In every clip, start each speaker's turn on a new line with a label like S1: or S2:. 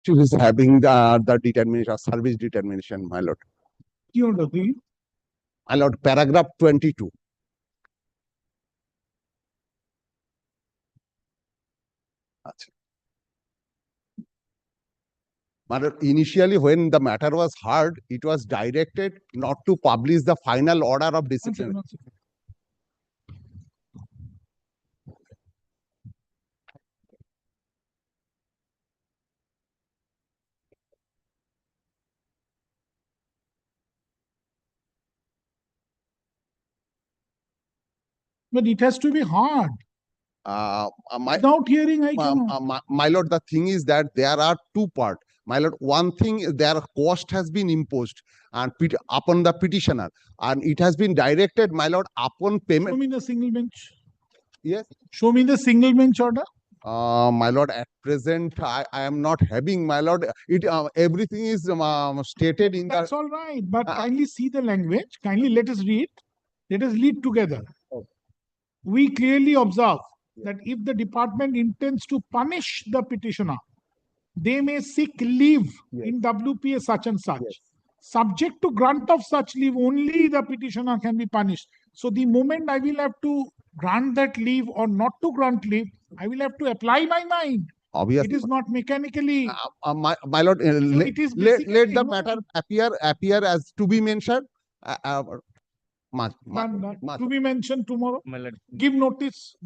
S1: issue is having the determination, service determination, my lord. My lord, paragraph 22. My lord, initially, when the matter was heard, it was directed not to publish the final order of discipline.
S2: But it has to be hard. Without hearing, I cannot.
S1: My lord, the thing is that there are two parts. My lord, one thing, their cost has been imposed and upon the petitioner, and it has been directed, my lord, upon payment.
S2: Show me the single bench.
S1: Yes.
S2: Show me the single bench order.
S1: My lord, at present, I am not having, my lord. It everything is stated in
S2: That's all right, but kindly see the language. Kindly let us read. Let us read together.
S1: Okay.
S2: We clearly observe that if the department intends to punish the petitioner, they may seek leave in WPA such and such.
S1: Yes.
S2: Subject to grant of such leave, only the petitioner can be punished. So the moment I will have to grant that leave or not to grant leave, I will have to apply my mind.
S1: Obviously.
S2: It is not mechanically.
S1: My lord, let the matter appear as to be mentioned.
S2: To be mentioned tomorrow. Give notice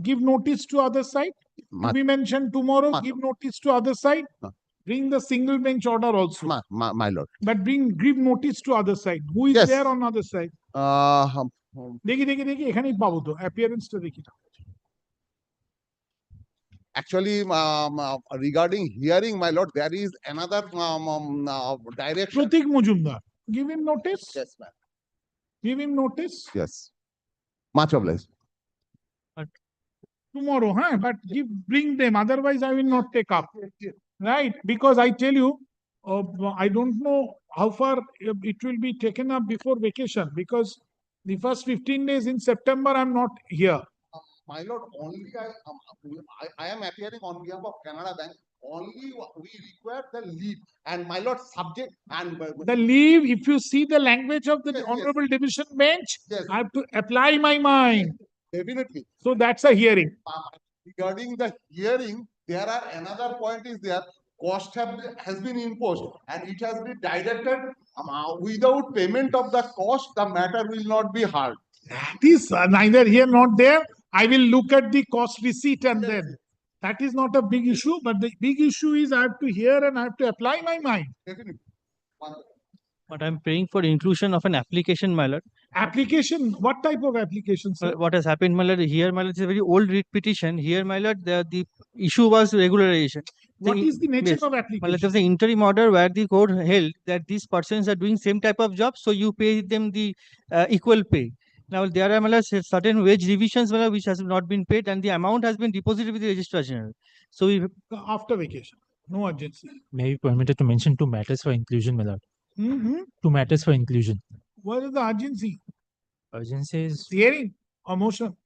S2: to other side. To be mentioned tomorrow. Give notice to other side. Bring the single bench order also.
S1: My lord.
S2: But give notice to other side. Who is there on other side? দেখি এখানেই পাবো তো appearance টা দেখি না।
S1: Actually, regarding hearing, my lord, there is another direction.
S2: Pratik Mujumdar, give him notice.
S1: Yes, ma'am.
S2: Give him notice.
S1: Yes. Much obliged.
S2: Tomorrow, huh? But bring them. Otherwise, I will not take up. Right? Because I tell you, I don't know how far it will be taken up before vacation. Because the first 15 days in September, I'm not here.
S1: My lord, only I am appearing on behalf of Canada Bank. Only we require the leave, and my lord, subject and
S2: the leave. If you see the language of the Honorable Division Bench, I have to apply my mind.
S1: Definitely.
S2: So that's a hearing.
S1: Regarding the hearing, there are another point is there. Cost has been imposed, and it has been directed. Without payment of the cost, the matter will not be heard.
S2: That is neither here nor there. I will look at the cost receipt and then. That is not a big issue, but the big issue is I have to hear and I have to apply my mind.
S1: Definitely.
S3: But I'm praying for inclusion of an application, my lord.
S2: Application? What type of application, sir?
S3: What has happened, my lord? Here, my lord, it's a very old writ petition. Here, my lord, the issue was regularization.
S2: What is the nature of application?
S3: My lord, there's an interim order where the court held that these persons are doing same type of job, so you pay them the equal pay. Now, there are, my lord, certain wage revisions, my lord, which has not been paid, and the amount has been deposited with the Registrar General. So,
S2: after vacation, no urgency.
S4: May be permitted to mention two matters for inclusion, my lord. Two matters for inclusion.
S2: What is the urgency?
S4: Urgency is
S2: hearing or motion?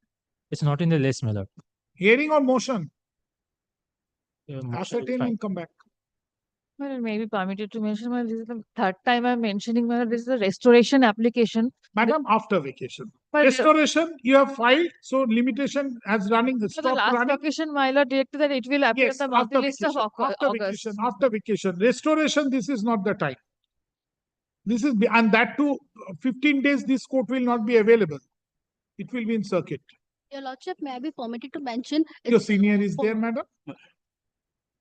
S4: It's not in the list, my lord.
S2: Hearing or motion?
S4: Motion
S2: Ascertain and come back.
S5: Well, it may be permitted to mention, well, this is the third time I'm mentioning, well, this is a restoration application.
S2: Madam, after vacation.
S5: But
S2: Restoration, you have filed, so limitation has running.
S5: the last vacation, my lord directed that it will appear
S2: Yes,
S5: at the monthly
S2: after
S5: list of
S2: vacation,
S5: August.
S2: after vacation. Restoration, this is not the time. This is, and that too, 15 days, this court will not be available. It will be in circuit.
S6: Your Lordship, may I be permitted to mention?
S2: Your senior is there, madam?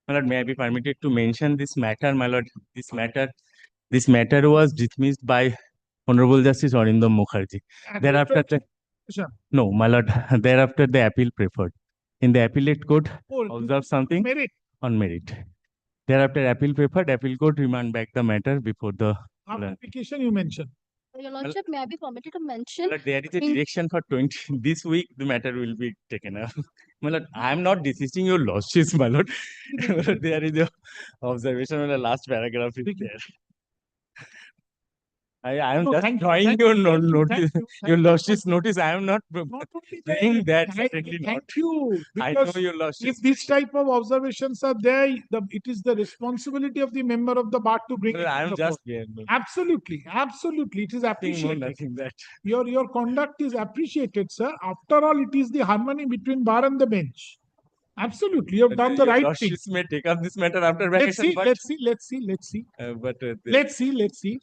S7: My lord, may I be permitted to mention this matter, my lord? This matter was dismissed by Honorable Justice Arindam Mukherjee. Thereafter, no, my lord. Thereafter, the appeal preferred. In the appellate court, observe something on merit. Thereafter, appeal preferred. Appeal court remand back the matter before the
S2: application you mentioned.
S6: Your Lordship, may I be permitted to mention?
S7: Lord, there is a direction for 20. This week, the matter will be taken up. My lord, I am not desisting your lordships, my lord. There is the observation on the last paragraph is there. I am
S2: No,
S7: just
S2: thank you,
S7: drawing
S2: thank
S7: your
S2: you, thank you,
S7: notice,
S2: thank you,
S7: your
S2: thank you.
S7: lordship's notice. I am not
S2: Not only
S7: saying that,
S2: thank
S7: certainly not.
S2: thank you.
S7: I know
S2: Because
S7: your lordship.
S2: if this type of observations are there, it is the responsibility of the member of the bar to bring it
S7: I
S2: to
S7: am
S2: the
S7: just
S2: court. Absolutely, absolutely. It is
S7: nothing more,
S2: appreciated.
S7: nothing that.
S2: Your conduct is appreciated, sir. After all, it is the harmony between bar and the bench. Absolutely, you have done the
S7: Your
S2: right thing.
S7: lordships may take up this matter after
S2: Let's
S7: vacation,
S2: see,
S7: but,
S2: let's see, let's see, let's see.
S7: Let's
S2: Let's see.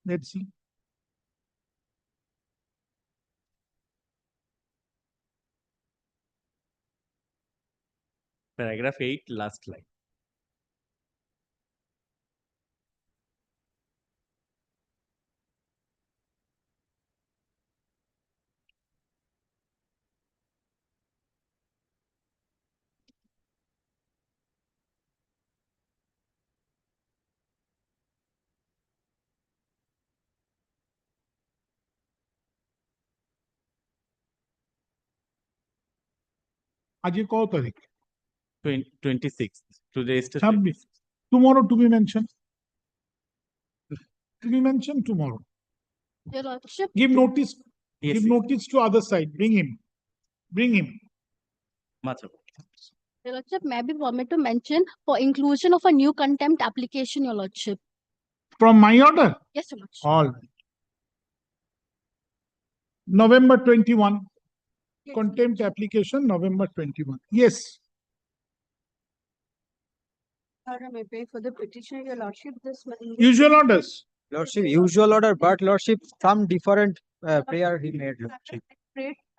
S2: Let's see.
S7: paragraph 8, last line.
S2: आज ये कौन तारीख?
S7: 26th. Today is the
S2: 26th. Tomorrow to be mentioned. To be mentioned tomorrow.
S6: Your Lordship,
S2: Give notice.
S7: Yes,
S2: Give
S7: yes.
S2: notice to other side. Bring him. Bring him.
S7: Much of
S6: Your Lordship, may I be permitted to mention for inclusion of a new contempt application, Your Lordship.
S2: From my order.
S6: Yes, Your Lordship.
S2: All right. November 21.
S6: Yes.
S2: Contempt application, November 21. Yes.
S8: Order may pay for the petition, Your Lordship, this money.
S2: Usual orders.
S9: Lordship, usual order, but Lordship, some different prayer he made, Lordship.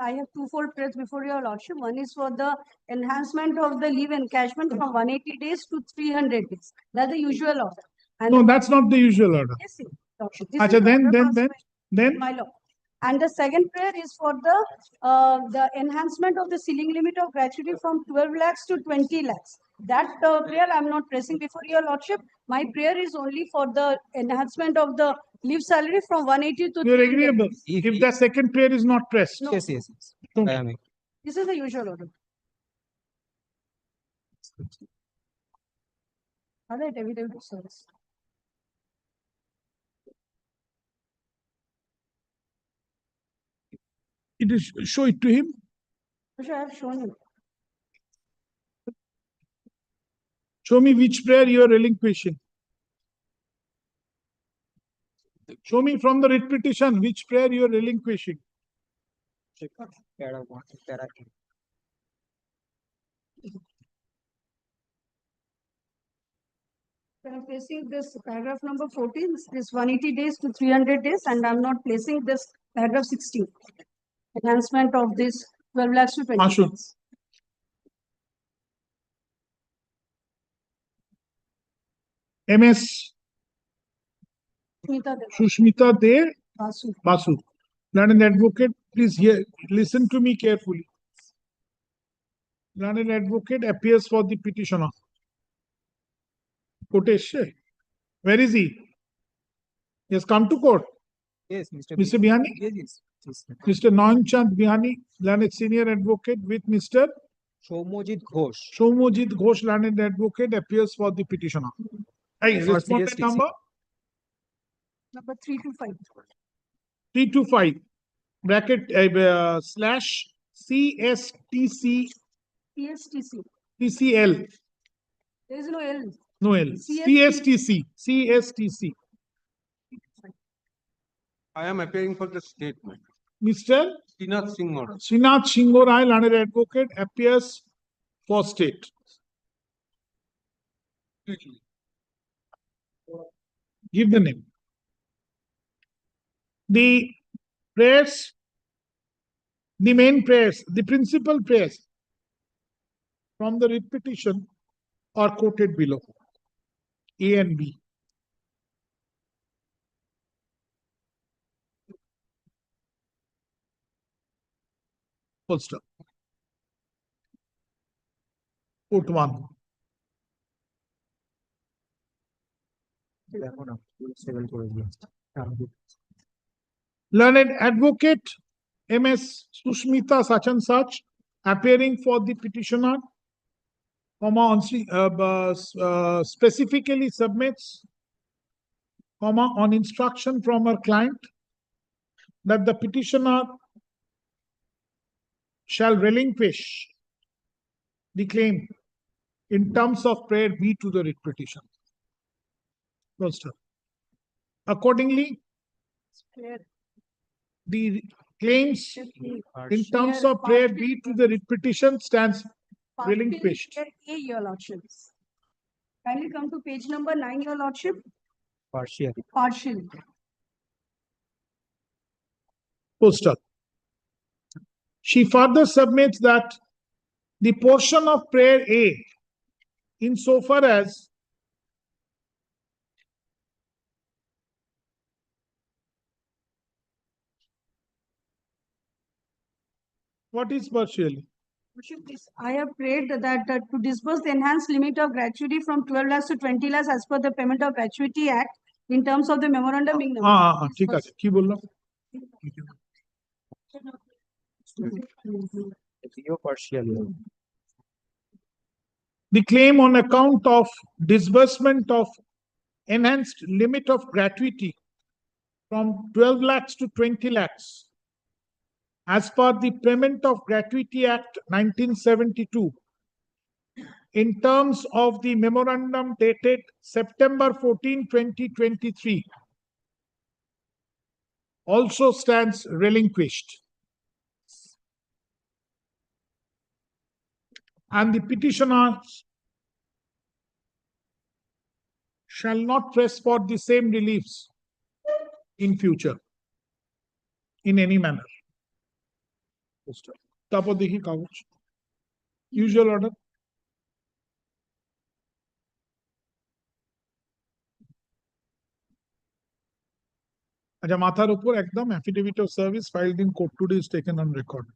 S8: I have twofold prayers before Your Lordship. One is for the enhancement of the leave encashment from 180 days to 300 days. That's the usual order. And
S2: No, that's not the usual order.
S8: yes, Your Lordship. This
S2: Acha,
S8: is the
S2: then,
S8: order
S2: then,
S8: passed
S2: then,
S8: by
S2: then.
S8: my lord. And the second prayer is for the enhancement of the ceiling limit of gratuity from 12 lakhs to 20 lakhs. That prayer I'm not pressing before Your Lordship. My prayer is only for the enhancement of the leave salary from 180 to
S2: You're
S8: 300
S2: agreeable.
S8: days.
S2: If the second prayer is not pressed.
S8: No.
S9: Yes, yes, yes.
S2: Don't.
S9: I am.
S8: This is the usual order. Other evident service.
S2: It is, show it to him.
S8: Which I have shown you.
S2: Show me which prayer you are relinquishing. Show me from the writ petition which prayer you are relinquishing.
S8: I'm placing this paragraph number 14, this 180 days to 300 days, and I'm not placing this paragraph 16. Enhancement of this 12 lakhs to 20
S2: Ashun.
S8: lakhs.
S2: MS
S8: Smita Deva,
S2: Sushmita De
S8: Basu.
S2: Basu. Learned advocate, please hear, listen to me carefully. Learned advocate appears for the petitioner. Kotesh, where is he? He has come to court.
S9: Yes, Mr.
S2: Mr. Bihani?
S9: Yes, yes. Yes.
S2: Mr. Noinchand Bihani, learned senior advocate with Mr.
S9: Shomojit Ghosh.
S2: Shomojit Ghosh, learned advocate, appears for the petitioner. Hey,
S9: For
S2: respondent
S9: CSTC.
S2: number
S8: Number 325.
S2: 325 bracket slash CSTC
S8: CSTC.
S2: TCL.
S8: There is no L.
S2: No L. CSTC. CSTC.
S10: I am appearing for the statement.
S2: Mr.
S10: Srinath Singh order.
S2: Srinath Shingorai, learned advocate, appears for state. Give the name. The prayers, the main prayers, the principal prayers from the writ petition are quoted below. A and B. Full stop. Quote 1. Learned advocate MS Sushmita such and such appearing for the petitioner specifically submits, on instruction from her client that the petitioner shall relinquish the claim in terms of prayer B to the writ petition. First, accordingly, the claims in terms of prayer B to the writ petition stands relinquished.
S8: A, your lordships. Kindly come to page number 9, your lordship.
S9: Partially.
S8: Partially.
S2: Poster. She further submits that the portion of prayer A, insofar as what is partially?
S8: I have prayed that to disburse the enhanced limit of gratuity from 12 lakhs to 20 lakhs as per the Payment of Gratuity Act in terms of the memorandum being
S2: ঠিক আছে কি বললাম
S9: Partially.
S2: The claim on account of disbursement of enhanced limit of gratuity from 12 lakhs to 20 lakhs as per the Payment of Gratuity Act 1972 in terms of the memorandum dated September 14, 2023 also stands relinquished. And the petitioner shall not press for the same reliefs in future in any manner. তারপর দেখি কাগজ usual order. আচ্ছা মাথার উপর একদম affidavit of service filed in court today is taken on record.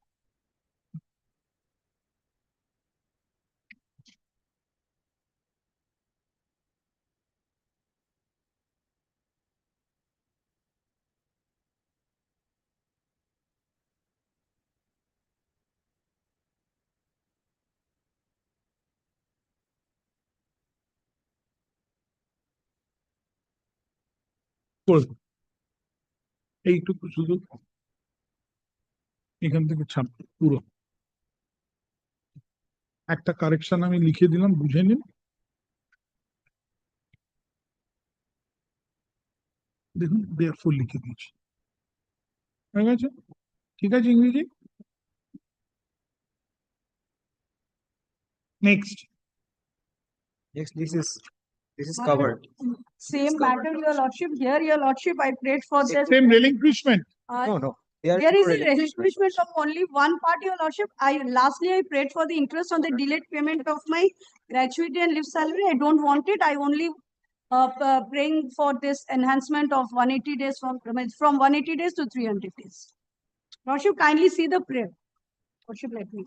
S2: এইটুকু শুধু এখান থেকে ছাপ পুরো একটা কারেকশন আমি লিখে দিলাম বুঝে নিন দেখুন দেয়ারফুল লিখে দিয়েছি হয়ে গেছে ঠিক আছে ইংরেজি next
S9: Next, this is covered.
S8: Same matter, your lordship. Here, your lordship, I prayed for this.
S2: same relinquishment.
S9: No.
S8: There is a relinquishment of only one part, your lordship. Lastly, I prayed for the interest on the delayed payment of my gratuity and leave salary. I don't want it. I only praying for this enhancement of 180 days from 180 days to 300 days. Lordship, kindly see the prayer. Lordship, let me.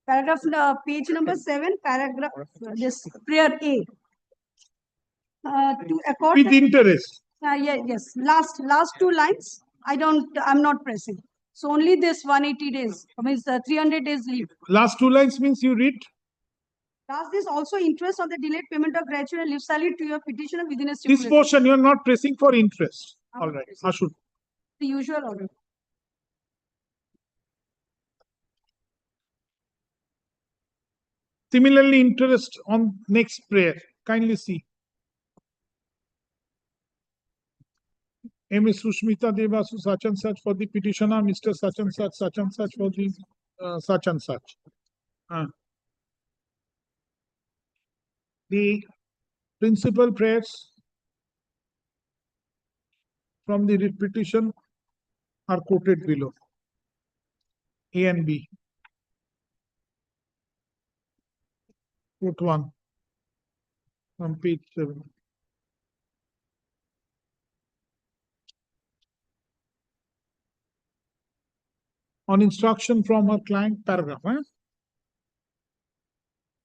S8: Paragraph page number 7, paragraph this prayer A. To accord
S2: with interest.
S8: yes. Last two lines. I'm not pressing. So only this 180 days, means 300 days leave.
S2: Last two lines means you read.
S8: Does this also interest on the delayed payment of gratuity and leave salary to your petitioner within a
S2: This
S8: stipulated?
S2: portion you are not pressing for interest. All right. Ashut.
S8: The usual order.
S2: Similarly, interest on next prayer. Kindly see. M.S. Sushmita Devasu such and such for the petitioner, Mr. such and such for the such and such. The principal prayers from the writ petition are quoted below. A and B. Quote 1 from page 7. On instruction from her client, paragraph.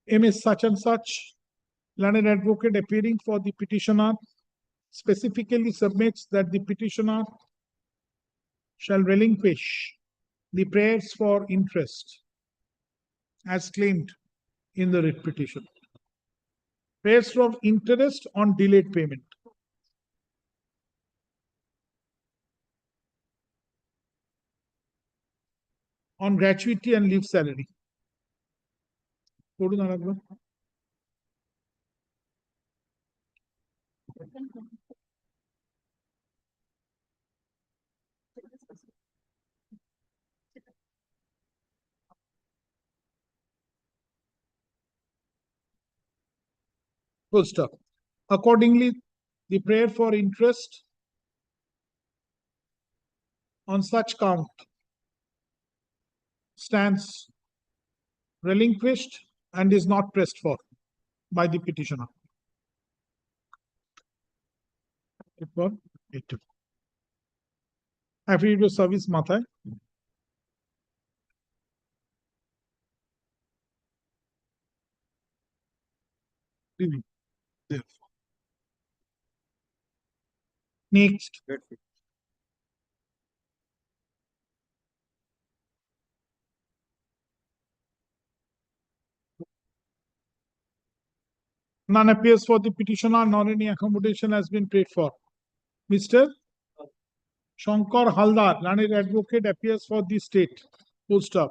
S2: M.S. such and such, learned advocate appearing for the petitioner, specifically submits that the petitioner shall relinquish the prayers for interest as claimed in the writ petition. Pays from interest on delayed payment. On gratuity and leave salary. পড়ুন আরেকবার। Full stop. Accordingly, the prayer for interest on such count stands relinquished and is not pressed for by the petitioner. Affidavit of service মাথায় next. None appears for the petitioner, nor any accommodation has been paid for. Mr. Shankar Haldar, learned advocate, appears for the state. Full stop.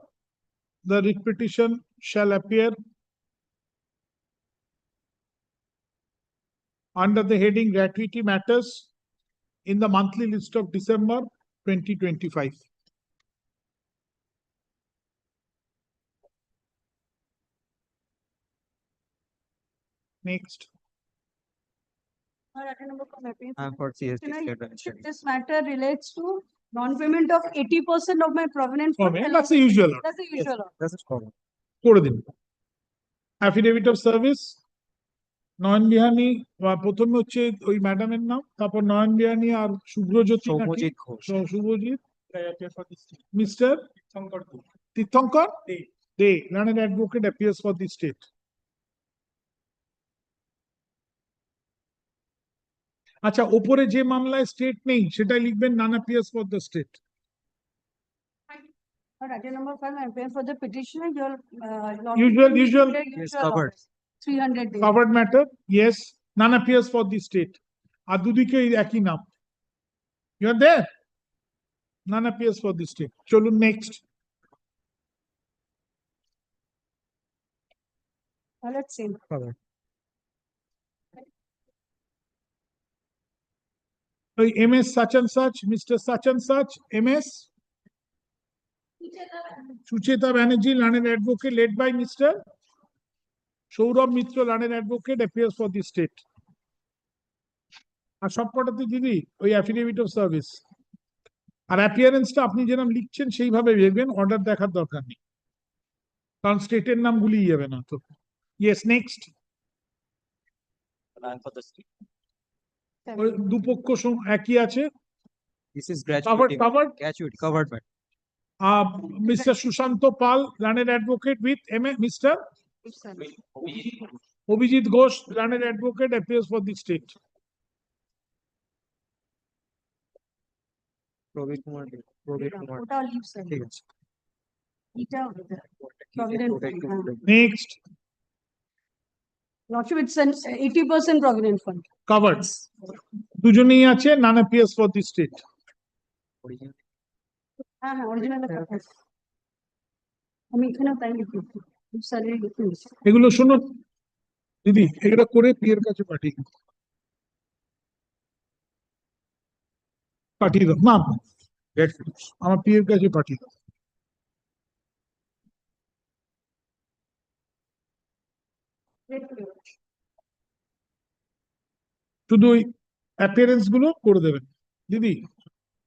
S2: The writ petition shall appear under the heading gratuity matters in the monthly list of December 2025. Next.
S9: For CST.
S8: This matter relates to non-payment of 80% of my provenant fund.
S2: That's the usual.
S8: That's the usual.
S9: This is common.
S2: করে দিন। Affidavit of service, নয়ন বিহানি, প্রথমে হচ্ছে ওই ম্যাডামের নাম, তারপর নয়ন বিহানি আর শুভ্রজ্যোতি নাকি?
S9: Soumyajit Ghosh.
S2: Subhajit, mister Tirthankar they, learned advocate, appears for the state. আচ্ছা, ওপরে যে মামলায় স্টেট নেই সেটাই লিখবেন none appears for the state.
S8: Item number 5, I'm paying for the petitioner, your
S2: Usual.
S9: Yes, covered.
S8: 300 days.
S2: Covered matter, yes, none appears for the state. আর দুদিকে একই নাম। You are there? None appears for the state. চলুন next.
S8: Let's see.
S9: Covered.
S2: MS such and such, Mr. such and such, MS Sucheta Banerjee, learned advocate, led by Mr. Saurabh Mitra, learned advocate, appears for the state. আর সবকটাতে দিদি ওই affidavit of service আর অ্যাপিয়ারেন্সটা আপনি যেরকম লিখছেন সেইভাবে লিখবেন, order দেখার দরকার নেই, কারণ স্টেটের নাম ভুলিয়ে যাবে না তো। Yes, next. দুপক্ষ একই আছে।
S9: This is gratuity.
S2: Covered.
S9: Gratuity, covered.
S2: Mr. Sushant Pal, learned advocate with Mr. Obhijit Ghosh, learned advocate, appears for the state.
S9: Probit Kumar.
S8: Total leave, sir.
S9: ঠিক আছে।
S8: Provident fund.
S2: Next.
S8: Lordship, it's an 80% provident fund.
S2: Covered. দুজনেই আছে, none appears for the state.
S8: হ্যাঁ, original আমি এখানেও তাই লিখেছি। Salary লিখেছি।
S2: এগুলো শুনুন দিদি, এগুলো করে পিএর কাছে পাঠিয়ে দাও। না, আমার পিএর কাছে পাঠিয়ে দাও। শুধু ওই অ্যাপিয়ারেন্স গুলো করে দেবেন দিদি,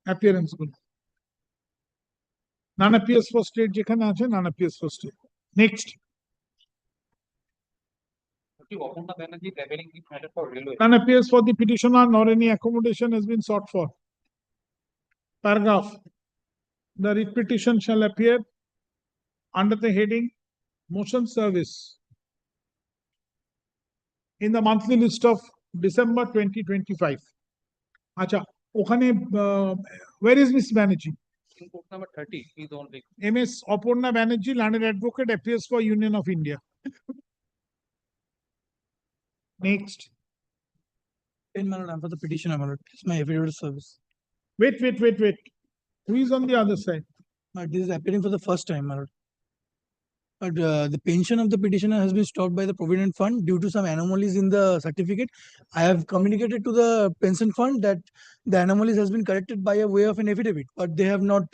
S2: অ্যাপিয়ারেন্স গুলো। none appears for state যেখানে আছে, none appears for state. Next. None appears for the petitioner, nor any accommodation has been sought for. Paragraph. The writ petition shall appear under the heading motion service in the monthly list of December 2025. আচ্ছা, ওখানে where is Miss Banerjee?
S9: Number 30 is only.
S2: MS Aparna Banerjee, learned advocate, appears for Union of India. Next.
S9: My lord, I'm for the petitioner, my lord. It's my affidavit of service.
S2: Wait. Who is on the other side?
S9: This is appearing for the first time, my lord. But the pension of the petitioner has been stopped by the Provident Fund due to some anomalies in the certificate. I have communicated to the pension fund that the anomalies has been corrected by a way of an affidavit, but they have not.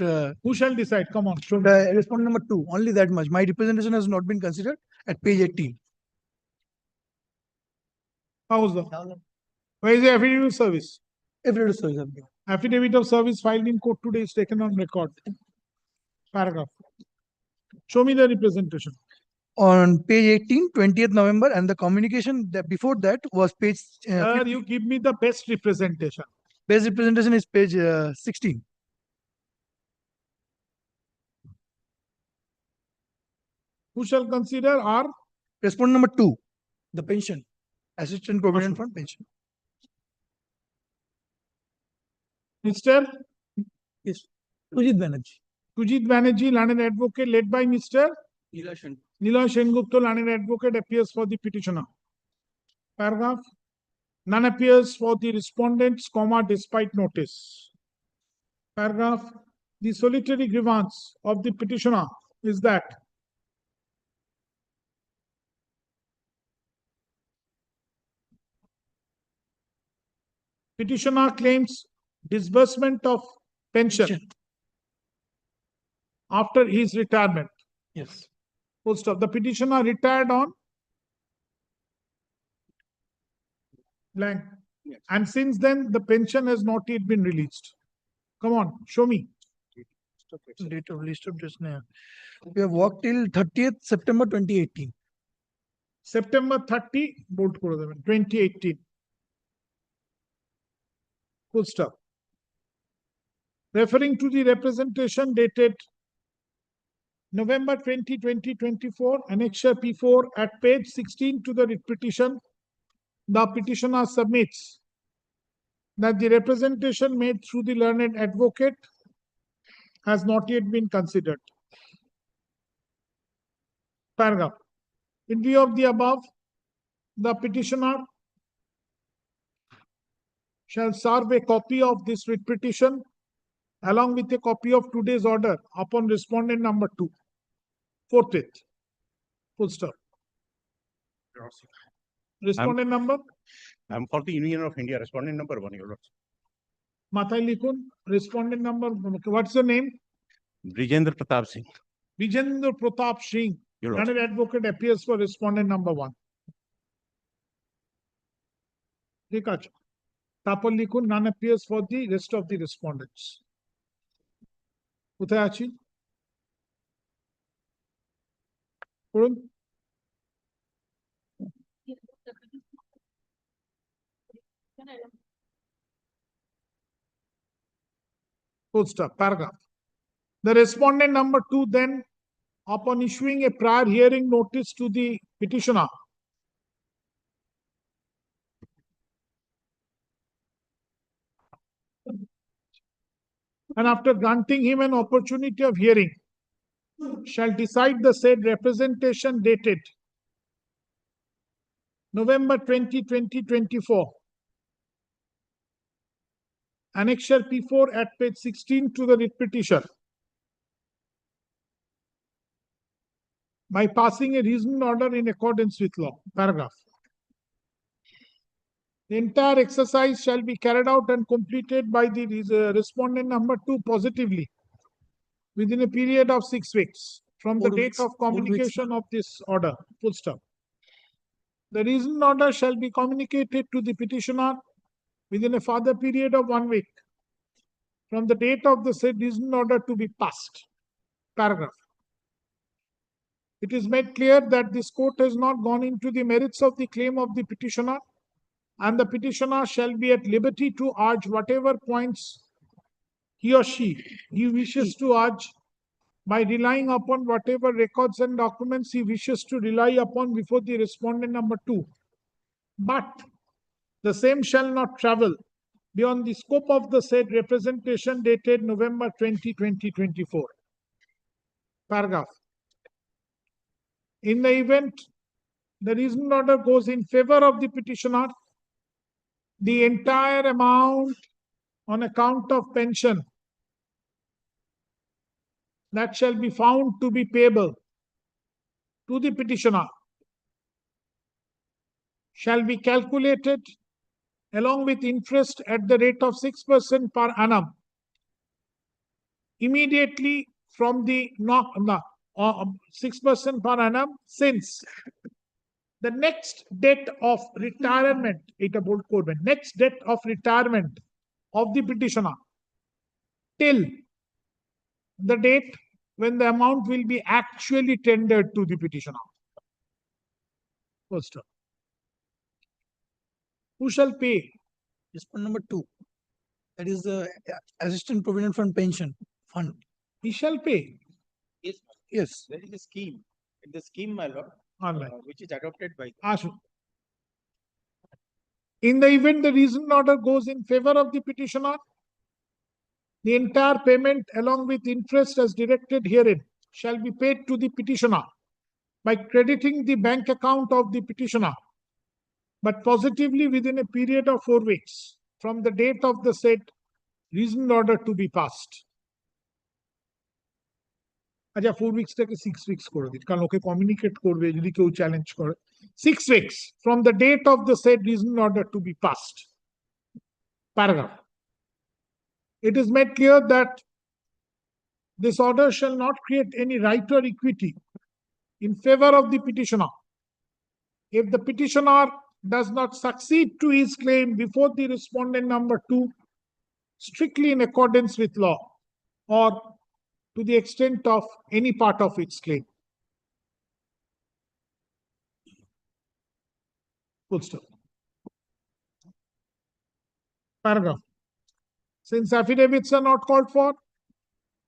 S2: Who shall decide? Come on, show me.
S9: The respondent number 2, only that much. My representation has not been considered at page 18.
S2: How's the? Where is the affidavit of service?
S9: Affidavit of service. I've given.
S2: Affidavit of service filed in court today is taken on record. Paragraph. Show me the representation.
S9: On page 18, 20th November, and the communication that before that was page.
S2: Sir, you give me the best representation.
S9: Best representation is page 16.
S2: Who shall consider our
S9: Respondent number 2, the pension, Assistant Provident Fund pension.
S2: Mr.
S9: Yes, Sujit Banerjee.
S2: Sujit Banerjee, learned advocate, led by Mr. Niloy Sengupta, learned advocate, appears for the petitioner. Paragraph. None appears for the respondents, comma, despite notice. Paragraph. The solitary grievance of the petitioner is that petitioner claims disbursement of pension after his retirement.
S9: Yes.
S2: Full stop. The petitioner retired on blank.
S1: Yes.
S2: And since then, the pension has not yet been released. Come on, show me.
S9: Date of list of just now. We have worked till 30th September 2018.
S2: September 30, bold করে দেবেন, 2018. Full stop. Referring to the representation dated November 20, 2024, Annexure P4 at page 16 to the writ petition, the petitioner submits that the representation made through the learned advocate has not yet been considered. Paragraph. In view of the above, the petitioner shall serve a copy of this writ petition along with a copy of today's order upon respondent number 2. Forthwith. Full stop. Respondent number?
S11: I'm for the Union of India, respondent number 1, Your Lord.
S2: Mathai Likun, respondent number. What's your name?
S11: Brijendra Pratap Singh.
S2: Vijendra Pratap Singh,
S11: Your Lord.
S2: learned advocate, appears for respondent number 1. ঠিক আছে। তারপর লিখুন none appears for the rest of the respondents. কোথায় আছি? পড়ুন। Full stop. Paragraph. The respondent number 2 then, upon issuing a prior hearing notice to the petitioner, and after granting him an opportunity of hearing, shall decide the said representation dated November 20, 2024. Annexure P4 at page 16 to the writ petition, by passing a reasoned order in accordance with law. Paragraph. The entire exercise shall be carried out and completed by the respondent number 2 positively within a period of 6 weeks from the
S9: 4
S2: date
S9: weeks.
S2: of communication of this order. Full stop. The reasoned order shall be communicated to the petitioner within a further period of 1 week from the date of the said reasoned order to be passed. Paragraph. It is made clear that this court has not gone into the merits of the claim of the petitioner, and the petitioner shall be at liberty to urge whatever points he or she wishes to urge by relying upon whatever records and documents he wishes to rely upon before the respondent number 2. But the same shall not travel beyond the scope of the said representation dated November 20, 2024. Paragraph. In the event the reasoned order goes in favor of the petitioner. The entire amount on account of pension that shall be found to be payable to the petitioner shall be calculated along with interest at the rate of 6% per annum immediately from the 6% per annum since the next date of retirement, next date of retirement of the petitioner till the date when the amount will be actually tendered to the petitioner. First term. Who shall pay?
S9: Yes, point number 2. That is the Assistant Provident Fund Pension Fund.
S2: He shall pay.
S9: Yes.
S11: There is a scheme. The scheme, my lord,
S2: All right.
S11: which is adopted by.
S2: Ashu. In the event the reasoned order goes in favor of the petitioner, the entire payment along with interest as directed herein shall be paid to the petitioner by crediting the bank account of the petitioner, but positively within a period of 4 weeks from the date of the said reasoned order to be passed. আচ্ছা 4 weeks থেকে 6 weeks করে দিন কারণ ওকে communicate করবে যদি কেউ challenge করে 6 weeks from the date of the said reasoned order to be passed. Paragraph. It is made clear that this order shall not create any right or equity in favor of the petitioner if the petitioner does not succeed to his claim before the respondent number 2 strictly in accordance with law or to the extent of any part of its claim. Full stop. Paragraph. Since affidavits are not called for,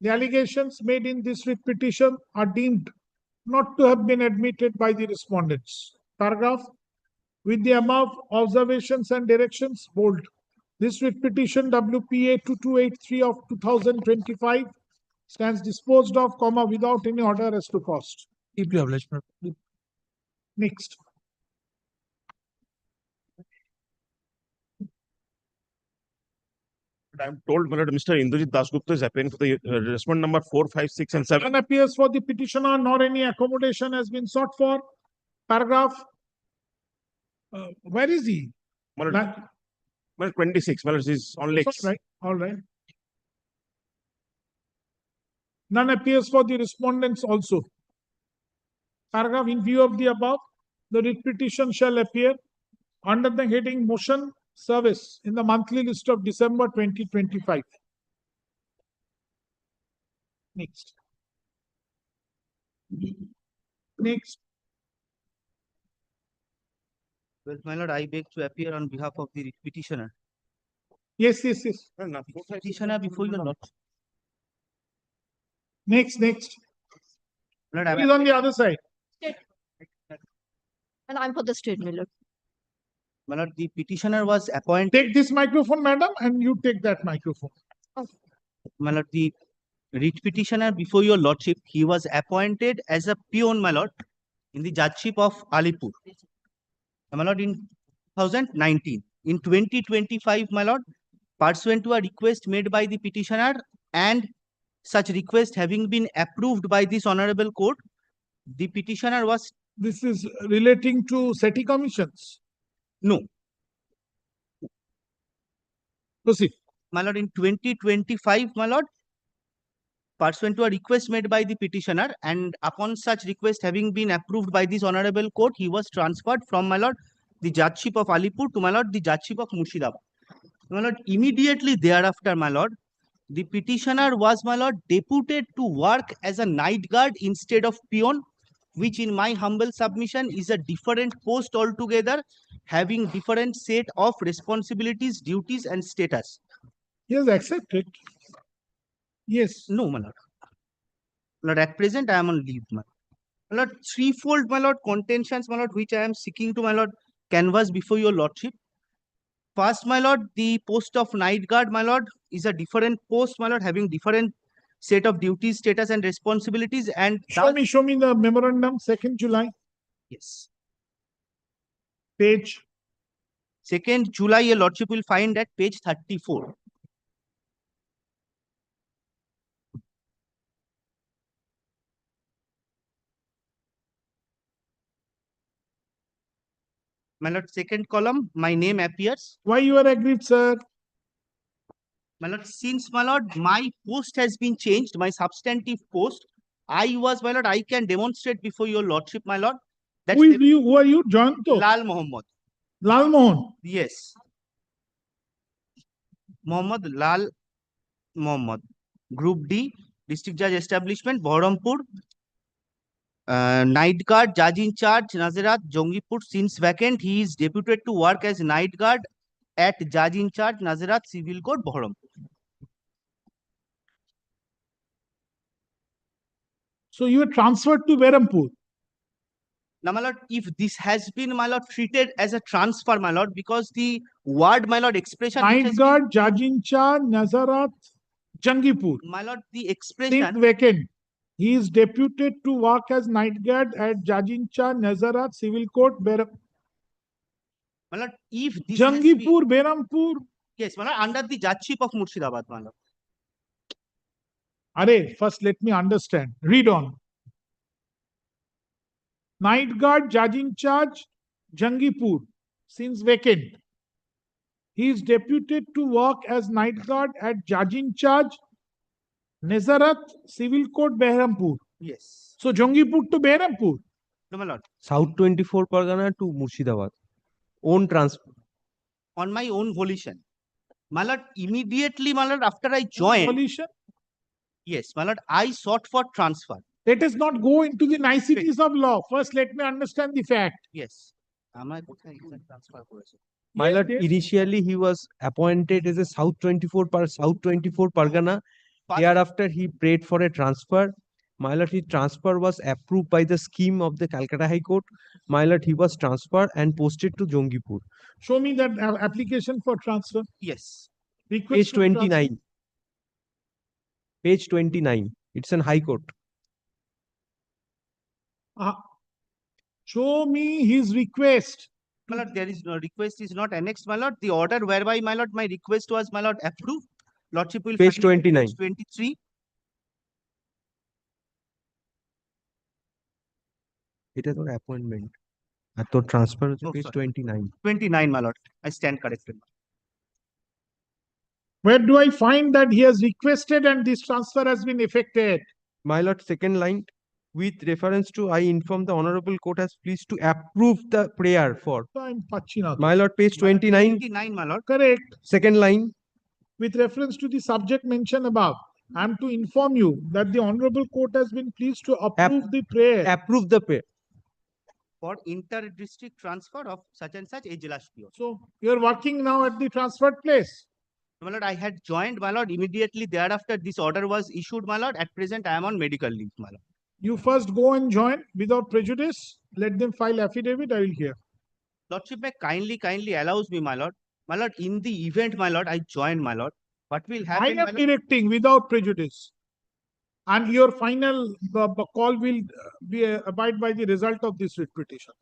S2: the allegations made in this writ petition are deemed not to have been admitted by the respondents. Paragraph. With the above observations and directions, bold. This writ petition WPA 2283 of 2025 stands disposed of, without any order as to cost.
S9: Deeply obliged.
S2: Next.
S11: I'm told, my lord, Mr. Indrajit Dasgupta is appearing for the respondent number 4, 5, 6, and 7.
S2: None appears for the petitioner, nor any accommodation has been sought for. Paragraph. Where is he?
S11: My lord, my lord, 26, my lord, is on legs.
S2: All right. All right. None appears for the respondents also. Paragraph. In view of the above, the writ petition shall appear under the heading Motion Service in the monthly list of December 2025. Next. Next.
S3: Well, my lord, I beg to appear on behalf of the petitioner.
S2: Yes.
S3: Petitioner before your lord.
S2: Next.
S3: Lord,
S2: Who is on the other side?
S6: And I'm for the state, my lord.
S3: My lord, the petitioner was appointed.
S2: Take this microphone, madam, and you take that microphone.
S3: My lord, the writ petitioner before your lordship, he was appointed as a peon, my lord, in the judgeship of Alipur. My lord, in 2019. In 2025, my lord, pursuant to a request made by the petitioner and such request having been approved by this honorable court, the petitioner was.
S2: This is relating to SETI commissions.
S3: No.
S2: Proceed.
S3: My lord, in 2025, my lord, pursuant to a request made by the petitioner and upon such request having been approved by this honorable court, he was transferred from, my lord, the judgeship of Alipur to, my lord, the judgeship of Murshidabad. My lord, immediately thereafter, my lord, the petitioner was, my lord, deputed to work as a night guard instead of peon, which in my humble submission is a different post altogether, having different set of responsibilities, duties, and status.
S2: He has accepted. Yes.
S3: No, my lord. My lord, at present I am on leave, my lord. My lord, threefold, my lord, contentions, my lord, which I am seeking to, my lord, canvass before your lordship. First, my lord, the post of night guard, my lord, is a different post, my lord, having different set of duties, status, and responsibilities. And
S2: Show me the memorandum, 2nd July.
S3: Yes.
S2: Page.
S12: 2nd July, your lordship will find at page 34. My lord, second column, my name appears.
S2: Why you are aggrieved, sir?
S12: My lord, since my lord, my post has been changed, my substantive post, I was, my lord, I can demonstrate before your lordship, my lord. That
S2: Who is you? Who are you? Janto?
S12: Lal Mohammed.
S2: Lal Mohan.
S12: Yes. Mohammed Lal Mohammed. Group D, District Judge Establishment, Bahrampur. Night guard, judge in charge, Nazirat, Jongipur, since vacant. He is deputed to work as night guard at judge in charge, Nazirat, Civil Court, Bahrampur.
S2: So you were transferred to Behrampur.
S12: Now, my lord, if this has been, my lord, treated as a transfer, my lord, because the word, my lord, expression.
S2: Night guard, judge in charge, Nazarat, Jangipur.
S12: My lord, the
S2: Since
S12: expression.
S2: vacant. He is deputed to work as night guard at judge in charge, Nazarat, Civil Court, Behrampur.
S12: My lord, if this
S2: Jangipur, Behrampur.
S12: Yes, my lord, under the judgeship of Murshidabad, my lord.
S2: Are, first let me understand. Read on. Night guard, judge in charge, Jangipur, since vacant. He is deputed to work as night guard at judge in charge, Nazarat, Civil Court, Behrampur.
S12: Yes.
S2: So Jangipur to Behrampur.
S12: No, my lord.
S10: South 24 Pargana to Murshidabad. Own transfer.
S12: On my own volition. My lord, immediately, my lord, after I joined.
S2: Volition?
S12: Yes, my lord, I sought for transfer.
S2: Let us not go into the niceties of law. First, let me understand the fact.
S12: Yes.
S10: My lord, initially he was appointed as a South 24 Pargana. Thereafter, he prayed for a transfer. My lord, his transfer was approved by the scheme of the Calcutta High Court. My lord, he was transferred and posted to Jongipur.
S2: Show me that application for transfer.
S12: Yes.
S2: Request
S10: Page
S2: to transfer.
S10: 29. Page 29. It's an High Court.
S2: Show me his request.
S12: My lord, there is no request is not annexed, my lord. The order whereby, my lord, my request was, my lord, approved. Lordship will
S10: Page
S12: find it at
S10: 29.
S12: Page 23.
S10: It is not appointment. I thought transfer is page
S12: sorry.
S10: 29.
S12: 29, my lord. I stand corrected.
S2: Where do I find that he has requested and this transfer has been effected?
S10: My lord, second line, with reference to I inform the honorable court has pleased to approve the prayer for.
S2: I'm Pachina.
S10: My lord, page 29.
S12: 29, my lord.
S2: Correct.
S10: Second line.
S2: With reference to the subject mentioned above, I am to inform you that the honorable court has been pleased to approve the prayer.
S10: Approve the prayer.
S12: For inter-district transfer of such and such a Jilash PO.
S2: So you are working now at the transferred place.
S12: My lord, I had joined, my lord, immediately thereafter this order was issued, my lord. At present, I am on medical leave, my lord.
S2: You first go and join without prejudice. Let them file affidavit. I will hear.
S12: Lordship may kindly allows me, my lord. My lord, in the event, my lord, I join, my lord. What will happen?
S2: I am directing without prejudice. And your final call will be abide by the result of this writ petition.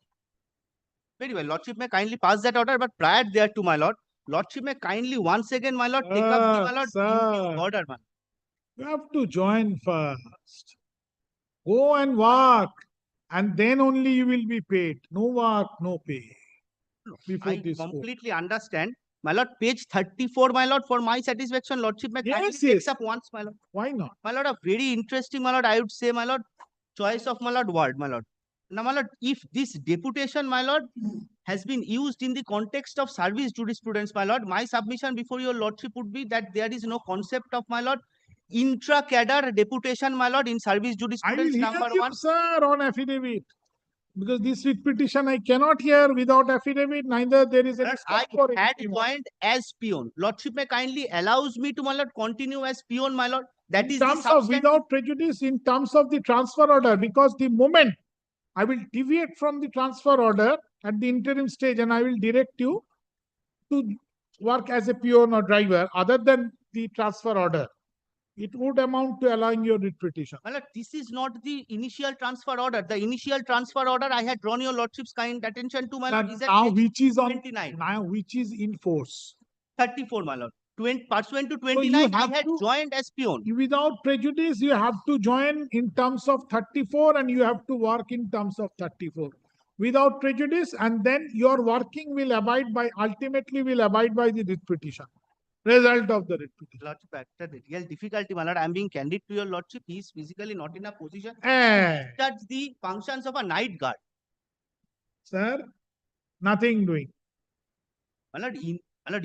S12: Very well. Lordship may kindly pass that order, but prior thereto, my lord, Lordship may kindly once again, my lord, take up the, my lord,
S2: sir.
S12: order, man.
S2: You have to join first. Go and work. And then only you will be paid. No work, no pay. Before
S12: I
S2: this
S12: completely understand. My lord, page 34, my lord, for my satisfaction, Lordship may kindly takes up once, my lord.
S2: Why not?
S12: My lord, a very interesting, my lord, I would say, my lord, choice of, my lord, word, my lord. Now, my lord, if this deputation, my lord, has been used in the context of service jurisprudence, my lord, my submission before your lordship would be that there is no concept of, my lord, intra-cadre deputation, my lord, in service
S2: I will
S12: jurisprudence
S2: hear
S12: number
S2: you,
S12: 1.
S2: sir, on affidavit. Because this writ petition I cannot hear without affidavit, neither there is any
S12: I
S2: scope for
S12: had
S2: anything.
S12: joined as peon. Lordship may kindly allows me to, my lord, continue as peon, my lord. That
S2: in
S12: is the
S2: terms of
S12: substantive.
S2: without prejudice, in terms of the transfer order, because the moment I will deviate from the transfer order at the interim stage and I will direct you to work as a peon or driver other than the transfer order. it would amount to allowing your writ petition.
S12: My lord, this is not the initial transfer order. The initial transfer order I had drawn your lordship's kind attention to, my lord,
S2: Sir,
S12: is at
S2: now
S12: page
S2: which is on
S12: 29.
S2: now which is in force.
S12: 34, my lord. Pursuant to
S2: So you
S12: 29, I
S2: have
S12: had
S2: to-
S12: joined as peon.
S2: Without prejudice, you have to join in terms of 34 and you have to work in terms of 34. Without prejudice, and then your working will abide by, ultimately will abide by the writ petition. Result of the writ petition.
S12: Lordship, after the real difficulty, my lord, I am being candid to your lordship. He is physically not in a position
S2: Eh,
S12: to discharge the functions of a night guard.
S2: sir, nothing doing.
S12: My lord,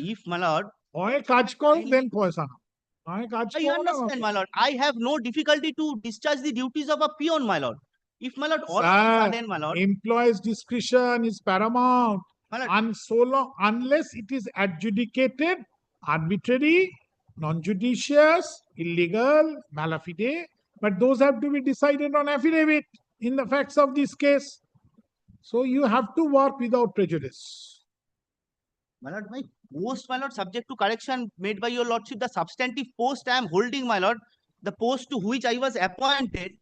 S12: if my lord,
S2: হয় কাজ করো, then পয়সা নাও। হয় কাজ
S12: I
S2: করো না,
S12: understand, my lord. I have no difficulty to discharge the duties of a peon, my lord. If my lord, all of a
S2: Sir,
S12: sudden, my lord,
S2: employee's discretion is paramount.
S12: my lord,
S2: And so long, unless it is adjudicated, arbitrary, non-judicious, illegal, malafide, but those have to be decided on affidavit in the facts of this case. So you have to work without prejudice.
S12: my lord, my post, my lord, subject to correction made by your lordship, the substantive post I am holding, my lord, the post to which I was appointed,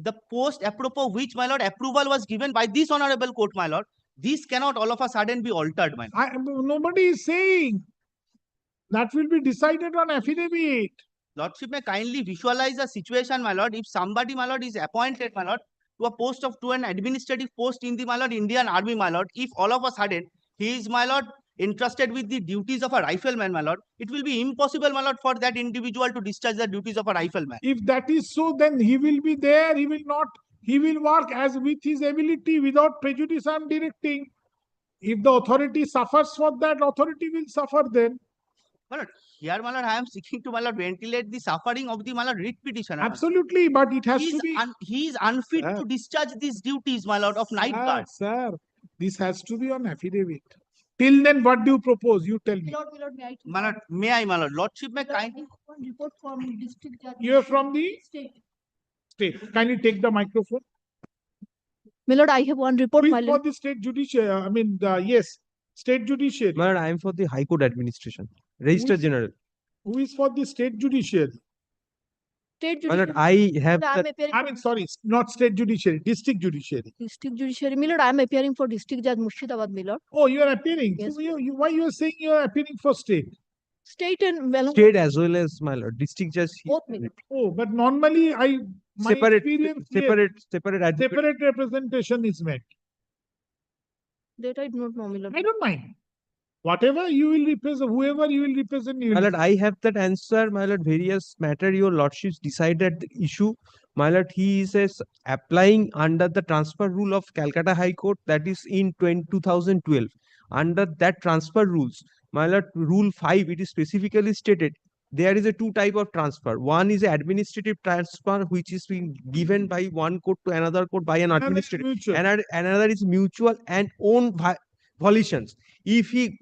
S12: the post apropos which, my lord, approval was given by this honorable court, my lord, this cannot all of a sudden be altered, my lord.
S2: Nobody is saying that will be decided on affidavit.
S12: Lordship may kindly visualize a situation, my lord, if somebody, my lord, is appointed, my lord, to an administrative post in the, my lord, Indian Army, my lord, if all of a sudden he is, my lord, entrusted with the duties of a rifleman, my lord, it will be impossible, my lord, for that individual to discharge the duties of a rifleman.
S2: If that is so, then he will be there, he will not, he will work as with his ability without prejudice. I am directing. If the authority suffers for that, authority will suffer then.
S12: My lord, here, my lord, I am seeking to, my lord, ventilate the suffering of the, my lord, writ petitioner. my lord.
S2: Absolutely, but it has
S12: He
S2: to
S12: is,
S2: be.
S12: he is unfit
S2: Sir.
S12: to discharge these duties, my lord, of night guard.
S2: Sir, this has to be on affidavit. Till then, what do you propose? You tell me.
S12: My lord, may I, my lord, lordship may kind.
S8: Report from district judge.
S2: You are from the
S8: State.
S2: state. Kindly take the microphone.
S6: My lord, I have one report,
S2: Who
S6: my
S2: is for
S6: lord.
S2: the state judiciary? I mean, yes, state judiciary.
S10: My lord, I am for the High Court Administration, Registrar
S2: is-
S10: General.
S2: Who is for the state judiciary?
S6: State
S10: My lord,
S6: judiciary.
S10: I have
S6: I am
S10: the
S6: appearing
S2: I
S6: for
S2: mean, sorry, not state judiciary, district judiciary.
S6: district judiciary. My lord, I am appearing for district judge Murshidabad, my lord.
S2: Oh, you are appearing.
S6: Yes.
S2: So why you are saying you are appearing for state?
S6: State and well,
S10: state as well as my lord, district judge.
S6: both, my lord.
S2: Oh, but normally my
S10: Separate,
S2: experience, yes,
S10: separate advocate.
S2: separate representation is met.
S6: That I do not know, my lord.
S2: I don't mind. Whatever you will represent, whoever you will represent, you
S10: My
S2: will.
S10: lord, I have that answer. My lord, various matter your lordships decided the issue. My lord, he is applying under the transfer rule of Calcutta High Court, that is in 2012. Under that transfer rules, my lord, rule 5, it is specifically stated there is a two type of transfer. One is administrative transfer, which is being given by one court to another court by an
S2: Another is
S10: administrative.
S2: mutual.
S10: Another is mutual and own volitions. If he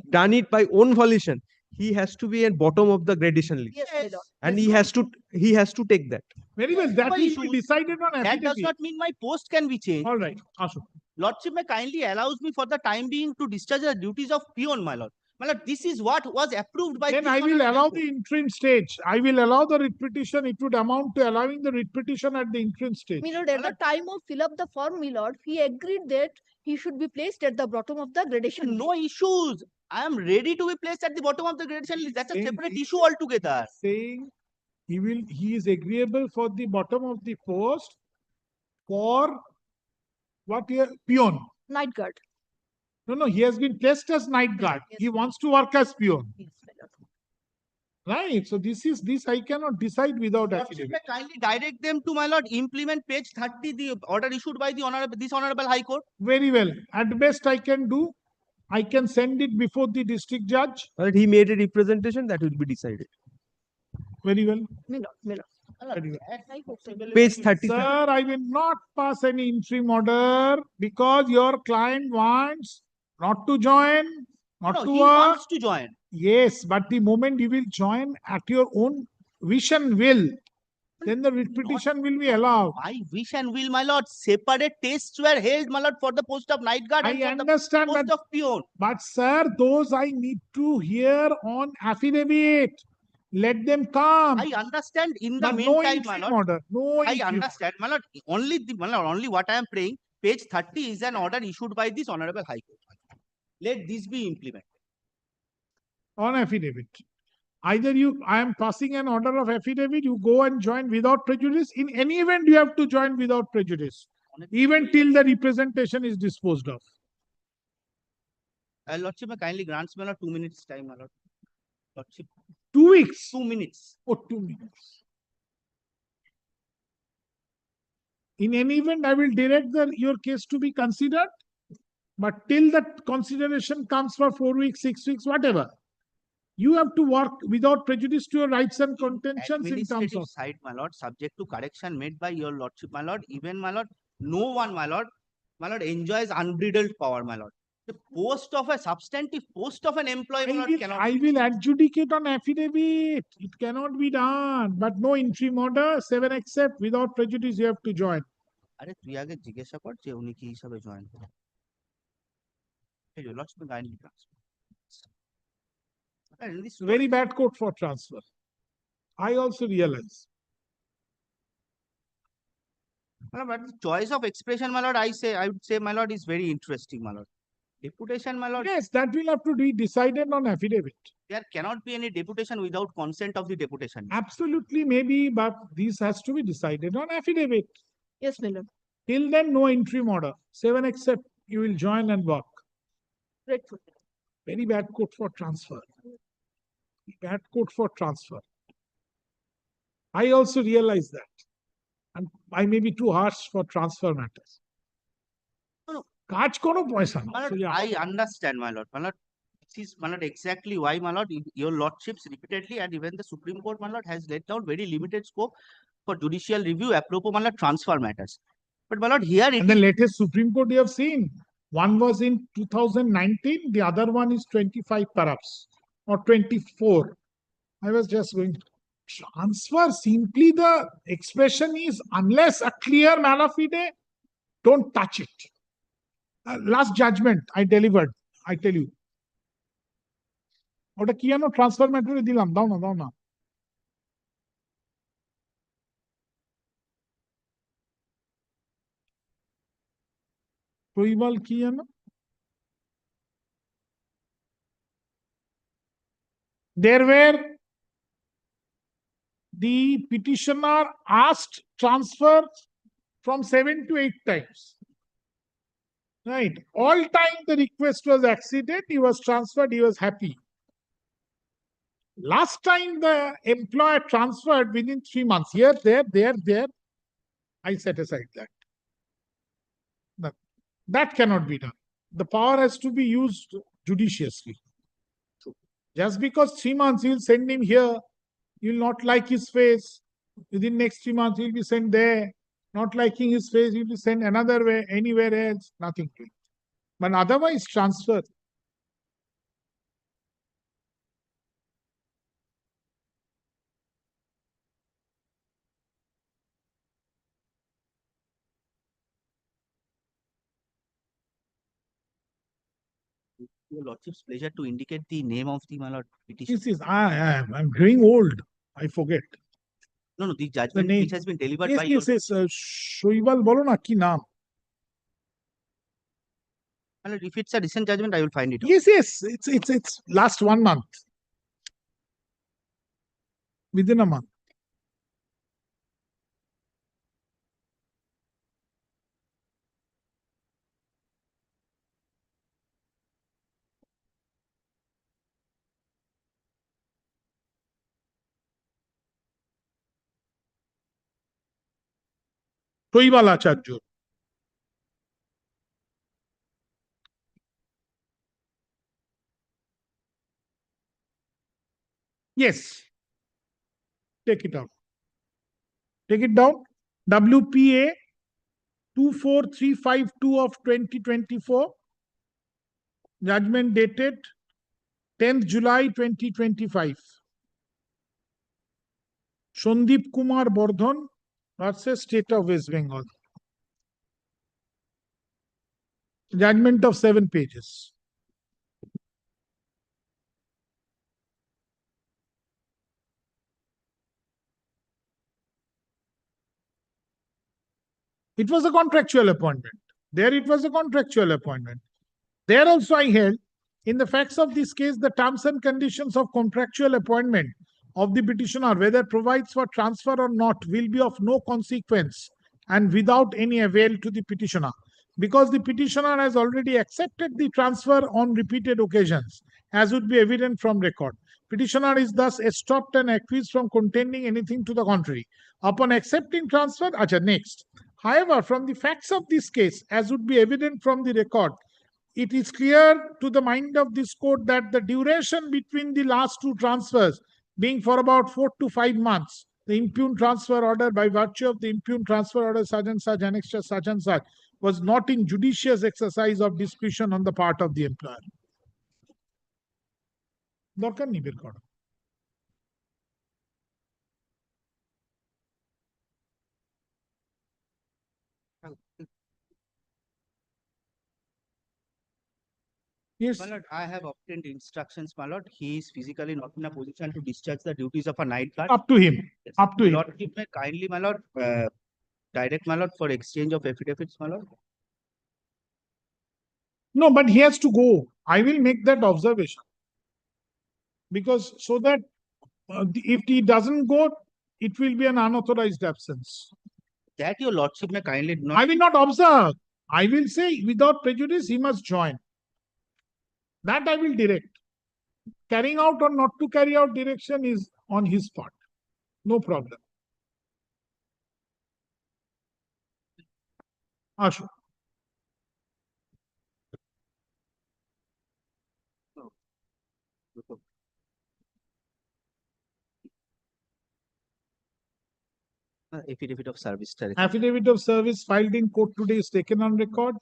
S10: done it by own volition, he has to be at bottom of the gradation list.
S6: Yes, my lord.
S10: And he has to take that.
S2: Very well, that
S12: No
S2: will be
S12: issue.
S2: decided on
S12: That does
S2: affidavit.
S12: not mean my post can be changed.
S2: All right, Ashok.
S12: Lordship may kindly allows me for the time being to discharge the duties of peon, my lord. My lord, this is what was approved by
S2: Then
S12: this
S2: I will
S12: honorable
S2: allow
S12: court.
S2: the interim stage. I will allow the writ petition. It would amount to allowing the writ petition at the interim stage.
S6: My lord, at the time of fill up the form, my lord, he agreed that he should be placed at the bottom of the gradation.
S12: No issues. I am ready to be placed at the bottom of the gradation list. That's a
S2: Same
S12: separate
S2: thing.
S12: issue altogether.
S2: Saying he is agreeable for the bottom of the post for what here? Peon.
S6: Night guard.
S2: No, he has been placed as night guard.
S6: Yes.
S2: He wants to work as peon.
S6: Yes, my lord.
S2: Right. So this I cannot decide without
S12: Lordship
S2: affidavit.
S12: may kindly direct them to, my lord, implement page 30, the order issued by the honorable High Court.
S2: Very well. At best I can do, I can send it before the district judge.
S10: But he made a representation that will be decided.
S2: Very well.
S6: My lord, my lord.
S2: Very well.
S6: I hope so.
S10: Page 37.
S2: Sir, I will not pass any interim order because your client wants not to join, not
S12: No,
S2: to
S12: he
S2: work.
S12: wants to join.
S2: Yes, but the moment you will join at your own wish and will, then the writ petition will be allowed.
S12: My wish and will, my lord, separate tests were held, my lord, for the post of night guard
S2: I
S12: and for the
S2: understand
S12: post
S2: that,
S12: of peon.
S2: but sir, those I need to hear on affidavit. Let them come.
S12: I understand in the
S2: But no
S12: meantime, my
S2: interim
S12: lord.
S2: order. No
S12: I
S2: interim
S12: understand, my lord. My lord, only what I am praying, page 30 is an order issued by this Honorable High Court. Let this be implemented.
S2: on affidavit. Either I am passing an order of affidavit, you go and join without prejudice. In any event, you have to join without prejudice, even till the representation is disposed of.
S12: Lordship, kindly grants me 2 minutes time, my lord. Lordship,
S2: 2 weeks.
S12: 2 minutes.
S2: Oh, 2 minutes. In any event, I will direct your case to be considered. But till that consideration comes for 4 weeks, 6 weeks, whatever, you have to work without prejudice to your rights and contentions in terms
S12: Administrative
S2: of.
S12: side, my lord, subject to correction made by your lordship, my lord. Even, my lord, no one, my lord, enjoys unbridled power, my lord. The post of a substantive post of an employee, my lord, cannot.
S2: I will adjudicate on affidavit. It cannot be done. But no interim order, 7 accept, without prejudice, you have to join.
S12: আরে তুই আগে জিজ্ঞাসা কর যে উনি কি হিসাবে join করেন। এই যে Lakshmi kindly transfer.
S2: Very bad code for transfer. I also realize.
S12: But the choice of expression, my lord, I would say, my lord, is very interesting, my lord. Deputation, my lord.
S2: Yes, that will have to be decided on affidavit.
S12: There cannot be any deputation without consent of the deputation.
S2: Absolutely, maybe, but this has to be decided on affidavit.
S6: Yes, my lord.
S2: Till then, no interim order. 7 accept, you will join and work.
S6: Grateful.
S2: Very bad code for transfer. Bad code for transfer. I also realize that. And I may be too harsh for transfer matters.
S12: No.
S2: কাজ কোনো পয়সা না।
S12: My lord, I understand, my lord. My lord, this is, my lord, exactly why, my lord, your lordships repeatedly and even the Supreme Court, my lord, has laid down very limited scope for judicial review apropos, my lord, transfer matters. But, my lord, here it
S2: and the latest Supreme Court you have seen, one was in 2019, the other one is 25 perhaps, or 24. I was just going to transfer, simply the expression is, unless a clear mala fide, don't touch it. Last judgment I delivered, I tell you. ওটা কি জানো transfer ম্যাটারে দিলাম, দাও না প্রইবাল কি জানো, there were the petitioner asked transfer from 7 to 8 times. Right. All time the request was acceded, he was transferred, he was happy. Last time the employer transferred within 3 months. Here, there. I set aside that. That cannot be done. The power has to be used judiciously. Just because 3 months you will send him here, you will not like his face. Within next 3 months, he will be sent there. Not liking his face, he will be sent another way, anywhere else, nothing to it. But otherwise, transfer.
S12: your lordship's pleasure to indicate the name of the, my lord, petition.
S2: This is, I'm growing old. I forget.
S12: No, the judgment
S2: name.
S12: which has been delivered
S2: Yes,
S12: by
S2: yes,
S12: your
S2: yes. শৈবাল বলো না কি নাম?
S12: my lord, if it's a recent judgment, I will find it out.
S2: Yes, yes. It's last 1 month. Within a month. শৈবাল আচার্য। Yes. Take it out. Take it down. WPA 24352 of 2024. Judgment dated 10th July 2025. Sandip Kumar Bordhon versus State of West Bengal. Judgment of 7 pages. It was a contractual appointment. There it was a contractual appointment. There also I held, in the facts of this case, the terms and conditions of contractual appointment of the petitioner, whether provides for transfer or not, will be of no consequence and without any avail to the petitioner, because the petitioner has already accepted the transfer on repeated occasions, as would be evident from record. Petitioner is thus stopped and acquised from contending anything to the contrary. Upon accepting transfer, next. However, from the facts of this case, as would be evident from the record, it is clear to the mind of this court that the duration between the last two transfers being for about 4 to 5 months, the impugned transfer order by virtue of the impugned transfer order such and such, annexure such and such, was not in judicious exercise of discretion on the part of the employer. দরকার নেই বের করা। Yes.
S12: My lord, I have obtained instructions, my lord. He is physically not in a position to discharge the duties of a night guard.
S2: Up to him.
S12: Yes.
S2: Up to him.
S12: Lordship may kindly, my lord, direct, my lord, for exchange of affidavits, my lord.
S2: No, but he has to go. I will make that observation. Because so that if he doesn't go, it will be an unauthorized absence.
S12: That your lordship may kindly not.
S2: I will not observe. I will say without prejudice, he must join. That I will direct. Carrying out or not to carry out direction is on his part. No problem. Ashu.
S12: Affidavit of service.
S2: Affidavit of service filed in court today is taken on record.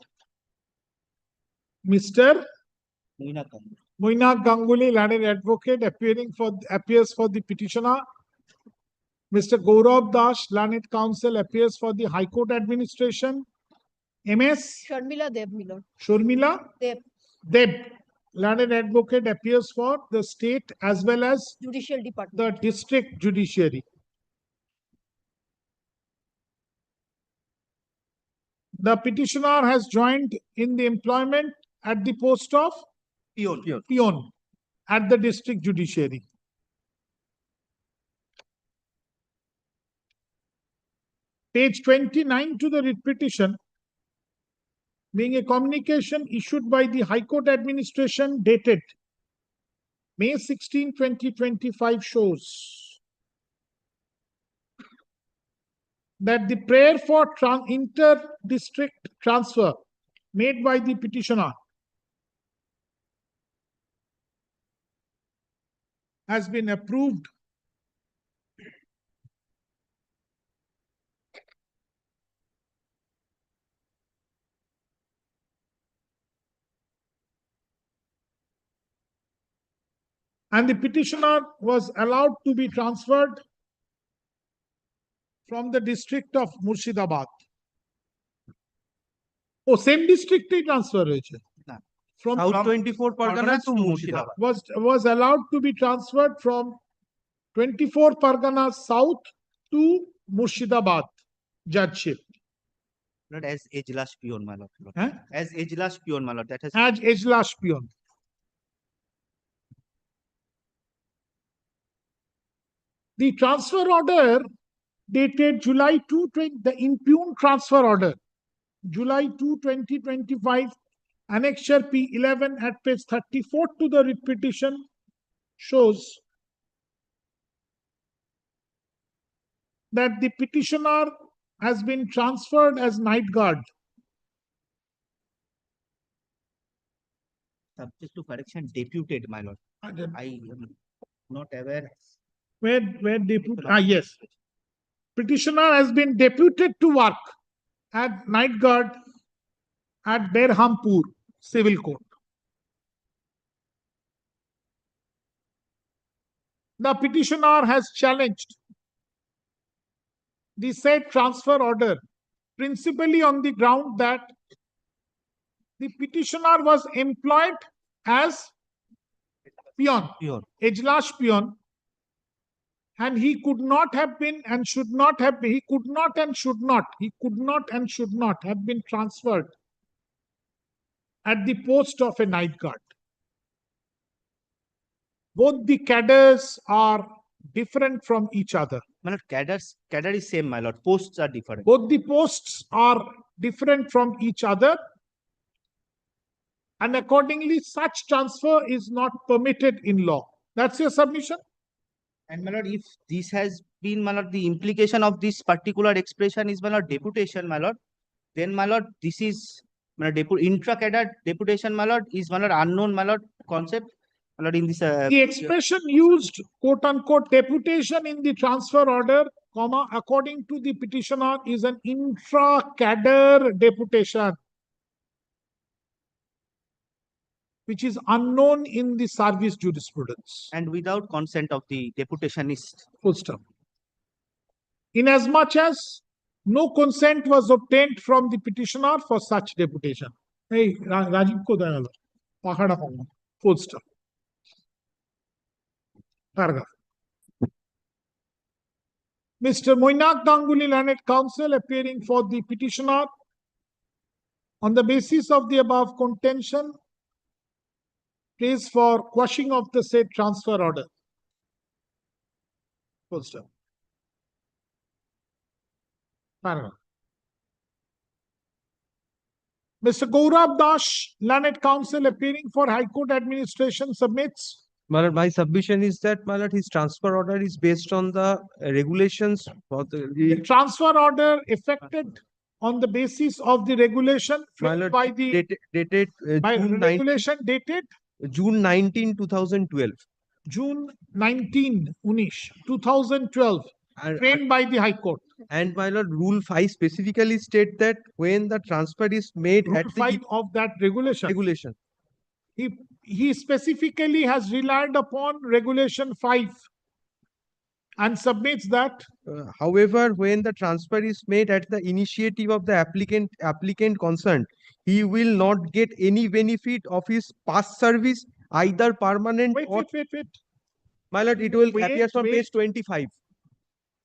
S2: Mr. Moinak Ganguly, learned advocate, appears for the petitioner. Mr. Gaurav Das, learned counsel, appears for the High Court administration. MS.
S6: Sharmila Dev, my lord.
S2: Shurmila
S6: Dev.
S2: Deb, learned advocate, appears for the state as well as
S6: Judicial Department.
S2: the district judiciary. The petitioner has joined in the employment at the post of peon at the district judiciary. Page 29 to the writ petition, being a communication issued by the High Court administration dated May 16, 2025, shows that the prayer for inter-district transfer made by the petitioner has been approved and the petitioner was allowed to be transferred from the district of Murshidabad. Oh, same district transfer from
S12: South 24 Pargana to Murshidabad.
S2: Was allowed to be transferred from 24 Pargana South to Murshidabad judgeship.
S12: Not as Ejlas peon, my lord.
S2: Huh?
S12: As Ejlas peon, my lord. That has.
S2: As Ejlas peon. The transfer order dated July 2, the impugned transfer order, July 2, 2025, Annexure P11 at page 34 to the writ petition shows that the petitioner has been transferred as night guard.
S12: Subject to correction, deputed, my lord. I am not aware.
S2: Where deputed? Yes. Petitioner has been deputed to work at night guard at Berhampur Civil Court. The petitioner has challenged the said transfer order principally on the ground that the petitioner was employed as peon, Ejlas peon, and he could not have been and should not have been, he could not and should not have been transferred at the post of a night guard. Both the cadres are different from each other.
S12: My lord, cadre is same, my lord. Posts are different.
S2: Both the posts are different from each other, and accordingly, such transfer is not permitted in law. That's your submission?
S12: And my lord, if this has been, my lord, the implication of this particular expression is, my lord, deputation, my lord, then, my lord, this is, my lord, intra-cadre deputation, my lord, is, my lord, unknown, my lord, concept, my lord, in this.
S2: The expression used, quote unquote, deputation in the transfer order, comma, according to the petitioner, is an intra-cadre deputation, which is unknown in the service jurisprudence.
S12: And without consent of the deputationist.
S2: Full stop. Inasmuch as no consent was obtained from the petitioner for such deputation. Hey, Rajiv ko daya lo. Pahada honga. Full stop. Paragraph. Mr. Moinak Ganguly, Learned Counsel, appearing for the petitioner on the basis of the above contention, prays for quashing of the said transfer order. Full stop. Paragraph. Mr. Gaurav Das, Learned Counsel, appearing for High Court Administration, submits.
S10: My lord, my submission is that, my lord, his transfer order is based on the regulations for
S2: The transfer order effected on the basis of the regulation framed by the
S10: dated
S2: by
S10: June 19,
S2: regulation dated
S10: June 19, 2012.
S2: June 19, 2012, framed by the High Court.
S10: And my lord, Rule 5 specifically state that when the transfer is made
S2: Rule
S10: at
S2: 5 of that regulation. He specifically has relied upon Regulation 5 and submits that.
S10: However, when the transfer is made at the initiative of the applicant concerned, he will not get any benefit of his past service, either permanent or.
S2: Wait.
S10: My lord, it will appear on page 25.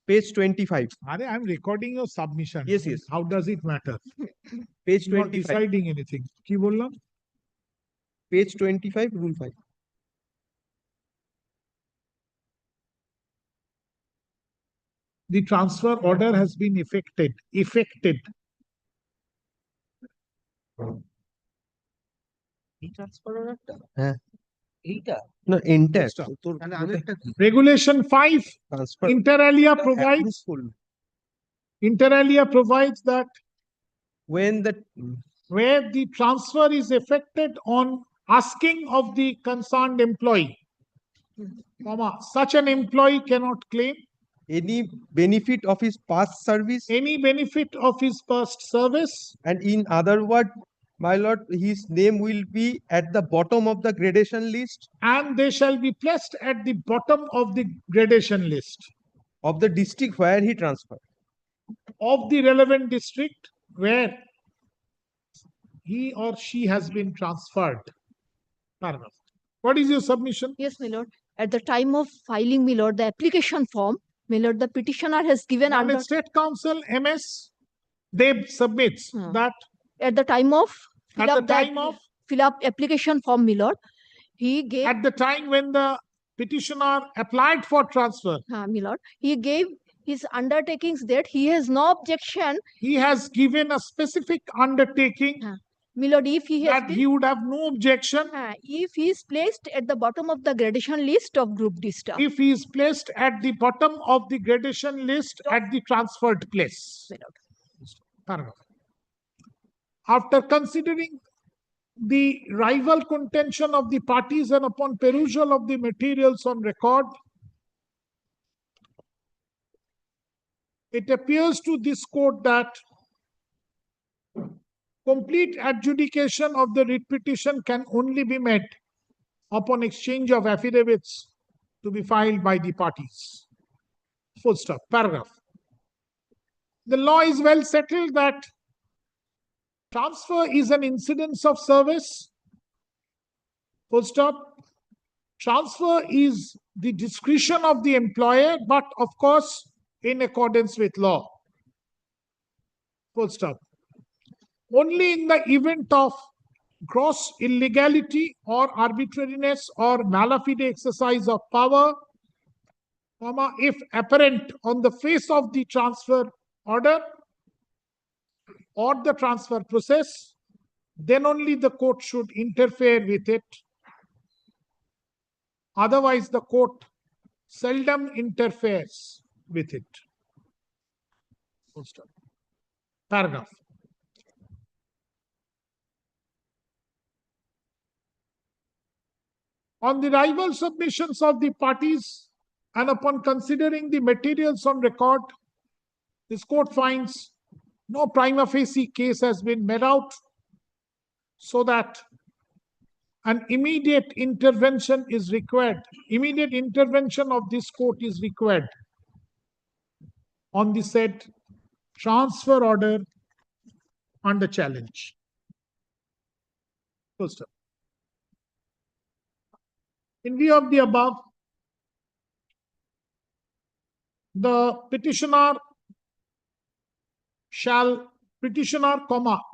S10: Page 25.
S2: I'm recording your submission.
S10: Yes.
S2: How does it matter?
S10: Page
S2: You're not
S10: 25.
S2: deciding anything. Ki bollam?
S10: Page 25, Rule 5.
S2: The transfer order has been effected.
S10: No, intact.
S2: Regulation 5
S10: Transfer.
S2: inter alia provides that
S10: When
S2: where the transfer is effected on asking of the concerned employee, such an employee cannot claim
S10: any benefit of his past service. And in other words, my lord, his name will be at the bottom of the gradation list.
S2: And they shall be placed at the bottom of the gradation list.
S10: Of the district where he transferred.
S2: Of the relevant district where he or she has been transferred. Paragraph. What is your submission?
S6: Yes, my lord. At the time of filing, my lord, the application form, my lord, the petitioner has given under
S2: State Council, MS, they submits that
S6: at the time of
S2: fill
S6: up application form, my lord, he gave
S2: at the time when the petitioner applied for transfer.
S6: My lord, he gave his undertakings that he has no objection.
S2: He has given a specific undertaking.
S6: My lord, if he has
S2: he would have no objection.
S6: If he is placed at the bottom of the gradation list of Group D staff.
S2: If he is placed at the bottom of the gradation list at the transferred place. Paragraph. After considering the rival contention of the parties and upon perusal of the materials on record, it appears to this court that complete adjudication of the writ petition can only be made upon exchange of affidavits to be filed by the parties. Full stop. Paragraph. The law is well settled that transfer is an incidence of service. Full stop. Transfer is the discretion of the employer, but of course, in accordance with law. Full stop. Only in the event of gross illegality or arbitrariness or malafide exercise of power, if apparent on the face of the transfer order or the transfer process, then only the court should interfere with it. Otherwise, the court seldom interferes with it. Full stop. Paragraph. On the rival submissions of the parties and upon considering the materials on record, this court finds no prima facie case has been made out, so that an immediate intervention is required. Immediate intervention of this court is required on the said transfer order under challenge. Full stop. In view of the above, the petitioner,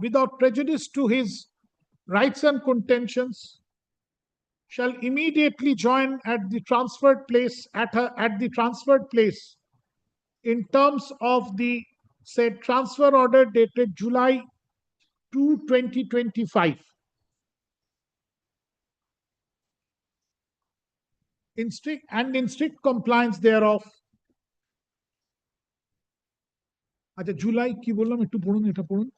S2: without prejudice to his rights and contentions, shall immediately join at the transferred place in terms of the said transfer order dated July 2, 2025. In strict compliance thereof. আচ্ছা জুলাই কি বললাম একটু পড়ুন, এটা পড়ুন।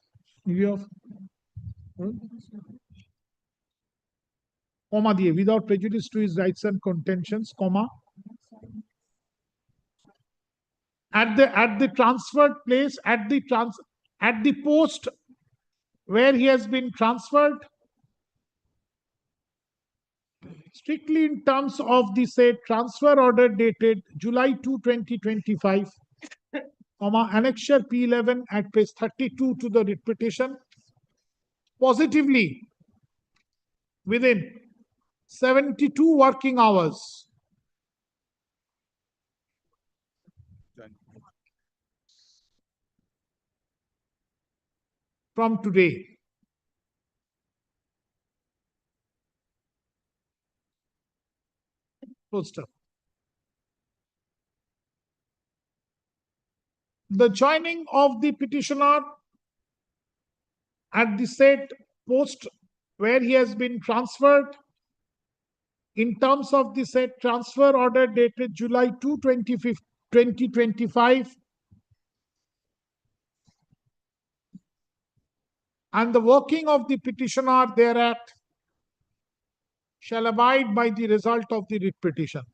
S2: Comma দিয়ে, without prejudice to his rights and contentions, comma, at the transferred place, at the post where he has been transferred, strictly in terms of the said transfer order dated July 2, 2025, comma, annexure P11 at page 32 to the writ petition, positively within 72 working hours from today. Full stop. The joining of the petitioner at the said post where he has been transferred in terms of the said transfer order dated July 2, 2025, and the working of the petitioner thereat shall abide by the result of the writ petition.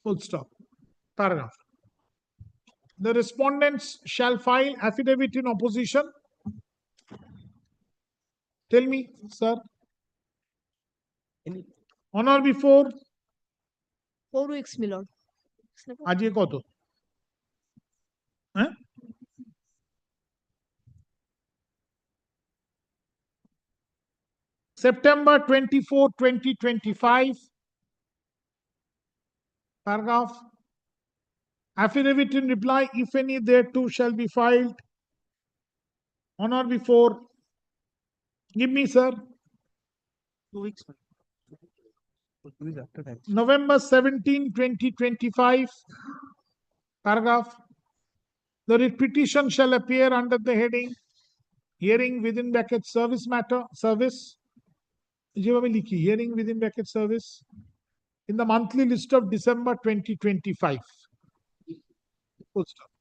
S2: Full stop. Paragraph. The respondents shall file affidavit in opposition. Tell me, sir. On or before
S6: 4 weeks, my lord.
S2: আজকে কত? হ্যাঁ? September 24, 2025. Paragraph. Affidavit in reply, if any thereto, shall be filed on or before. Give me, sir.
S12: 2 weeks.
S2: November 17, 2025. Paragraph. The writ petition shall appear under the heading hearing within bracket service matter, service. Hearing within bracket service in the monthly list of December 2025. Full stop.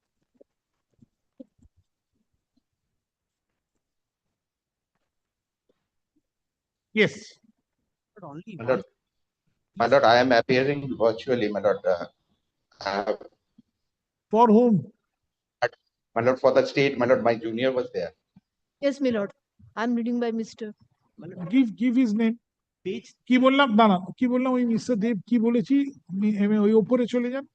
S2: Yes.
S13: My lord, I am appearing virtually, my lord.
S2: For whom?
S13: My lord, for the state, my lord, my junior was there.
S6: Yes, my lord. I'm reading by Mr.
S2: Give his name. কি বললাম না কি বললাম ওই mister দেব কি বলেছি ওই উপরে চলে যান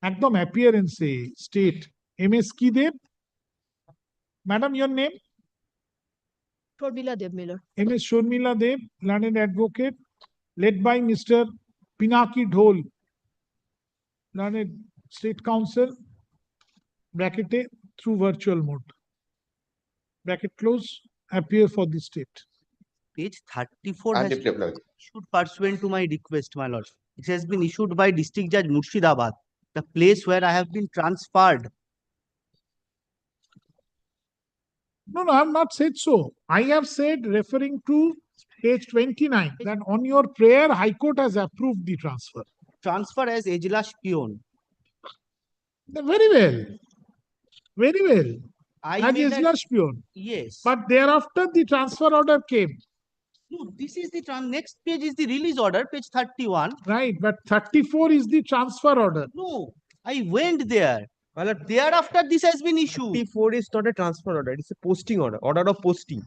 S2: একদম অ্যাপিয়ারেন্সে স্টেট এমএস কি Dev madam your name
S6: Shormila Dev, my lord.
S2: MS Shormila Dev, learned advocate, led by Mr. Pinaki Dhol, learned state counsel, bracket through virtual mode. Bracket close, appear for the state.
S12: Page 34
S13: I'm
S12: has
S13: deeply
S12: been
S13: applauding.
S12: issued pursuant to my request, my lord. It has been issued by District Judge Murshidabad, the place where I have been transferred.
S2: No, I have not said so. I have said, referring to page 29, that on your prayer, High Court has approved the transfer.
S12: Transfer as Ejlash Peon.
S2: Very well. Very well.
S12: I
S2: As
S12: made
S2: is last peon.
S12: Yes.
S2: But thereafter, the transfer order came.
S12: No, this is the next page is the release order, page 31.
S2: Right, but 34 is the transfer order.
S12: No, I went there. Well, thereafter, this has been issued.
S10: 34 is not a transfer order, it's a posting order, order of posting.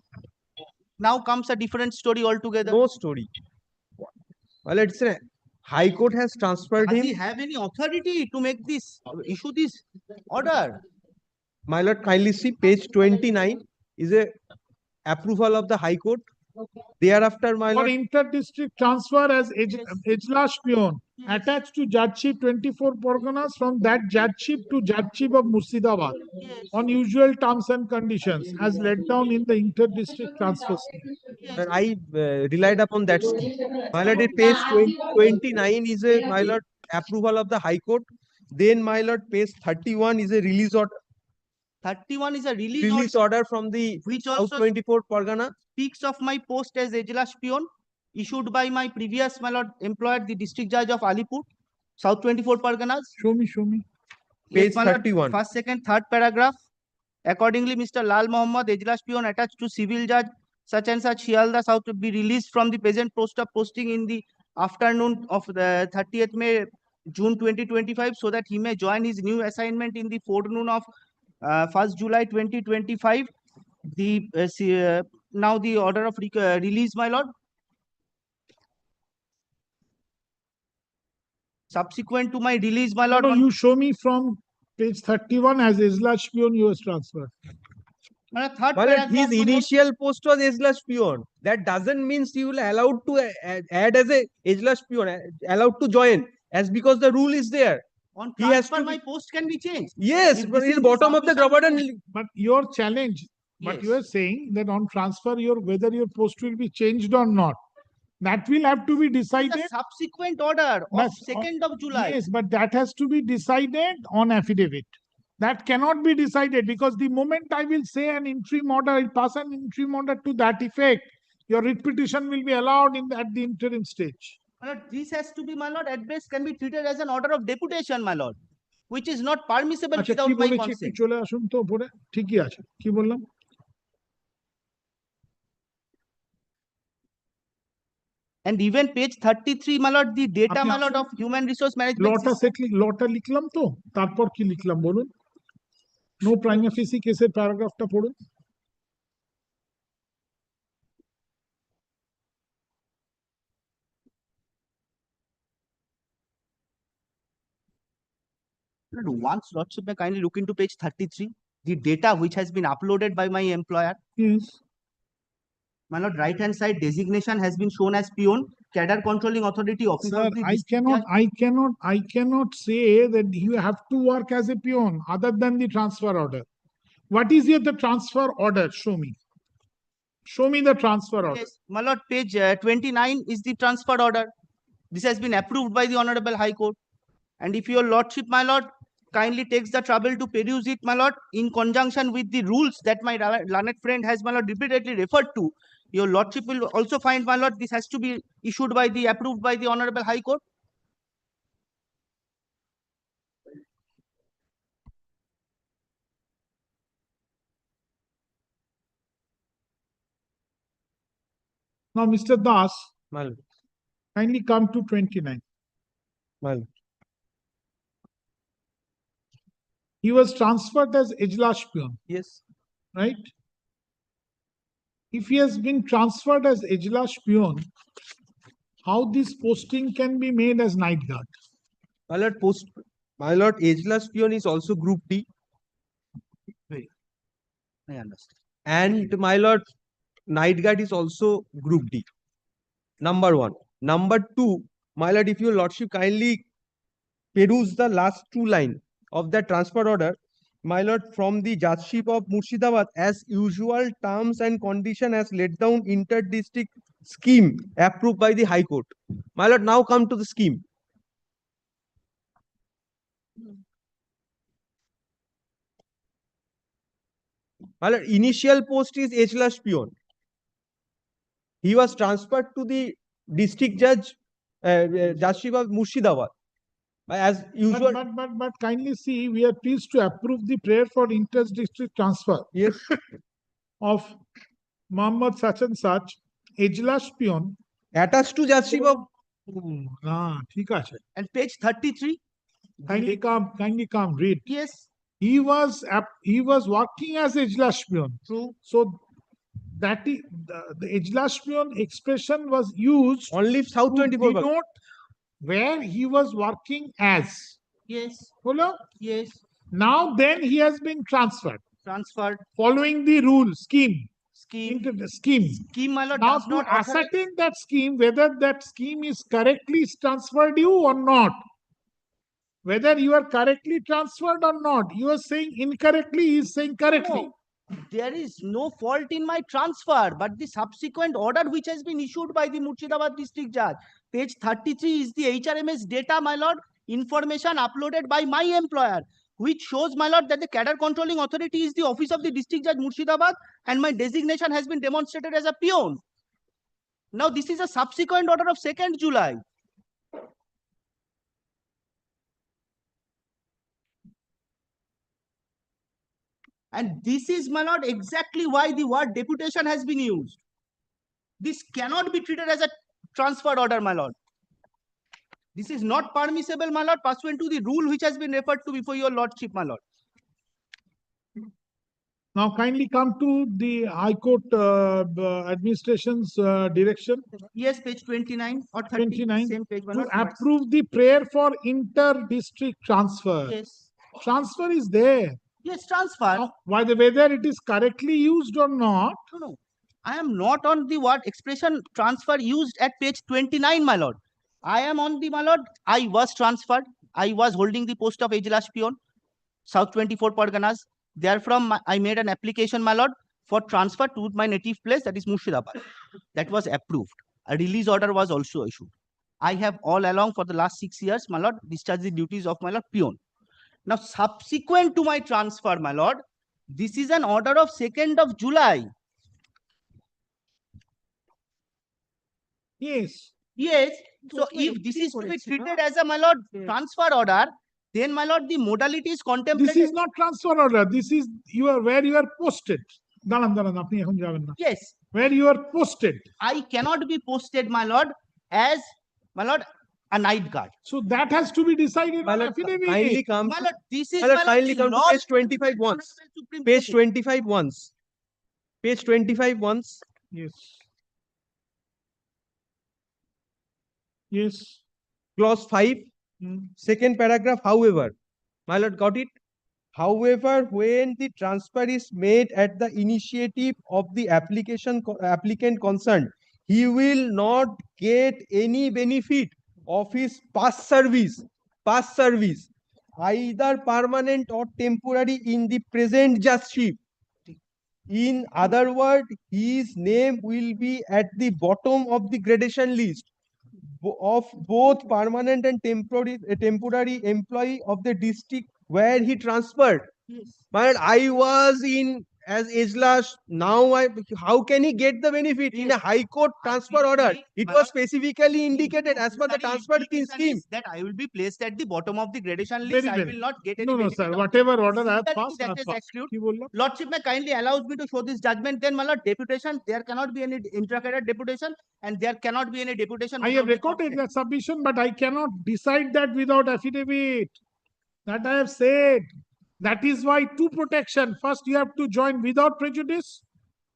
S12: Now comes a different story altogether.
S10: No story. Well, it's a High Court has transferred
S12: Does
S10: him.
S12: he have any authority to make this, issue this order?
S10: My lord, kindly see page 29 is a approval of the High Court. Thereafter, my
S2: For
S10: lord,
S2: inter-district transfer as Ejlash peon attached to Judgeship 24 Parganas from that Judgeship to Judgeship of Murshidabad on usual terms and conditions as laid down in the inter-district transfer scheme.
S10: I relied upon that scheme. My lord, page 29 is a, my lord, approval of the High Court. Then, my lord, page 31 is a release order.
S12: 31 is a release
S10: Order from the
S12: which
S10: South
S12: also
S10: 24 Pargana.
S12: speaks of my post as Ejlash peon issued by my previous, my lord, employer, the District Judge of Alipur, South 24 Parganas.
S2: Show me, show me.
S10: Page
S12: my lord,
S10: 31.
S12: First, second, third paragraph. Accordingly, Mr. Lal Mohammad, Ejlash peon attached to civil judge such and such Hialda South to be released from the present post of posting in the afternoon of the 30th May, June 2025, so that he may join his new assignment in the forenoon of 1st July 2025. Now the order of release, my lord. Subsequent to my release, my lord.
S2: No, you show me from page 31 as Ejlash peon you was transferred.
S12: Third
S10: Well,
S12: paragraph,
S10: his
S12: my lord.
S10: initial post was Ejlash peon. That doesn't mean you will allowed to add as a Ejlash peon, allowed to join, as because the rule is there.
S12: On
S10: He has
S12: transfer,
S10: to
S12: my post can be changed.
S10: Yes,
S12: If
S10: but
S12: this
S10: in
S12: is the
S10: bottom of the
S12: submission-
S10: Grabadan.
S2: But your challenge, but you are saying that on transfer, whether your post will be changed or not, that will have to be
S12: It's
S2: decided.
S12: a subsequent order of
S2: But,
S12: 2nd of July.
S2: Yes, but that has to be decided on affidavit. That cannot be decided because the moment I will say an interim order, I pass an interim order to that effect, your writ petition will be allowed at the interim stage.
S12: My lord, this has to be, my lord, at best can be treated as an order of deputation, my lord, which is not permissible
S2: আচ্ছা কি
S12: without my
S2: বলেছি একটু
S12: consent.
S2: চলে আসুন তো উপরে ঠিকই আছে কি বললাম
S12: And even page 33, my lord, the data,
S2: আপনি
S12: my lord, of human resource management
S2: লটা
S12: system.
S2: লটা লিখলাম তো তারপর কি লিখলাম বলুন নো প্রাইমা ফেসি কেসের প্যারাগ্রাফটা পড়ুন
S12: Once lordship may kindly look into page 33, the data which has been uploaded by my employer.
S2: Yes.
S12: My lord, right hand side designation has been shown as peon, cadre controlling authority office
S2: Sir,
S12: of the
S2: I
S12: district judge.
S2: cannot say that you have to work as a peon other than the transfer order. What is the transfer order? Show me. Show me the transfer order.
S12: Yes, my lord, page 29 is the transfer order. This has been approved by the Honorable High Court. And if your lordship, my lord, kindly takes the trouble to peruse it, my lord, in conjunction with the rules that my learned friend has, my lord, repeatedly referred to, your lordship will also find, my lord, this has to be issued by the, approved by the Honorable High Court.
S2: Now, Mr. Das,
S10: Mal.
S2: kindly come to 29.
S10: Mal.
S2: He was transferred as Ejlash peon.
S10: Yes.
S2: Right? If he has been transferred as Ejlash peon, how this posting can be made as night guard?
S10: My lord, my lord, Ejlash peon is also Group D.
S12: I understand.
S10: And my lord, night guard is also group D. Number one. Number two, my lord, if your lordship kindly peruse the last two line of the transfer order, my lord, from the judgeship of Murshidabad, as usual, terms and condition as laid down inter-district scheme approved by the High Court. My lord, now come to the scheme. My lord, initial post is Ejlas Peon. He was transferred to the district judgeship of Murshidabad. As usual.
S2: But kindly see, we are pleased to approve the prayer for inter-district transfer.
S10: Yes.
S2: Of Muhammad such and such, Ejlas Peon.
S10: Attached to judgeship of.
S2: ঠিক আছে.
S12: And page 33.
S2: Kindly come, read.
S12: Yes.
S2: He was working as Ejlas Peon.
S12: True.
S2: So that is the Ejlas Peon expression was used
S10: only South 24
S2: to denote where he was working as.
S12: Yes.
S2: Hello?
S12: Yes.
S2: Now then he has been transferred.
S12: Transferred.
S2: Following the rule, scheme.
S12: Scheme.
S2: Into the scheme.
S12: Scheme, my lord,
S2: now
S12: does
S2: to
S12: not
S2: ascertain that scheme, whether that scheme is correctly transferred you or not. Whether you are correctly transferred or not. You are saying incorrectly, he is saying correctly.
S12: No. There is no fault in my transfer, but the subsequent order which has been issued by the Murshidabad district judge, page 33 is the HRMS data, my lord, information uploaded by my employer, which shows, my lord, that the cadre controlling authority is the office of the district judge Murshidabad, and my designation has been demonstrated as a peon. Now, this is a subsequent order of 2nd July. And this is, my lord, exactly why the word deputation has been used. This cannot be treated as a transferred order, my lord. This is not permissible, my lord, pursuant to the rule which has been referred to before your lordship, my lord.
S2: Now kindly come to the High Court administration's direction.
S12: Yes, page 29 or 30.
S2: 29.
S12: Same page,
S2: To approve the prayer for inter-district transfer.
S12: Yes.
S2: Transfer is there.
S12: Yes, transfer.
S2: Now, whether it is correctly used or not.
S12: No. I am not on the word expression transfer used at page 29, my lord. I am on the, my lord, I was transferred. I was holding the post of Ejlas Peon, South 24 Parganas. Therefrom, I made an application, my lord, for transfer to my native place, that is Murshidabad. That was approved. A release order was also issued. I have all along for the last 6 years, my lord, discharged the duties of my lord peon. Now, subsequent to my transfer, my lord, this is an order of 2nd of July.
S2: Yes.
S12: Yes. So, if this is to be treated as a, my lord, transfer order, then, my lord, the modality is contemplated.
S2: This is not transfer order. This is where you are posted.
S12: Yes.
S2: Where you are posted.
S12: I cannot be posted, my lord, as, my lord, a night guard.
S2: So that has to be decided on affidavit.
S10: Kindly come.
S12: My lord, this is,
S10: my lord,
S12: my lord,
S10: kindly
S12: the
S10: come to
S12: law
S10: page 25 once. Page 25 once. Page 25 once.
S2: Yes. Yes.
S10: Clause 5, second paragraph, however. My lord, got it? However, when the transfer is made at the initiative of the applicant concerned, he will not get any benefit of his past service, either permanent or temporary in the present judgeship. In other words, his name will be at the bottom of the gradation list of both permanent and temporary employee of the district where he transferred.
S12: Yes.
S10: But I was in as Ejlas. Now how can he get the benefit in a High Court transfer order? It was specifically indicated as per the transfer scheme
S12: that I will be placed at the bottom of the gradation
S2: Very
S12: list. I
S2: well.
S12: will not get any
S2: No,
S12: benefit.
S2: sir. Whatever order I have
S12: That
S2: passed, I
S12: is
S2: have passed.
S12: excluded. Lordship may kindly allows me to show this judgment. Then, my lord, deputation, there cannot be any intra-cadre deputation, and there cannot be any deputation.
S2: I have recorded that submission, but I cannot decide that without affidavit. That I have said. That is why two protection. First, you have to join without prejudice.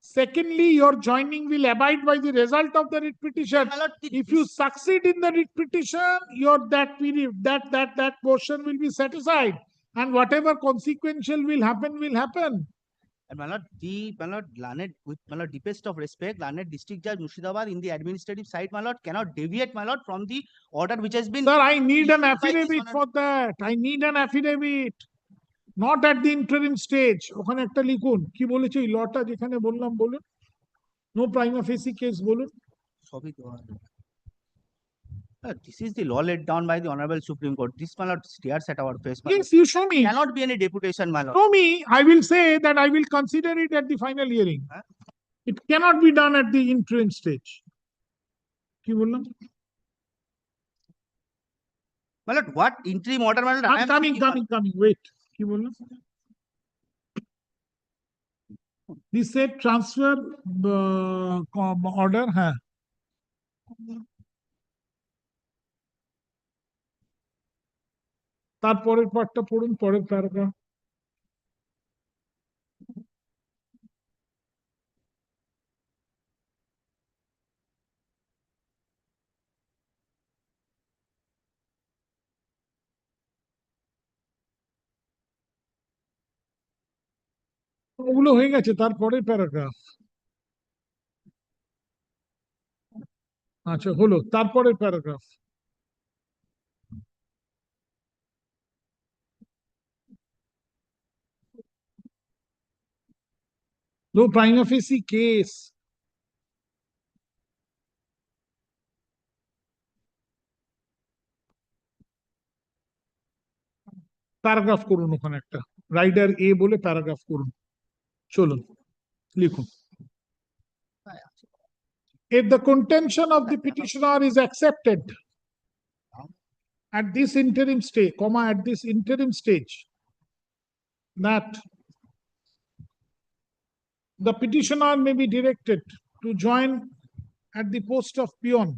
S2: Secondly, your joining will abide by the result of the writ petition. If you succeed in the writ petition, that period, that portion will be set aside, and whatever consequential will happen will happen.
S12: And my lord, learned with my lord, deepest of respect, learned District Judge Murshidabad in the administrative side, my lord, cannot deviate, my lord, from the order which has been.
S2: Sir, I need an
S12: issued by this
S2: affidavit
S12: honor-
S2: for that. I need an affidavit. Not at the interim stage. ওখানে একটা লিখুন কি বলেছে এই লটা যেখানে বললাম বলুন নো প্রাইমা ফেসি কেস বলুন
S12: সবই দেওয়া আছে। This is the law laid down by the Honorable Supreme Court. This, my lord, stares at our face. My
S2: Yes, you show me.
S12: cannot be any deputation, my lord.
S2: Show me. I will say that I will consider it at the final hearing.
S12: Huh?
S2: It cannot be done at the interim stage. কি বললাম?
S12: My lord, what interim order, my lord? I
S2: I'm
S12: am
S2: coming. Wait. কি বললাম? He said transfer order, হ্যাঁ। তারপরের পার্টটা পড়ুন, পরের paragraph. ওগুলো হয়ে গেছে, তারপরের প্যারাগ্রাফ। আচ্ছা হলো, তারপরের paragraph. No prima facie case. Paragraph করুন ওখানে একটা, রাইডার এ বলে প্যারাগ্রাফ করুন। চলুন লিখুন। If the contention of the petitioner is accepted at this interim stage, that the petitioner may be directed to join at the post of peon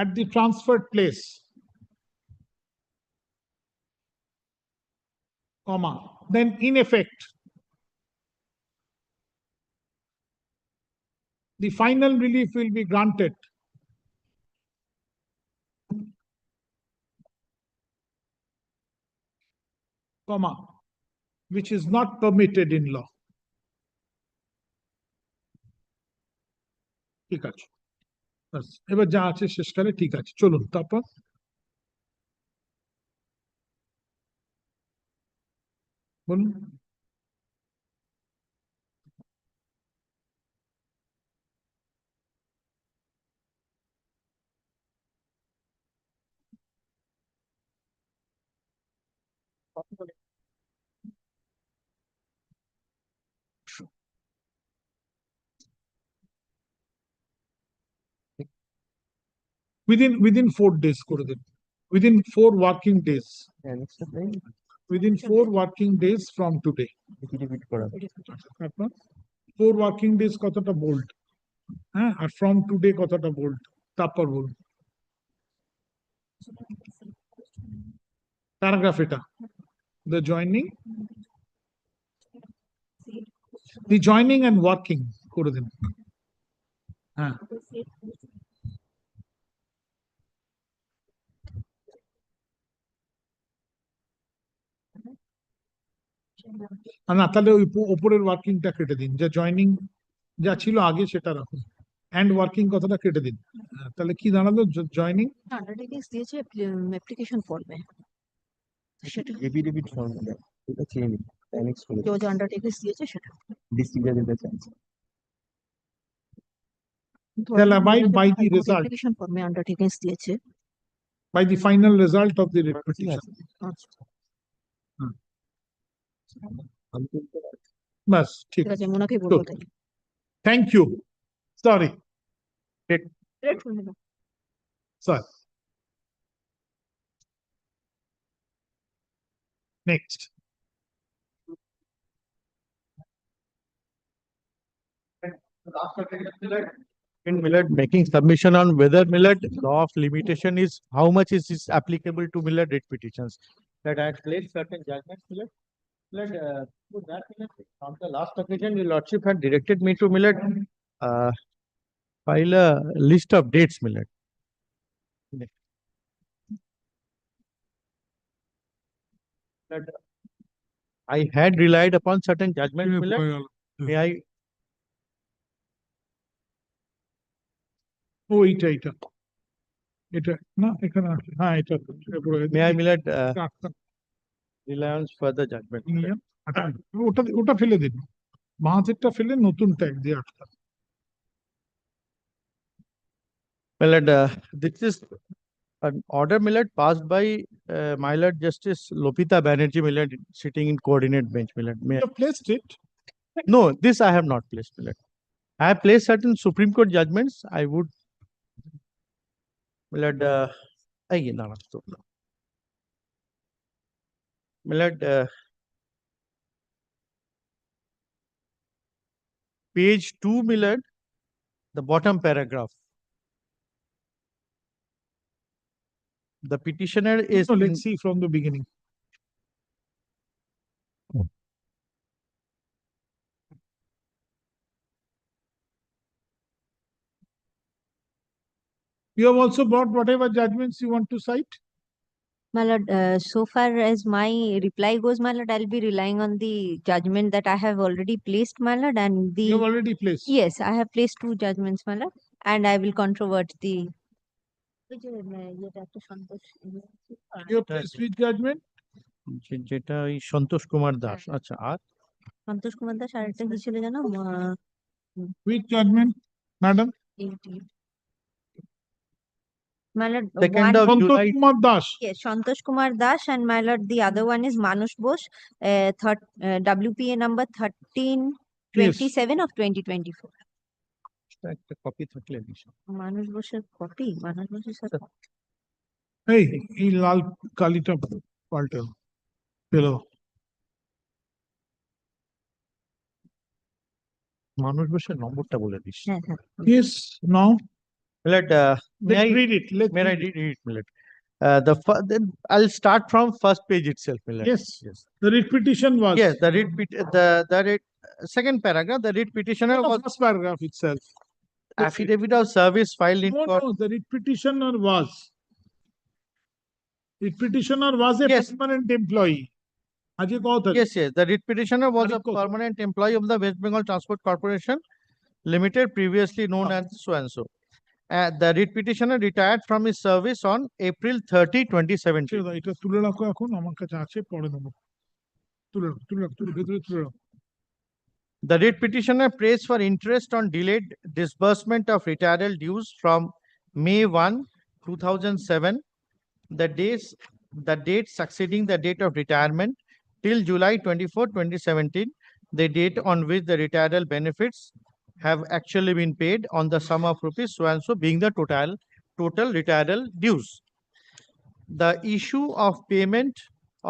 S2: at the transferred place, then in effect, the final relief will be granted which is not permitted in law. ঠিক আছে, এবার যা আছে শেষকালে ঠিক আছে। চলুন তারপর বলুন। within 4 days করে দিন, within 4 working days, within 4 working days from today। 4 working days কতটা বোল্ড, হ্যাঁ, আর from today কতটা বোল্ড, তারপর বলুন প্যারাগ্রাফ এটা। the joining and working করে দিন, হ্যাঁ। না তাহলে ওই উপরের ওয়ার্কিংটা কেটে দিন, যা জয়নিং যা ছিল আগে সেটা রাখুন, এন্ড ওয়ার্কিং কথাটা কেটে দিন। তাহলে কি দাঁড়ালো, জয়নিং
S14: আন্ডারটেকিংস দিয়েছে অ্যাপ্লিকেশন ফর্মে, সেটা
S10: এফিডেভিট ফর্ম এটা চেয়ে নিন, অ্যানেক্স করে
S14: কেউ যে আন্ডারটেকিংস দিয়েছে সেটা
S10: ডিস্ট্রিক্ট জাজের কাছে।
S2: by the result,
S14: অ্যাপ্লিকেশন ফর্মে আন্ডারটেকিংস দিয়েছে,
S2: by the final result of the petition। বাস ঠিক আছে,
S14: ওনাকে বলবো তাই।
S2: Thank you, sorry sorry, next।
S15: Millard making submission on whether Millard law of limitation is how much is this applicable to Millard writ petitions. That I had placed certain judgments, Millard. To that Millard, on the last occasion, your lordship had directed me to Millard file a list of dates, Millard. I had relied upon certain judgments, Millard. May I?
S2: ও এইটা এটা এটা না এখানে আছে হ্যাঁ এটা
S15: May I, my lord, reliance further judgment?
S2: ওটা ওটা ফেলে দিন বাঁহাতেরটা ফেলে নতুন ট্যাগ দিয়ে আটকা
S15: My lord, this is an order, my lord, passed by my lord Justice Lopita Banerjee, my lord, sitting in coordinate bench, my lord. May
S2: You have placed it.
S15: No, this I have not placed, my lord. I have placed certain Supreme Court judgments. I would, my lord, no, no. My lord, page 2, my lord, the bottom paragraph. The petitioner is.
S2: No, let's see from the beginning. You have also brought whatever judgments you want to cite.
S14: My lord, so far as my reply goes, my lord, I'll be relying on the judgment that I have already placed, my lord, and the.
S2: You have already placed.
S14: Yes, I have placed 2 judgments, my lord, and I will controvert the.
S2: You have placed which judgment?
S15: যেটা এই সন্তোষ কুমার দাস আচ্ছা আর
S14: সন্তোষ কুমার দাস আরেকটা কি ছিল জানো
S2: which judgment madam
S14: my lord
S15: Second of
S2: Santosh
S15: July.
S2: Kumar Das.
S14: Yes, Santosh Kumar Das, and my lord the other one is Manush Bose, WPA number 1327 of 2024.
S15: একটা copy থাকলে
S14: Manush Bose's copy. Manush Bose's
S2: এই এই লাল কালিটা পাল্টাও পেলো
S15: মানুষ বসে নম্বরটা বলে this
S2: yes now
S15: let
S2: let's read it
S15: may I read it let then I'll start from first page itself
S2: yes the writ petition was
S15: yes the writ second paragraph the writ petitioner was
S2: first paragraph itself
S15: affidavit of service filed in court.
S2: No, the writ petitioner was a permanent employee.
S15: Yes, the writ petitioner was a permanent employee of the West Bengal Transport Corporation Limited, previously known as so and so. The writ petitioner retired from his service on April 30, 2017.
S2: এটা তুলে রাখো এখন আমার কাছে আছে পরে দেবো তুলে ভেতরে তুলে রাখো
S15: The writ petitioner prays for interest on delayed disbursement of retiral dues from May 1, 2007, the date succeeding the date of retirement till July 24, 2017, the date on which the retiral benefits have actually been paid on the sum of rupees so and so being the total retiral dues. The issue of payment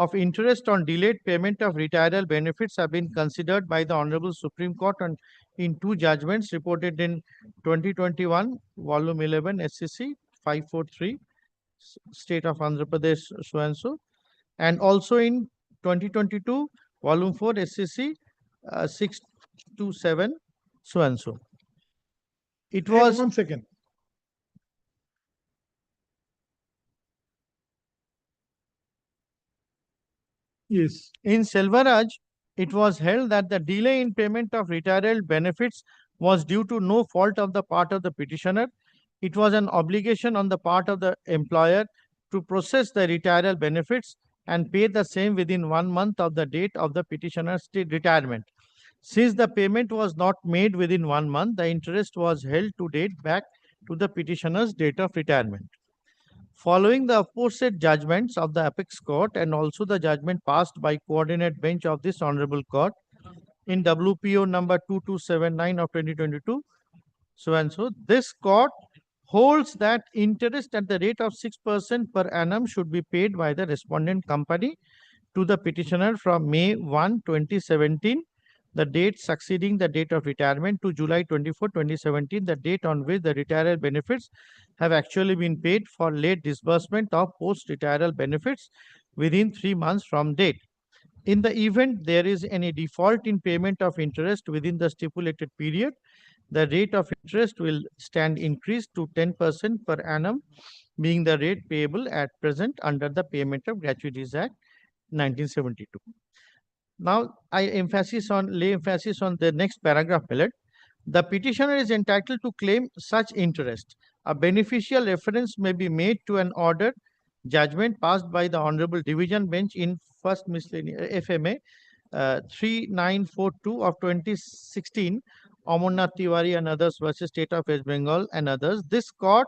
S15: of interest on delayed payment of retiral benefits have been considered by the Honorable Supreme Court in 2 judgments reported in 2021, Volume 11, SCC 543, State of Andhra Pradesh so and so, and also in 2022, Volume 4, SCC 627 so and so. It was
S2: 1 second. Yes.
S15: In Selvaraj, it was held that the delay in payment of retiral benefits was due to no fault of the part of the petitioner. It was an obligation on the part of the employer to process the retiral benefits and pay the same within 1 month of the date of the petitioner's retirement. Since the payment was not made within 1 month, the interest was held to date back to the petitioner's date of retirement. Following the aforesaid judgments of the Apex Court and also the judgment passed by coordinate bench of this Honorable Court in WPO number 2279 of 2022, so and so, this court holds that interest at the rate of 6% per annum should be paid by the respondent company to the petitioner from May 1, 2017, the date succeeding the date of retirement, to July 24, 2017, the date on which the retiral benefits have actually been paid for late disbursement of post-retiral benefits within 3 months from date. In the event there is any default in payment of interest within the stipulated period, the rate of interest will stand increased to 10% per annum, being the rate payable at present under the Payment of Gratuities Act 1972. Now I lay emphasis on the next paragraph, Millard. The petitioner is entitled to claim such interest. A beneficial reference may be made to an order judgment passed by the Honorable Division Bench in First Miscellaneous FMA 3942 of 2016, Amarnath Tiwari and others versus State of West Bengal and others. This court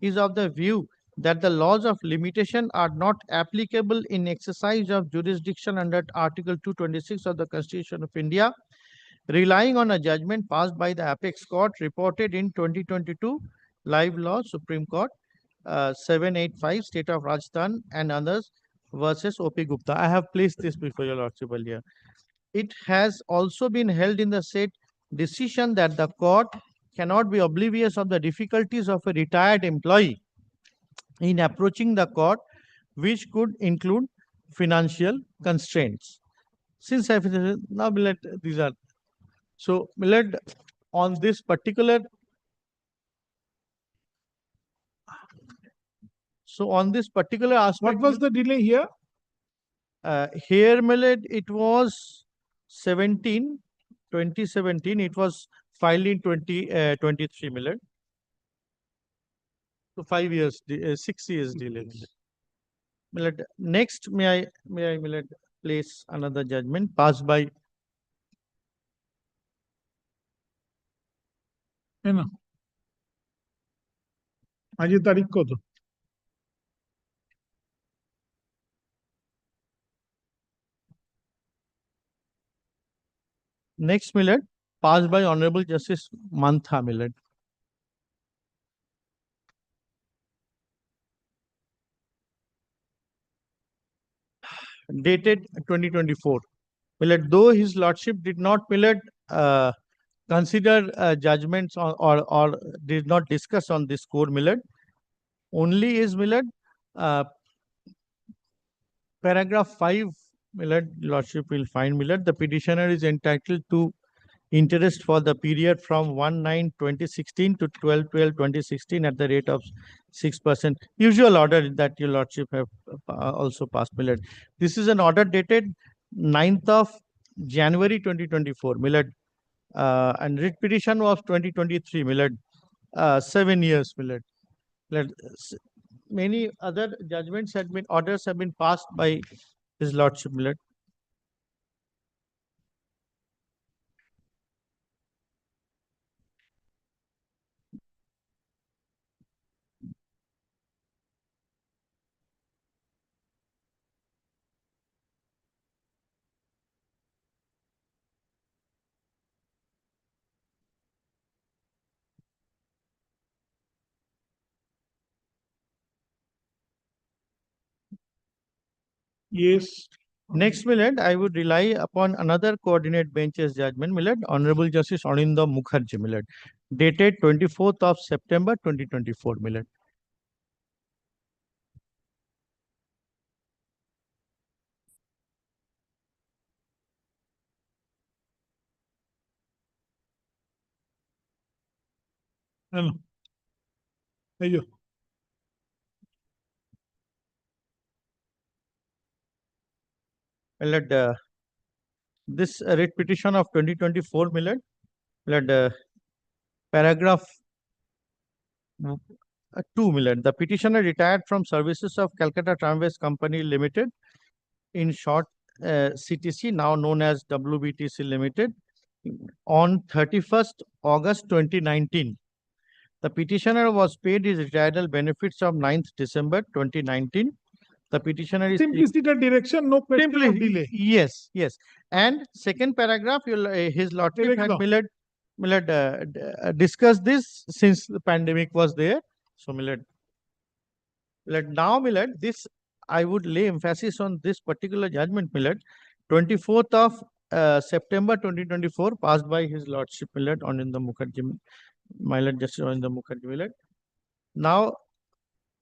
S15: is of the view that the laws of limitation are not applicable in exercise of jurisdiction under Article 226 of the Constitution of India, relying on a judgment passed by the Apex Court reported in 2022, Live Law, Supreme Court, 785, State of Rajasthan and others versus O.P. Gupta. I have placed this before your Lordship earlier. It has also been held in the said decision that the court cannot be oblivious of the difficulties of a retired employee in approaching the court, which could include financial constraints. Since I finished, now Millard, these are so Millard, on this particular aspect,
S2: What was the delay here?
S15: Here, Millard, it was 2017. It was filed in 2023, Millard. So 5 years, 6 years delay. Millard, next, may I, Millard, place another judgment passed by.
S2: আজকে তারিখ কত?
S15: Next, Millard, passed by Honorable Justice Mantha, Millard. Dated 2024. Millard, though his lordship did not, Millard, consider judgments or did not discuss on this code, Millard, only is, Millard, paragraph 5, Millard, lordship will find, Millard, the petitioner is entitled to interest for the period from 1/9/2016 to 12/12/2016 at the rate of 6%. Usual order that your lordship have also passed, Millard. This is an order dated 9th of January 2024, Millard, and writ petition was 2023, Millard. 7 years, Millard. Millard, many other judgments had been, orders have been passed by his lordship, Millard.
S2: Yes.
S15: Next, Millard, I would rely upon another coordinate bench's judgment, Millard, Honorable Justice Anindam Mukherjee, Millard, dated 24th of September 2024, Millard.
S2: Hello. Hey, you.
S15: Millard, this writ petition of 2024, Millard, paragraph 2, Millard, the petitioner retired from services of Calcutta Tramways Company Limited, in short CTC, now known as WBTC Limited, on 31st August 2019. The petitioner was paid his retiral benefits of 9th December 2019. The petitioner is
S2: simplicity direction, no question of delay.
S15: Yes. And second paragraph, his lordship had Millard discussed this since the pandemic was there. So Millard, now Millard, this I would lay emphasis on this particular judgment, Millard, 24th of September 2024, passed by his lordship, Millard, Anindam Mukherjee, Millard, Justice Anindam Mukherjee, Millard. Now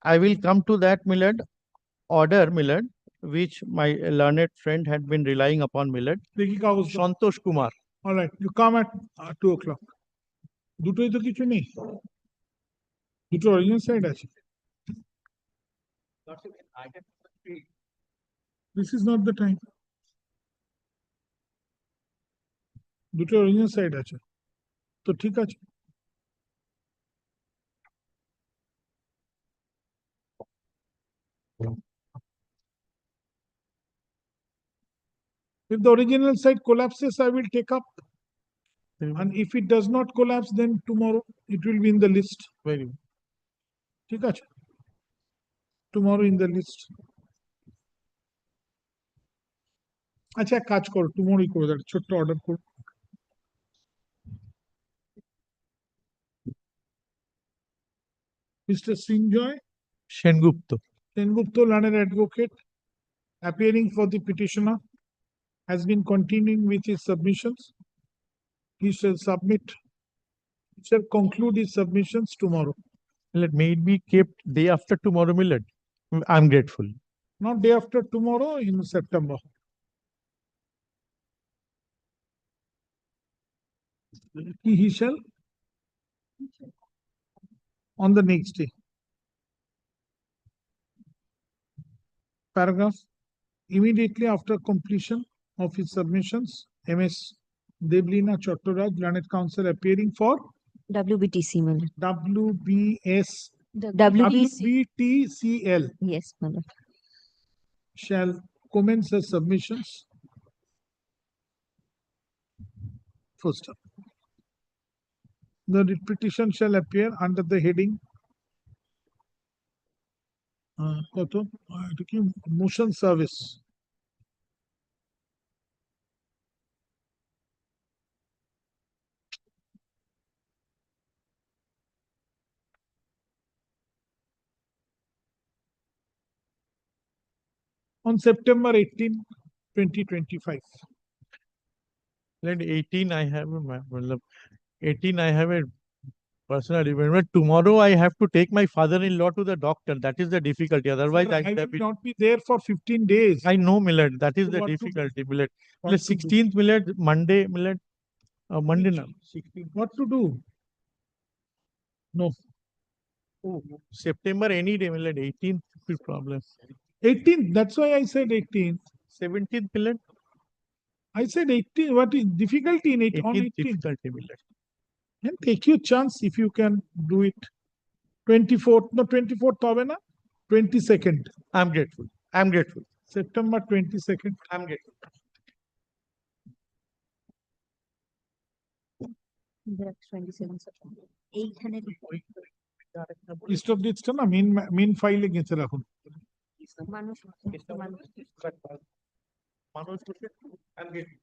S15: I will come to that, Millard, order, Millard, which my learned friend had been relying upon, Millard. Santosh Kumar.
S2: All right, you come at 2 o'clock. দুটোই তো কিছু নেই, দুটো original side আছে. This is not the time. দুটো original side আছে, তো ঠিক আছে। If the original site collapses, I will take up. And if it does not collapse, then tomorrow it will be in the list.
S15: Very good.
S2: ঠিক আছে? Tomorrow in the list. আচ্ছা এক কাজ করো, tomorrow করে দাও, ছোট্ট অর্ডার করো। Mr. Sinjoy
S15: Shengupta.
S2: Sengupta, learned advocate, appearing for the petitioner, has been continuing with his submissions. He shall conclude his submissions tomorrow.
S15: Let may it be kept day after tomorrow, Millard. I'm grateful.
S2: Not day after tomorrow, in September. He shall on the next day. Paragraph. Immediately after completion of his submissions, MS Devlina Chattoraj, learned counsel, appearing for
S14: WBTC, Malad.
S2: WBTCL,
S14: Yes, Malad.
S2: shall commence her submissions. First up. The petition shall appear under the heading motion service. On September 18, 2025.
S15: Let 18 I have a 18 I have a personal remember. Tomorrow I have to take my father-in-law to the doctor. That is the difficulty. Otherwise,
S2: I will not be there for 15 days.
S15: I know, Millard. That is
S2: So
S15: the
S2: what to do?
S15: difficulty, Millard.
S2: What to do?
S15: 16th, Millard, Monday, Millard. Monday now.
S2: 16. What to do? No.
S15: Oh, September any day, Millard. 18th is problem.
S2: 18th. That's why I said 18th.
S15: 17th, Millard.
S2: I said 18. What is difficulty in it? On
S15: 18th
S2: 18th.
S15: difficulty, Millard.
S2: And take your chance if you can do it. 24th. No, 24th. হবে না? 22nd.
S15: I'm grateful. I'm grateful.
S2: September 22nd.
S15: I'm grateful.
S14: That's 27 September. 800.
S2: List of dates না main ফাইলে গেছে রাখুন।
S14: মানুষ
S15: I'm grateful.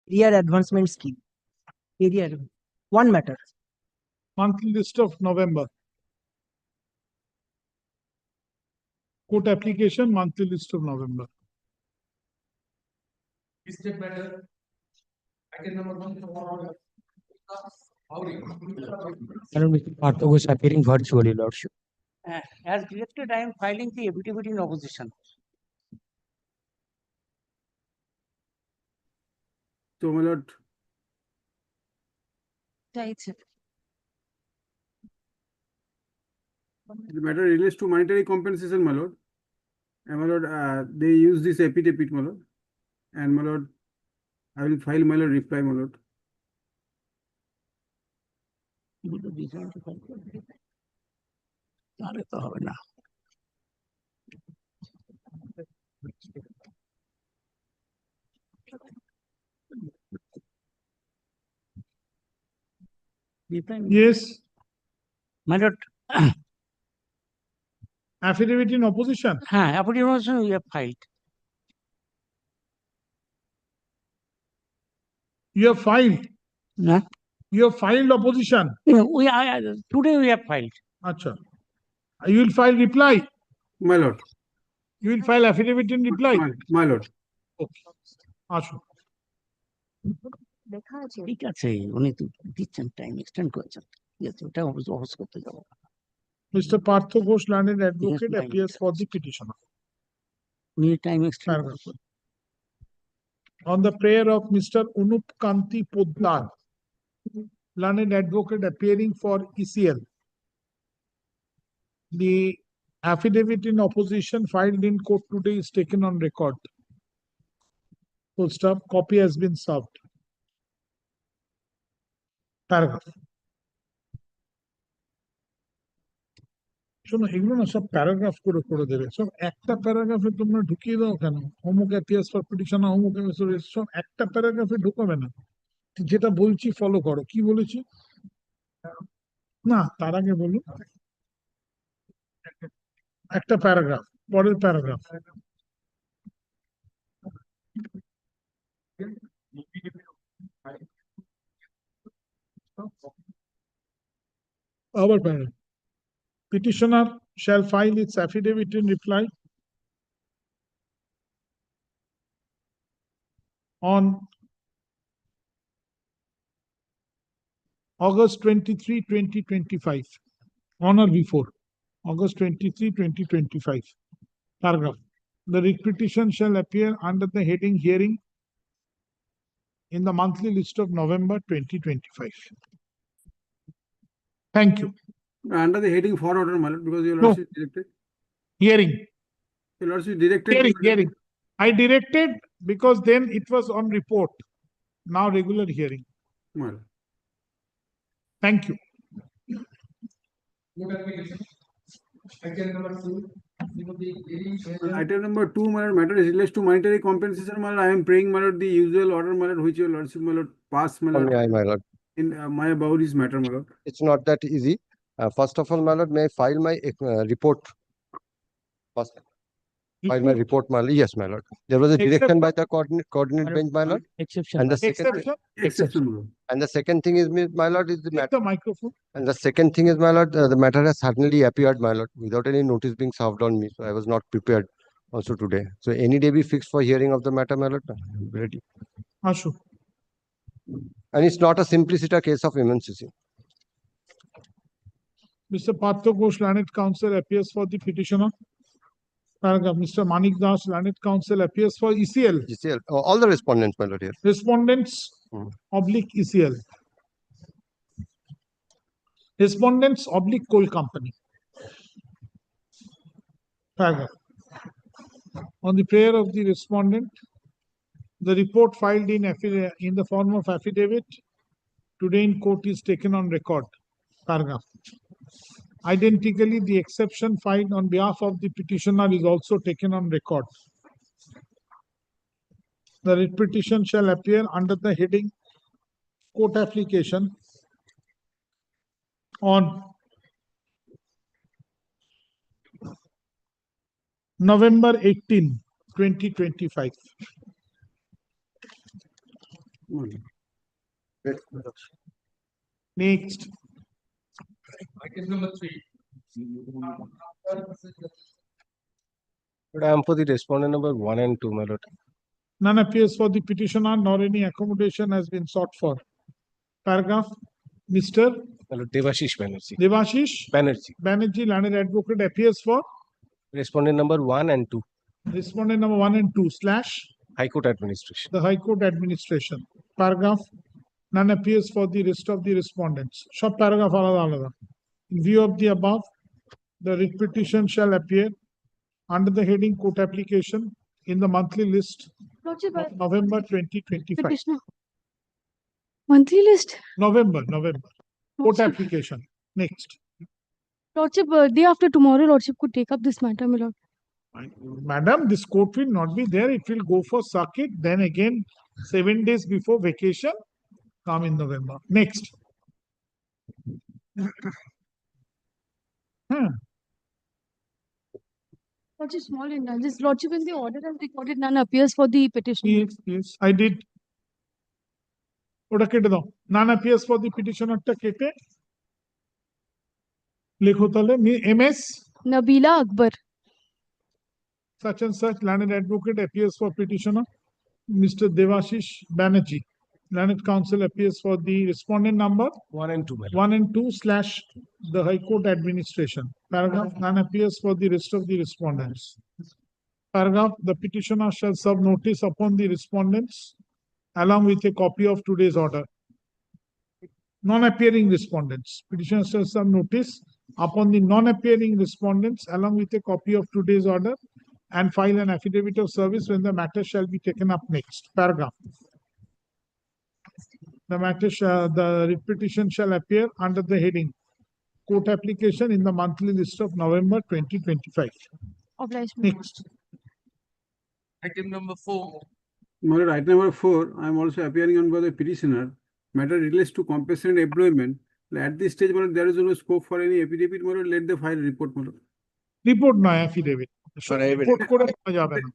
S16: Career advancement scheme. Career. One matter.
S2: Monthly list of November. Court application, monthly list of November.
S3: Mistake matter. Item number 1.
S16: Mr. Partho is appearing virtually, Lordship.
S17: As directed, I am filing the affidavit in opposition.
S18: So, my lord,
S5: Right.
S18: the matter relates to monetary compensation, my lord. And my lord, they use this affidavit, my lord. And my lord, I will file my lord reply, my lord.
S17: তাহলে তো হবে না।
S2: Yes.
S17: My lord,
S2: Affidavit in opposition.
S17: affidavit in opposition we have filed.
S2: You have filed.
S17: No.
S2: You have filed opposition.
S17: Today we have filed.
S2: Acha. You will file reply.
S18: My lord.
S2: You will file affidavit in reply.
S18: My lord.
S2: Okay. Ashu.
S17: ঠিক আছে উনি তো দিচ্ছেন time extend করেছেন ঠিক আছে ওটা অবশ্য করতে যাবো
S2: Mr. Partho Ghosh, learned advocate, appears for the petitioner.
S17: উনি time extend
S2: On the prayer of Mr. Unup Kanti Poddar, learned advocate appearing for ECL. The affidavit in opposition filed in court today is taken on record. Full stop. Copy has been served. Paragraph. শোনো এগুলো না সব paragraph করে করে দেবে সব একটা প্যারাগ্রাফে তোমরা ঢুকিয়ে দাও কেন অমুক অ্যাপিয়ার্স ফর পিটিশন অমুক সব একটা প্যারাগ্রাফে ঢুকাবে না যেটা বলছি ফলো করো কি বলেছি না তার আগে বলুন একটা প্যারাগ্রাফ পরের প্যারাগ্রাফ আবার paragraph Petitioner shall file its affidavit in reply on August 23, 2025, on or before August 23, 2025. Paragraph. The writ petition shall appear under the heading hearing in the monthly list of November 2025. Thank you.
S18: Under the heading for order, my lord, because your lordship directed.
S2: Hearing.
S18: Your lordship directed.
S2: Hearing. I directed because then it was on report. Now regular hearing.
S18: Well.
S2: Thank you.
S18: Item number 2, my lord, matter relates to monetary compensation, my lord. I am praying, my lord, the usual order, my lord, which your lordship, my lord, pass, my lord.
S19: My lord.
S18: In my about this matter, my lord.
S19: It's not that easy. First of all, my lord, may I file my report? First, file my report, my lord. Yes, my lord. There was a direction by the coordinate bench, my lord.
S17: Exception.
S19: And the second,
S18: Exception.
S19: And the second thing is, my lord, is the matter.
S2: The microphone.
S19: And the second thing is, my lord, the matter has suddenly appeared, my lord, without any notice being served on me. So I was not prepared also today. So any day be fixed for hearing of the matter, my lord. I'm ready.
S2: Ashu.
S19: And it's not a simplicity case of emergency.
S2: Mr. Partho Ghosh, learned counsel, appears for the petitioner. Paragraph. Mr. Manik Das, learned counsel, appears for ECL.
S19: ECL. All the respondents, my lord, here.
S2: Respondents, oblique ECL. Respondents, oblique coal company. Paragraph. On the prayer of the respondent, the report filed in the form of affidavit today in court is taken on record. Paragraph. Identically, the exception filed on behalf of the petitioner is also taken on record. The writ petition shall appear under the heading court application on November 18, 2025. Next.
S19: Item number 3. But I am for the respondent number 1 and 2, my lord.
S2: None appears for the petitioner, nor any accommodation has been sought for. Paragraph. Mr.
S19: My lord, Devashish Banerjee.
S2: Devashish
S19: Banerjee.
S2: Banerjee, landed advocate, appears for
S19: Respondent number 1 and 2.
S2: respondent number 1 and 2 /
S19: High Court Administration.
S2: the High Court Administration. Paragraph. None appears for the rest of the respondents. Short paragraph alada alada. In view of the above, the writ petition shall appear under the heading court application in the monthly list of November 2025.
S6: Petitioner. Monthly list.
S2: November. Court application. Next.
S6: Lordship, day after tomorrow, Lordship could take up this matter, my lord.
S2: Madam, this court will not be there. It will go for circuit. Then again, 7 days before vacation, come in November. Next.
S6: Lordship, small indulgence. Lordship, in the order as recorded, none appears for the petition.
S2: Yes, I did. ওটা কেটে দাও none appears for the petitioner-টা কেটে লেখো তাহলে MS
S6: Nabila Akbar.
S2: such and such landed advocate appears for petitioner Mr. Devashish Banerjee. Landed counsel appears for the respondent number
S19: 1 and 2.
S2: 1 and 2 / the High Court Administration. Paragraph. None appears for the rest of the respondents. Paragraph. The petitioner shall serve notice upon the respondents along with a copy of today's order. Non-appearing respondents. Petitioner shall serve notice upon the non-appearing respondents along with a copy of today's order and file an affidavit of service when the matter shall be taken up next. Paragraph. The writ petition shall appear under the heading court application in the monthly list of November 2025. Next.
S19: Item number 4.
S18: My lord, item number 4, I am also appearing on by the petitioner. Matter relates to compensation employment. At this stage, my lord, there is no scope for any affidavit. My lord, let the file report. My lord.
S2: Report no affidavit. Report করে পাওয়া যাবে না।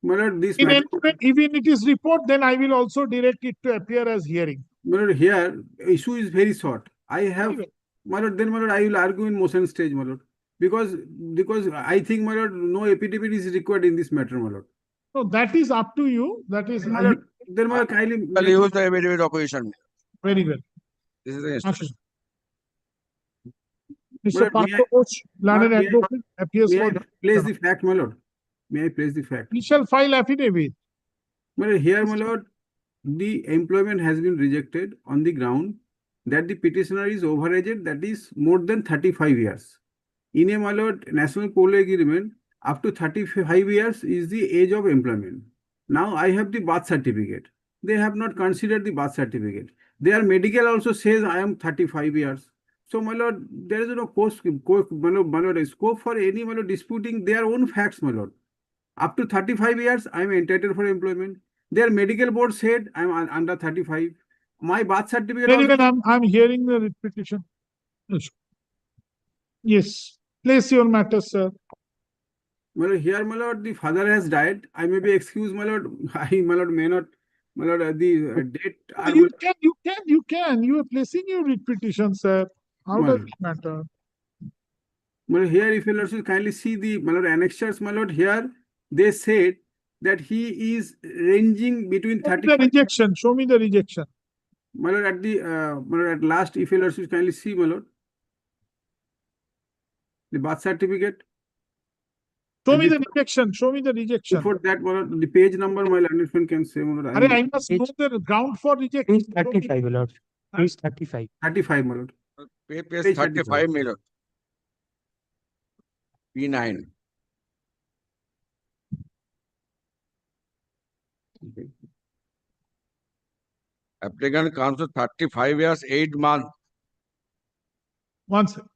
S18: My lord, this
S2: In
S18: matter,
S2: any event, even it is report, then I will also direct it to appear as hearing.
S18: my lord, here issue is very short. I have, my lord, then my lord, I will argue in motion stage, my lord, because I think, my lord, no affidavit is required in this matter, my lord.
S2: So that is up to you. That is
S18: My lord, then my lord, kindly
S20: use the affidavit opposition.
S2: very well.
S20: This is the instruction.
S2: Mr.
S18: But may I-
S2: Parthosh, landed
S18: may I-
S2: advocate, appears
S18: May
S2: for
S18: I place the fact, my lord? May I place the fact?
S2: he shall file affidavit.
S18: My lord, here, my lord, the employment has been rejected on the ground that the petitioner is overaged, that is more than 35 years. In a, my lord, national polo agreement, up to 35 years is the age of employment. Now I have the birth certificate. They have not considered the birth certificate. Their medical also says I am 35 years. So, my lord, there is no my lord, scope for any, my lord, disputing their own facts, my lord. Up to 35 years, I am entitled for employment. Their medical board said I am under 35. My birth certificate.
S2: Very
S18: also-
S2: well, I'm hearing the writ petition. Yes, place your matter, sir.
S18: My lord, here, my lord, the father has died. I may be excused, my lord. My lord, may not, my lord, the date.
S2: You can. You are placing your writ petition, sir. How
S18: My
S2: does
S18: lord.
S2: it matter?
S18: My lord, here, if you should kindly see the, my lord, annexures, my lord, here, they said that he is ranging between
S2: Show me
S18: 35.
S2: the rejection. Show me the rejection.
S18: My lord, at the, my lord, at last, if you should kindly see, my lord, the birth certificate.
S2: Show
S18: And
S2: me the rejection. Show me the rejection.
S18: Before that, my lord, the page number, my landesman can say, my lord.
S2: I must know the ground for rejection.
S16: Page 35, my lord. Page 35.
S18: 35, my lord.
S20: Page 35, my lord. P9.
S18: Okay.
S20: Applicant comes to 35 years, 8 months.
S2: One second.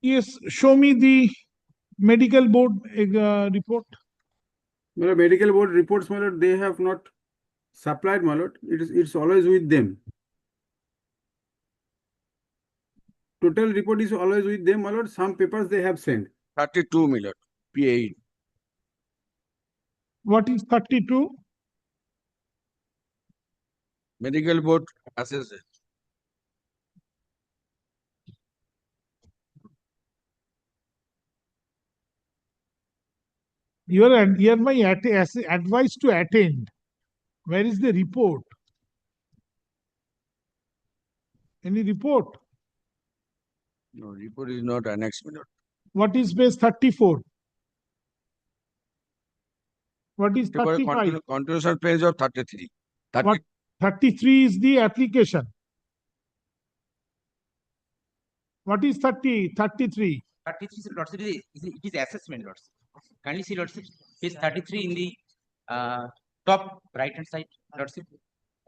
S2: Yes, show me the medical board report.
S18: My lord, medical board reports, my lord, they have not supplied, my lord. It's always with them. Total report is always with them, my lord. Some papers they have sent.
S20: 32 million PAE.
S2: What is 32?
S20: Medical board assessed.
S2: You are hereby advised to attend. Where is the report? Any report?
S20: No, report is not annexed, my lord.
S2: What is base 34? What is 35?
S20: Continuation page of 33. 30.
S2: What 33 is the application. What is 30? 33?
S21: 33, Lordship, it is assessment, Lordship. Kindly see, Lordship, page 33 in the top right hand side, Lordship.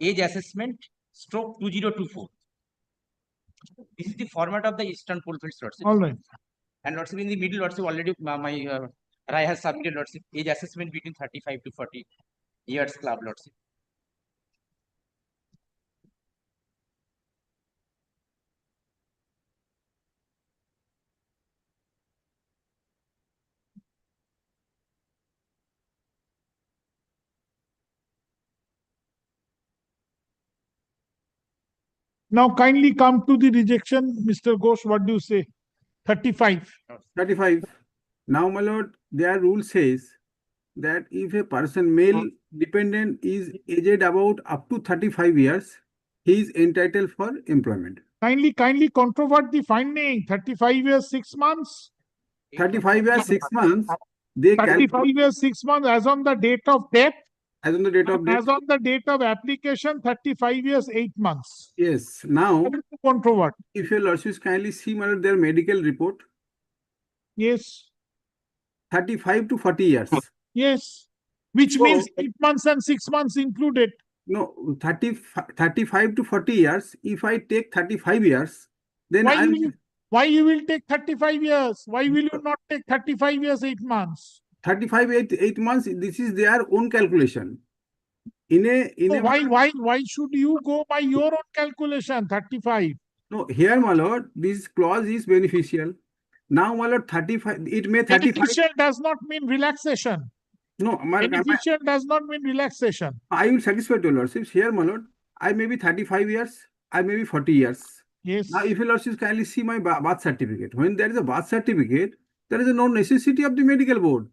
S21: Age assessment stroke 2024. This is the format of the Eastern Coalfields, Lordship.
S2: All right.
S21: And Lordship, in the middle, Lordship, already my Rai has submitted, Lordship, age assessment between 35 to 40 years club, Lordship.
S2: Now kindly come to the rejection, Mr. Ghosh. What do you say? 35.
S18: 35. Now, my lord, their rule says that if a person, male dependent, is aged about up to 35 years, he is entitled for employment.
S2: Kindly controvert the finding. 35 years, 6 months.
S18: 35 years, 6 months. They
S2: 35 years, 6 months as on the date of death.
S18: As on the date of death.
S2: As on the date of application, 35 years, 8 months.
S18: Yes. Now,
S2: controvert.
S18: If your lordships kindly see, my lord, their medical report.
S2: Yes.
S18: 35 to 40 years.
S2: Yes. Which means 8 months and 6 months included.
S18: No, 35 to 40 years. If I take 35 years, then
S2: why you will take 35 years? Why will you not take 35 years, 8 months?
S18: 35, 8 months, this is their own calculation.
S2: Why should you go by your own calculation, 35?
S18: No, here, my lord, this clause is beneficial. Now, my lord, 35, it may 35.
S2: Beneficial does not mean relaxation.
S18: No,
S2: beneficial does not mean relaxation.
S18: I will satisfy your lordships. Here, my lord, I may be 35 years, I may be 40 years.
S2: Yes.
S18: Now, if your lordships kindly see my birth certificate, when there is a birth certificate, there is no necessity of the medical board.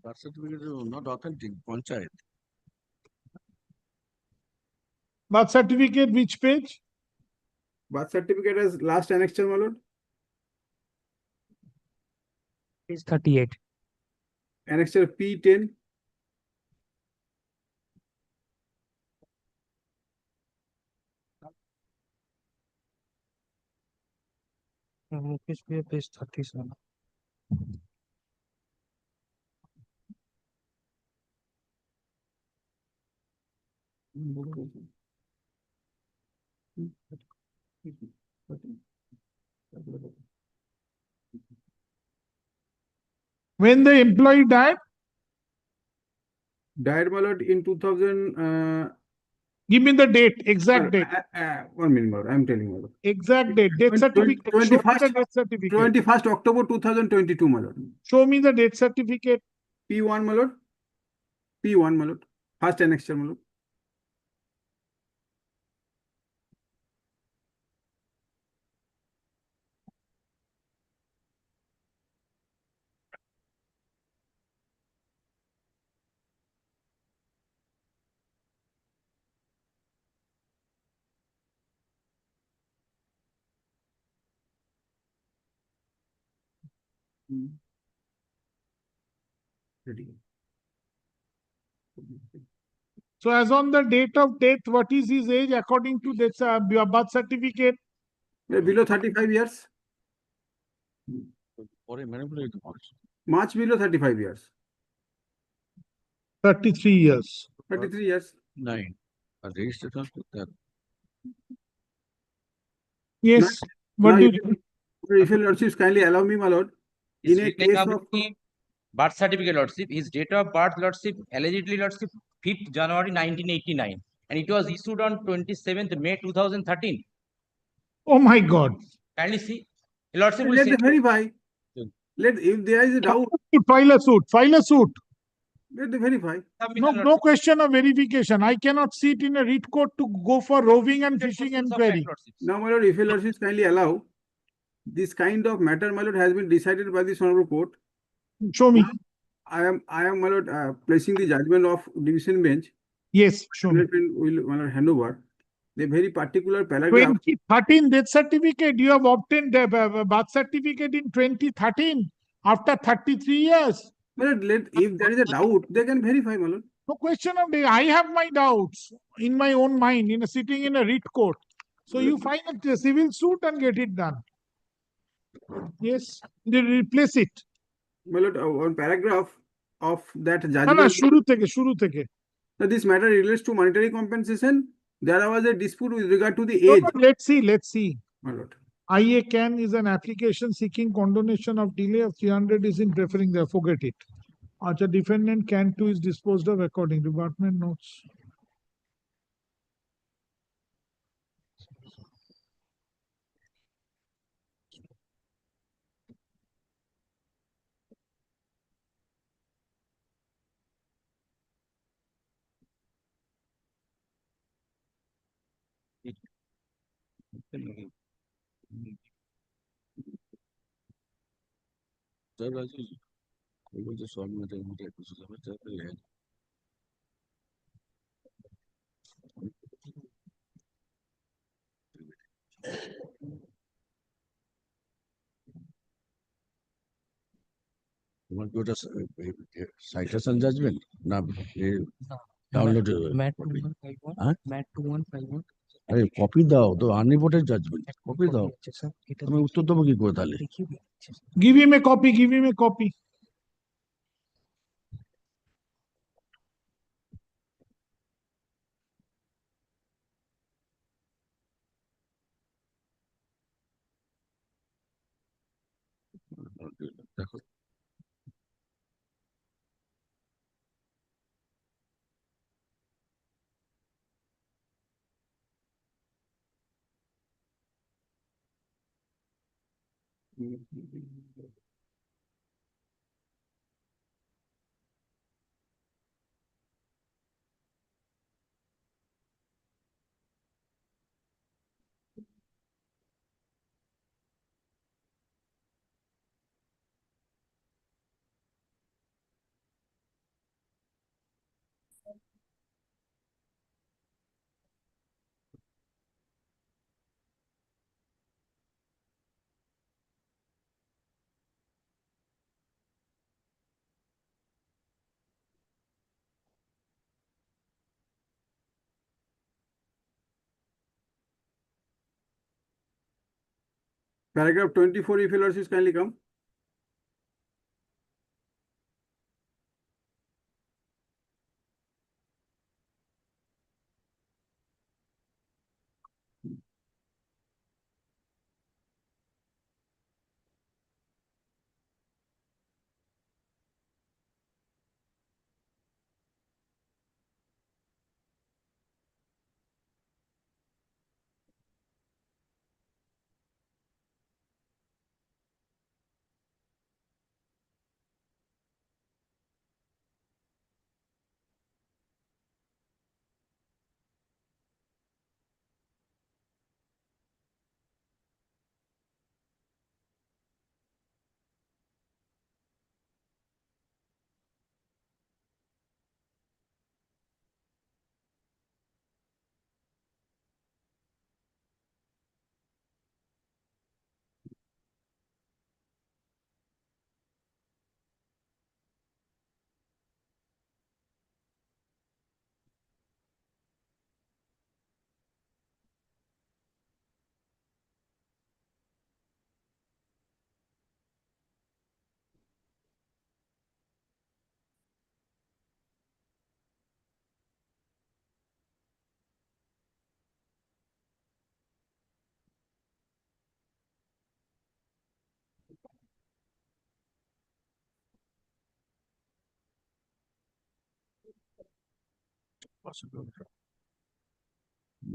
S20: Birth certificate is not authentic. Panchayat.
S2: Birth certificate, which page?
S18: Birth certificate as last annexure, my lord.
S16: Page 38.
S18: Annexure P10.
S16: Page 37.
S2: When the employee died,
S18: Died, my lord, in 2000.
S2: Give me the date, exact date.
S18: 1 minute, my lord. I'm telling you, my lord.
S2: Exact date, death certificate. Show me the
S18: 21st
S2: death certificate.
S18: 21st October 2022, my lord.
S2: Show me the death certificate.
S18: P1, my lord. P1, my lord. First annexure, my lord. Ready.
S2: So as on the date of death, what is his age according to death, birth certificate?
S18: Below 35 years. Much below 35 years.
S2: 33 years.
S18: 33 years.
S20: 9. Registered that.
S2: Yes.
S18: Now,
S2: What do
S18: if your lordships kindly allow me, my lord, in a case of
S21: birth certificate, lordship, his date of birth, lordship, allegedly, lordship, 5th January 1989, and it was issued on 27th May 2013.
S2: Oh my God.
S21: Kindly see, lordship will
S18: let
S21: say.
S18: them verify. If there is a doubt,
S2: File a suit. File a suit.
S18: let them verify.
S2: No question of verification. I cannot sit in a writ court to go for roving and fishing inquiry.
S18: Now, my lord, if your lordships kindly allow, this kind of matter, my lord, has been decided by this honorable court.
S2: Show me.
S18: I am, my lord, placing the judgment of division bench.
S2: Yes, show me.
S18: Will, my lord, hand over the very particular paragraph.
S2: 2013 death certificate. You have obtained the birth certificate in 2013 after 33 years.
S18: But if there is a doubt, they can verify, my lord.
S2: No question of I have my doubts in my own mind in sitting in a writ court. So you file a civil suit and get it done. Yes, they replace it.
S18: My lord, one paragraph of that
S2: না
S18: judgment.
S2: শুরু থেকে
S18: That this matter relates to monetary compensation. There was a dispute with regard to the
S2: No,
S18: age.
S2: no, let's see.
S18: My lord.
S2: IA can is an application seeking condonation of delay of 300 is in preferring there. Forget it. Acha defendant can too is disposed of according to department notes.
S20: You want to go to citation judgment? No, download
S16: Mat
S20: copy.
S16: 2151.
S20: Huh?
S16: Mat 2151.
S20: আরে copy দাও তো unreported judgement copy দাও
S16: sir এটা
S20: আমি উত্তর দেবো কি করে তাহলে
S2: Give him a copy. Give him a copy.
S20: দেখো
S18: Paragraph 24, if your lordships kindly come.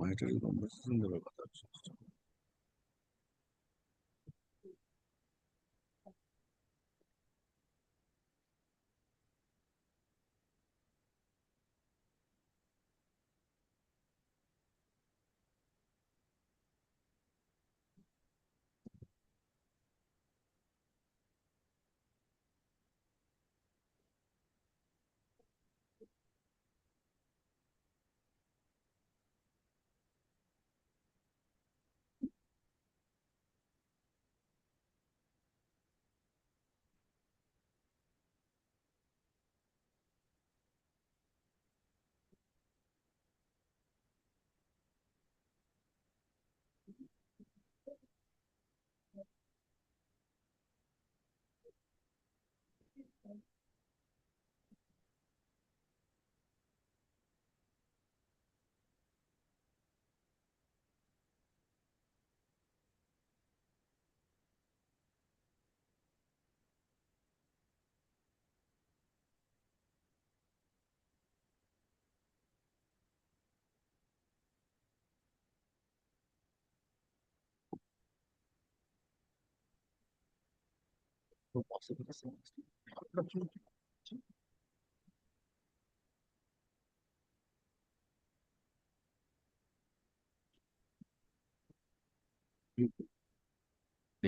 S20: Marital conversation দেওয়ার কথা আছে।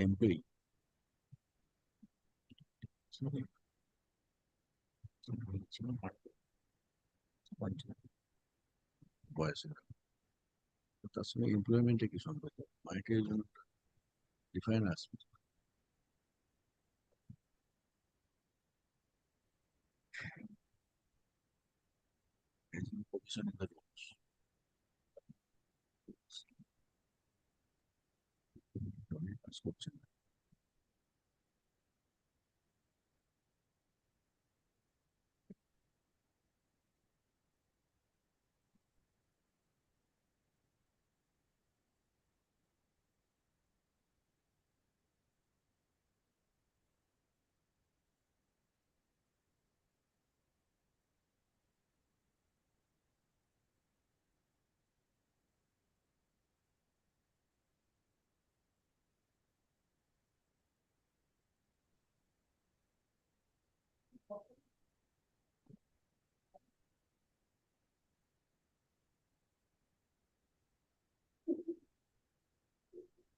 S20: Employee. বয়সে তার সঙ্গে এমপ্লয়মেন্টে কি সম্পর্ক মাইকের জন্য ডিফাইন আসবে position in the rules. কাজ করছেন না।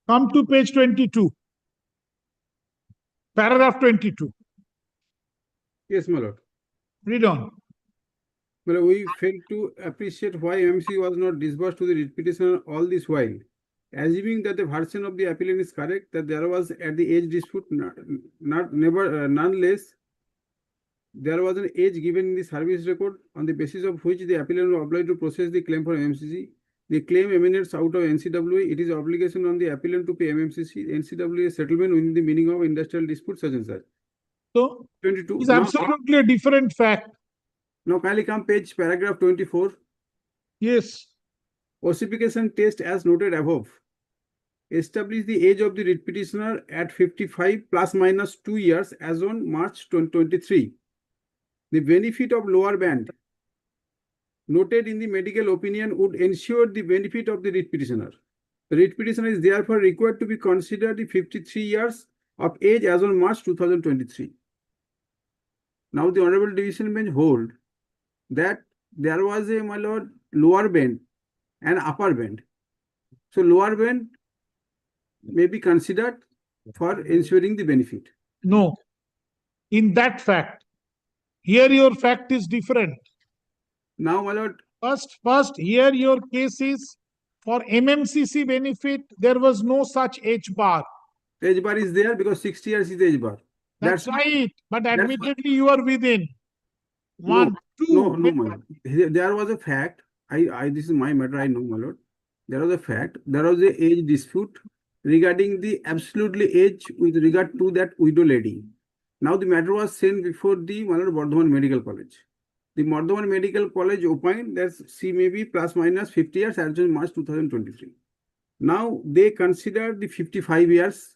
S2: Come to page 22. Paragraph 22.
S18: Yes, my lord.
S2: Read on.
S18: Well, we failed to appreciate why MC was not disbursed to the writ petitioner all this while. Assuming that the version of the appellant is correct, that there was at the age dispute nonetheless, there was an age given in the service record on the basis of which the appellant was obliged to process the claim for MMCC. The claim emanates out of NCWA. It is obligation on the appellant to pay MMCC. NCWA settlement within the meaning of industrial dispute such and such.
S2: So,
S18: 22.
S2: it's absolutely a different fact.
S18: Now, kindly come page paragraph 24.
S2: Yes.
S18: Ossification test as noted above. Establish the age of the writ petitioner at 55 plus minus 2 years as on March 2023. The benefit of lower band noted in the medical opinion would ensure the benefit of the writ petitioner. The writ petitioner is therefore required to be considered the 53 years of age as on March 2023. Now the Honorable Division Bench hold that there was a, my lord, lower band and upper band. So lower band may be considered for ensuring the benefit.
S2: No. In that fact, here your fact is different.
S18: Now, my lord.
S2: First, here your case is for MMCC benefit, there was no such H bar.
S18: H bar is there because 60 years is H bar.
S2: That's right. But admittedly, you are within. One, two.
S18: No, my lord. There was a fact. This is my matter. I know, my lord. There was a fact. There was a age dispute regarding the absolutely age with regard to that widow lady. Now the matter was sent before the Bardhaman Medical College. The Bardhaman Medical College opined that she may be plus minus 50 years as of March 2023. Now they consider the 55 years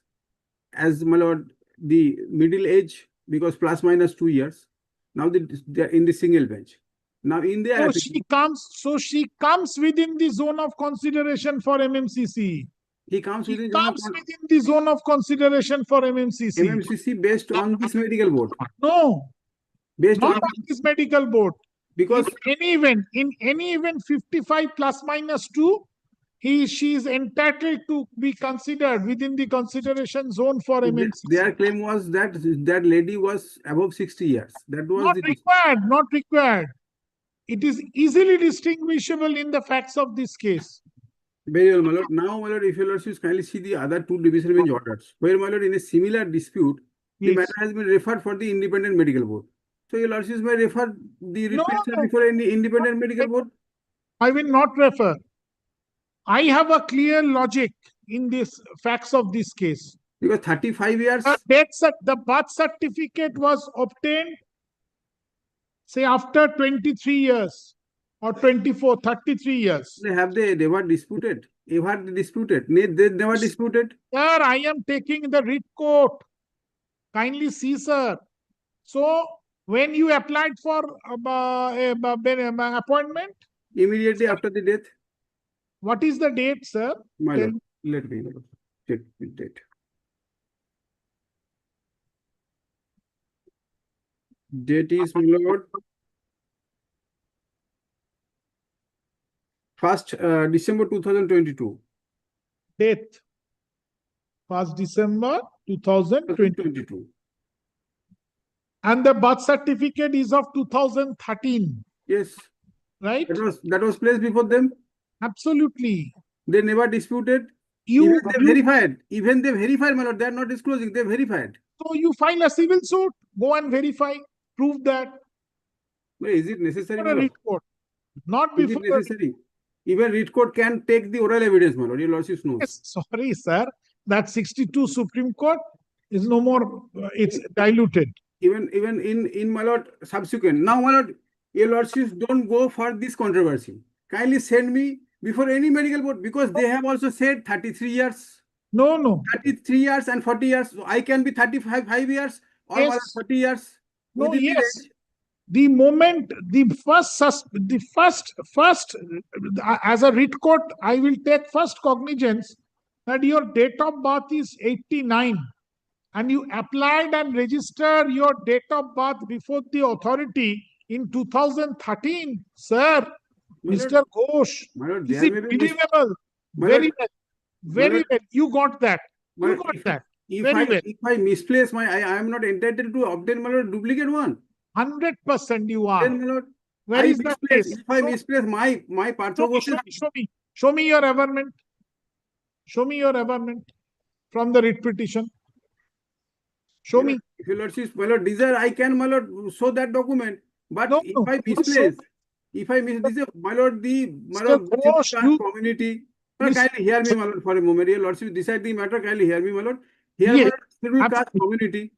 S18: as, my lord, the middle age because plus minus 2 years. Now they are in the single bench. Now in their
S2: So she comes within the zone of consideration for MMCC.
S18: he comes
S2: She
S18: within
S2: comes within the zone of consideration for MMCC.
S18: MMCC based on this medical board.
S2: No,
S18: Based
S2: not
S18: on
S2: on this medical board.
S18: because
S2: in any event 55 plus minus 2, she is entitled to be considered within the consideration zone for MMCC.
S18: their claim was that that lady was above 60 years. That was
S2: Not
S18: the
S2: required, not required. It is easily distinguishable in the facts of this case.
S18: Very well, my lord. Now, my lord, if your lordships kindly see the other two division bench orders, where, my lord, in a similar dispute, the matter has been referred for the independent medical board. So, your lordships may refer the petitioner before any independent medical board.
S2: I will not refer. I have a clear logic in this facts of this case.
S18: Because 35 years.
S2: The birth certificate was obtained, say, after 23 years or 24, 33 years.
S18: Have they never disputed? Ever disputed? They never disputed?
S2: Sir, I am taking the writ court. Kindly see, sir. So, when you applied for appointment?
S18: Immediately after the death.
S2: What is the date, sir?
S18: My lord, let me check the date. Date is, my lord, 1st December 2022.
S2: Date 1st December 2022. And the birth certificate is of 2013.
S18: Yes.
S2: Right?
S18: That was placed before them?
S2: Absolutely.
S18: They never disputed? Even they verified, my lord, they are not disclosing, they verified.
S2: So you file a civil suit, go and verify, prove that.
S18: Is it necessary?
S2: For a writ court. Not before.
S18: Is it necessary? Even writ court can take the oral evidence, my lord. Your lordship knows.
S2: Yes, sorry, sir. That 62 Supreme Court is no more, it's diluted.
S18: Even in my lord, subsequent. Now, my lord, your lordships don't go for this controversy. Kindly send me before any medical board, because they have also said 33 years.
S2: No.
S18: 33 years and 40 years. So I can be 5 years or
S2: Yes.
S18: 40 years.
S2: No, yes. The moment, as a writ court, I will take first cognizance that your date of birth is 89 and you applied and registered your date of birth before the authority in 2013, sir. Mr. Ghosh, is it believable? Very well. Very well. You got that. You got that. Very well.
S18: If I misplace I am not entitled to obtain, my lord, duplicate one.
S2: 100% you are.
S18: Then, my lord,
S2: Where is the case?
S18: If I misplace my Partho,
S2: show me your averment. Show me your averment from the writ petition. Show me.
S18: If your lordship, my lord, desire, I can, my lord, show that document. But if I misplace, my lord, community. Kindly hear me, my lord, for a moment. Your lordship decide the matter. Kindly hear me, my lord. Here, my lord, scheduled caste community.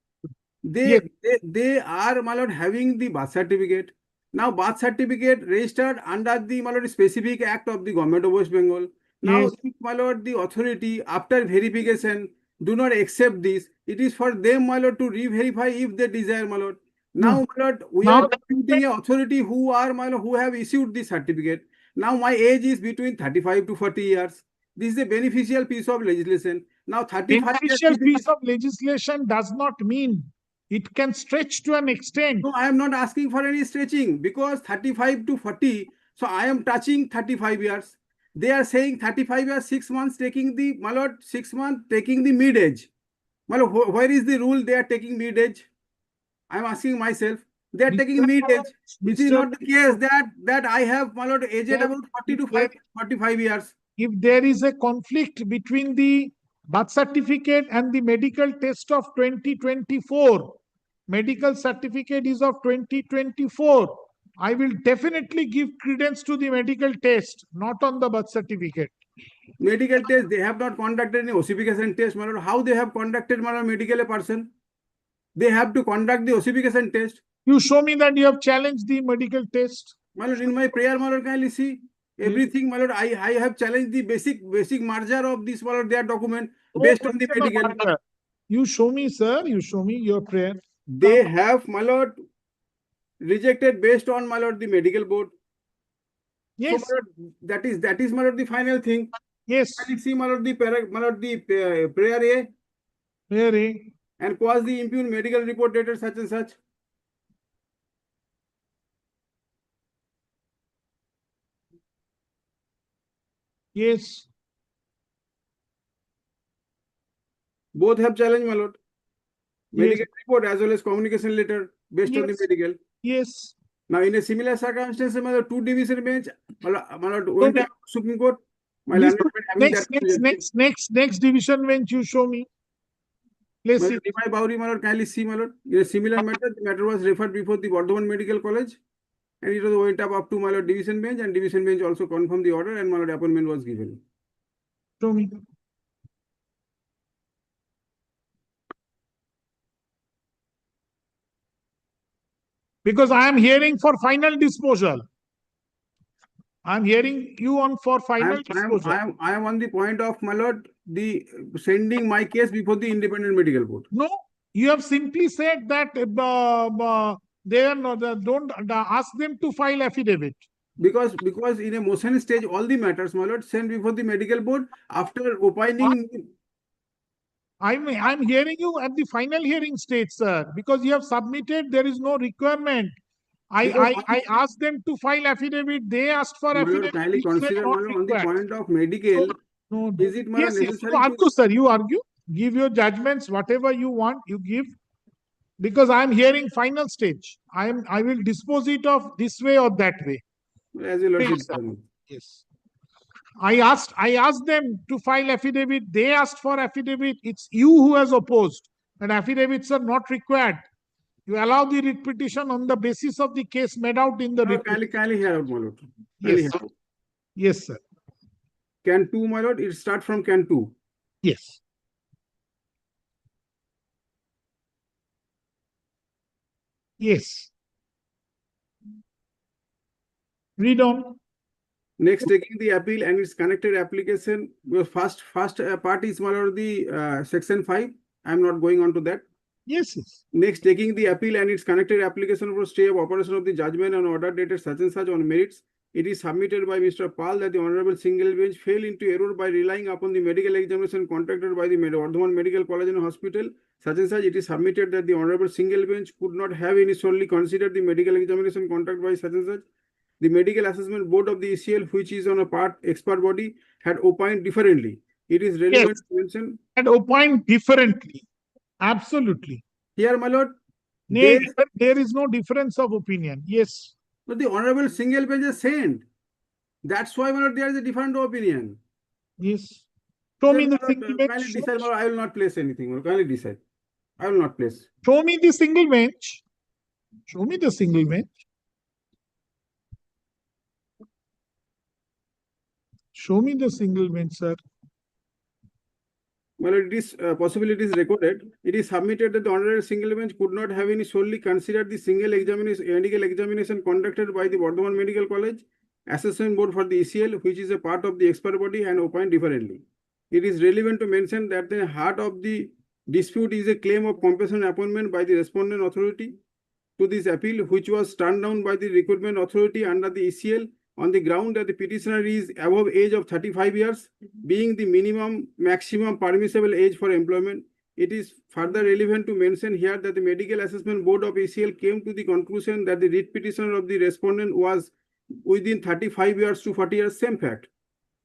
S18: They are, my lord, having the birth certificate. Now, birth certificate registered under the, my lord, specific act of the government of West Bengal. Now, if, my lord, the authority, after verification, do not accept this, it is for them, my lord, to re-verify if they desire, my lord. Now, my lord, we are disputing an authority who are, my lord, who have issued this certificate. Now, my age is between 35 to 40 years. This is a beneficial piece of legislation. Now, 35
S2: beneficial piece of legislation does not mean it can stretch to an extent.
S18: No, I am not asking for any stretching, because 35 to 40, so I am touching 35 years. They are saying 35 years, 6 months taking the, my lord, 6 months taking the mid-age. My lord, where is the rule they are taking mid-age? I am asking myself. They are taking mid-age. It is not the case that I have, my lord, aged about 40 to 45 years.
S2: If there is a conflict between the birth certificate and the medical test of 2024, medical certificate is of 2024, I will definitely give credence to the medical test, not on the birth certificate.
S18: Medical test, they have not conducted any ossification test, my lord. How they have conducted, my lord, medical a person? They have to conduct the ossification test.
S2: You show me that you have challenged the medical test.
S18: My lord, in my prayer, my lord, kindly see everything, my lord. I have challenged the basic merger of this, my lord, their document based on the medical.
S2: You show me, sir. You show me your prayer.
S18: They have, my lord, rejected based on, my lord, the medical board.
S2: Yes.
S18: So, my lord, that is, my lord, the final thing.
S2: Yes.
S18: Can you see, my lord, my lord, the prayer A?
S2: Prayer A.
S18: And cause the impugn medical report dated such and such.
S2: Yes.
S18: Both have challenged, my lord. Medical
S2: Yes.
S18: report as well as communication letter based on the
S2: Yes.
S18: medical.
S2: Yes.
S18: Now, in a similar circumstance, my lord, two division bench, my lord,
S2: So
S18: went to Supreme Court. My
S2: this
S18: lord, having that.
S2: next division bench you show me.
S18: My
S2: Place
S18: lord,
S2: it.
S18: Nimai Bauri, my lord, kindly see, my lord. In a similar matter, the matter was referred before the Bardhaman Medical College, and it was went up to, my lord, division bench, and division bench also confirmed the order, and my lord, appointment was given.
S2: Show me. Because I am hearing for final disposal. I am hearing you on for final disposal.
S18: I am on the point of, my lord, the sending my case before the independent medical board.
S2: No, you have simply said that they are not, don't ask them to file affidavit.
S18: Because in a motion stage, all the matters, my lord, sent before the medical board after opining.
S2: I'm hearing you at the final hearing stage, sir, because you have submitted, there is no requirement. I asked them to file affidavit. They asked for affidavit.
S18: Kindly
S2: You said
S18: consider,
S2: not
S18: my lord, on the
S2: required.
S18: point of medical,
S2: No,
S18: is it, my lord,
S2: yes, yes,
S18: necessary
S2: you argue, sir. You argue. Give your judgments, whatever you want, you give. Because I am hearing final stage. I will dispose it of this way or that way.
S18: As your lordship.
S2: Yes. I asked them to file affidavit. They asked for affidavit. It's you who has opposed. And affidavits are not required. You allow the writ petition on the basis of the case made out in the writ petition.
S18: Kindly hear out, my lord.
S2: Yes. Yes, sir.
S18: Can 2, my lord, it start from can 2.
S2: Yes. Yes. Read on.
S18: Next, taking the appeal and its connected application. The first part is, my lord, the section 5. I am not going on to that.
S2: Yes, yes.
S18: Next, taking the appeal and its connected application for stay of operation of the judgment and order dated such and such on merits, it is submitted by Mr. Pal that the Honorable Single Bench fell into error by relying upon the medical examination conducted by the Bardhaman Medical College and Hospital. Such and such, it is submitted that the Honorable Single Bench could not have any solely considered the medical examination conducted by such and such. The Medical Assessment Board of the ECL, which is on a part expert body, had opined differently. It is relevant to mention.
S2: Had opined differently. Absolutely.
S18: Here, my lord.
S2: Nay, there is no difference of opinion. Yes.
S18: But the Honorable Single Bench is sent. That's why, my lord, there is a different opinion.
S2: Yes. Show me the
S18: single bench. Kindly decide, my lord, I will not place anything. My lord. Kindly decide. I will not place.
S2: Show me the single bench. Show me the single bench. Show me the single bench, sir.
S18: Well, it is possibility is recorded. It is submitted that the honorary single bench could not have any solely considered the single examination, medical examination conducted by the Bardhaman Medical College Assessment Board for the ECL, which is a part of the expert body, and opined differently. It is relevant to mention that the heart of the dispute is a claim of compensation appointment by the respondent authority to this appeal, which was turned down by the recruitment authority under the ECL on the ground that the petitioner is above age of 35 years, being the maximum permissible age for employment. It is further relevant to mention here that the Medical Assessment Board of ECL came to the conclusion that the writ petitioner of the respondent was within 35 years to 40 years, same fact.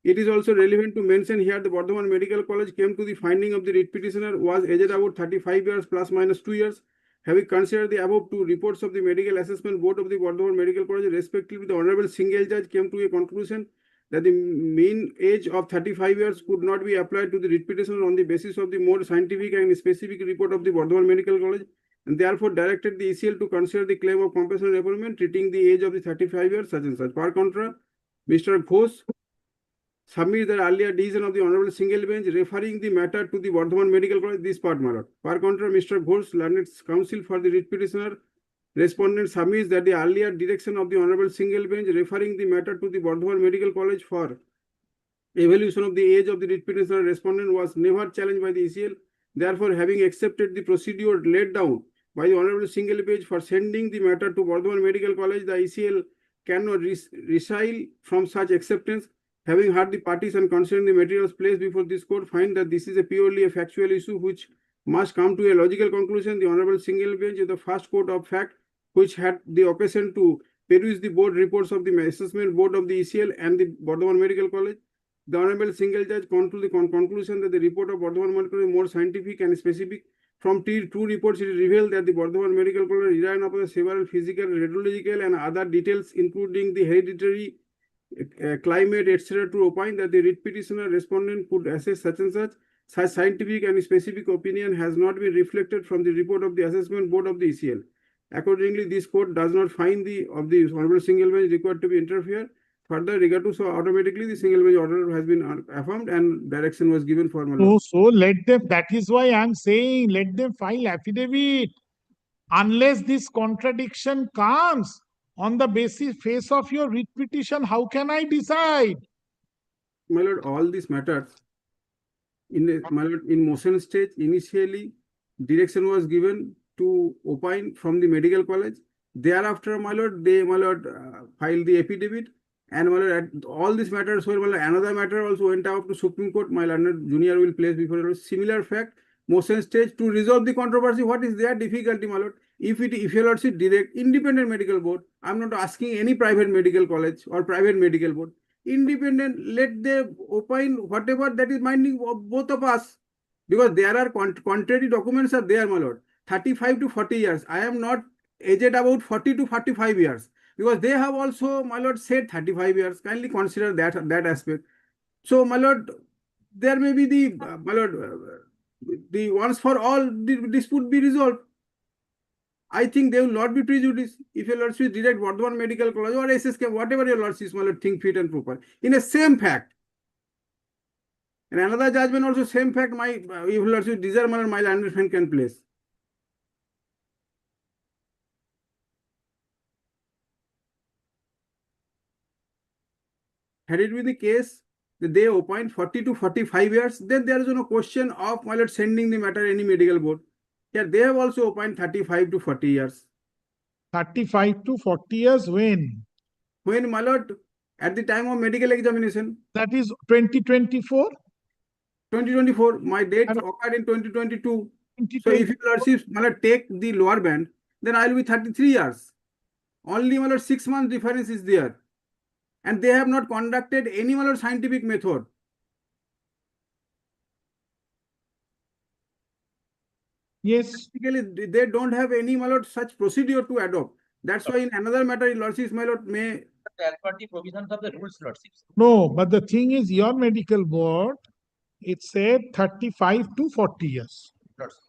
S18: It is also relevant to mention here the Bardhaman Medical College came to the finding of the writ petitioner was aged about 35 years plus minus 2 years. Having considered the above two reports of the Medical Assessment Board of the Bardhaman Medical College, respectively, the Honorable Single Judge came to a conclusion that the mean age of 35 years could not be applied to the writ petitioner on the basis of the more scientific and specific report of the Bardhaman Medical College, and therefore directed the ECL to consider the claim of compensation appointment treating the age of the 35 years such and such. Per contra, Mr. Ghosh submit the earlier decision of the Honorable Single Bench referring the matter to the Bardhaman Medical College, this part, my lord. Per contra, Mr. Ghosh, learned counsel for the writ petitioner, respondent submits that the earlier direction of the Honorable Single Bench referring the matter to the Bardhaman Medical College for evaluation of the age of the writ petitioner respondent was never challenged by the ECL. Therefore, having accepted the procedure laid down by the Honorable Single Bench for sending the matter to Bardhaman Medical College, the ECL cannot resile from such acceptance. Having heard the parties and considering the materials placed before this court, find that this is a purely a factual issue which must come to a logical conclusion. The Honorable Single Bench is the first court of fact which had the occasion to peruse the board reports of the assessment board of the ECL and the Bardhaman Medical College. The Honorable Single Judge come to the conclusion that the report of Bardhaman Medical College is more scientific and specific. From two reports, it is revealed that the Bardhaman Medical College relied upon several physical, radiological, and other details, including the hereditary, climate, etc., to opine that the writ petitioner respondent could assess such and such. Such scientific and specific opinion has not been reflected from the report of the assessment board of the ECL. Accordingly, this court does not find the Honorable Single Bench required to be interfered. Further, regard to so automatically the single bench order has been affirmed and direction was given for
S2: So let them, that is why I am saying, let them file affidavit. Unless this contradiction comes on the face of your writ petition, how can I decide?
S18: My lord, all these matters in motion stage, initially direction was given to opine from the medical college. Thereafter, my lord, they filed the affidavit. And all these matters were another matter also went out to Supreme Court. My learned junior will place before a similar fact motion stage to resolve the controversy. What is their difficulty, my lord? If your lordship direct independent medical board, I'm not asking any private medical college or private medical board. Independent, let them opine whatever that is minding of both of us, because there are contrary documents are there, my lord. 35 to 40 years. I am not aged about 40 to 45 years. Because they have also, my lord, said 35 years. Kindly consider that aspect. So, my lord, there may be the, my lord, the once for all, the dispute be resolved. I think they will not be prejudiced if your lordship direct Bardhaman Medical College or SSK, whatever your lordship, my lord, think fit and proper. In a same fact. And another judgment also same fact, if your lordship desire, my lord, my learned friend can place. Had it been the case that they opine 40 to 45 years, then there is no question of, my lord, sending the matter any medical board. Here they have also opined 35 to 40 years.
S2: 35 to 40 years when?
S18: When, my lord, at the time of medical examination.
S2: That is 2024?
S18: 2024. My date occurred in 2022. So if your lordship, my lord, take the lower band, then I will be 33 years. Only, my lord, 6 months difference is there. And they have not conducted any other scientific method.
S2: Yes.
S18: They don't have any, my lord, such procedure to adopt. That's why in another matter, lordship, my lord, may.
S21: As per the provisions of the rules, lordship.
S2: No, but the thing is, your medical board, it said 35 to 40 years.
S21: Lordship.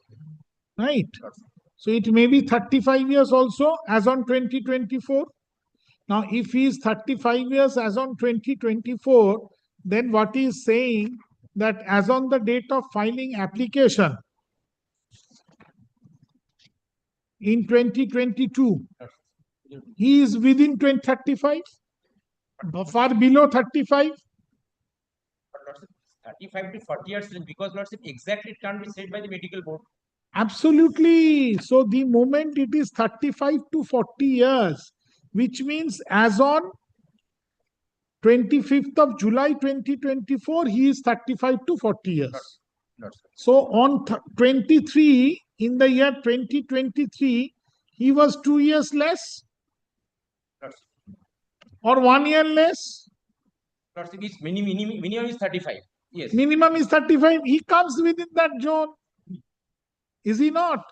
S2: Right?
S21: Lordship.
S2: So it may be 35 years also as on 2024. Now, if he is 35 years as on 2024, then what he is saying that as on the date of filing application in 2022, he is within 35, far below 35.
S21: 35 to 40 years, because lordship, exactly it can't be said by the medical board.
S2: Absolutely. So the moment it is 35 to 40 years, which means as on 25th of July 2024, he is 35 to 40 years. So on 23, in the year 2023, he was 2 years less or 1 year less.
S21: Minimum is 35. Yes.
S2: Minimum is 35. He comes within that zone. Is he not?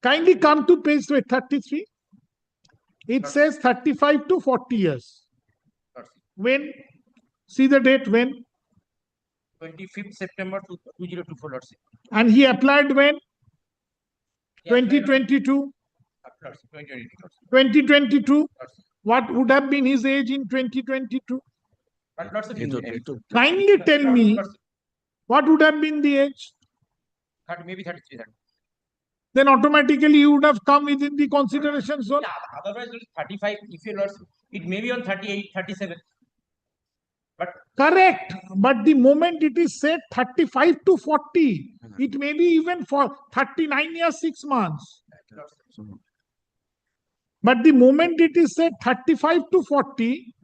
S2: Kindly come to page 33. It says 35 to 40 years. When? See the date when?
S21: 25th September 2024, lordship.
S2: And he applied when? 2022. 2022. What would have been his age in 2022? Kindly tell me, what would have been the age?
S21: Maybe 33.
S2: Then automatically you would have come within the consideration zone.
S21: Yeah, otherwise 35, if you lordship, it may be on 38, 37.
S2: Correct. But the moment it is said 35 to 40, it may be even for 39 years, 6 months. But the moment it is said 35 to 40,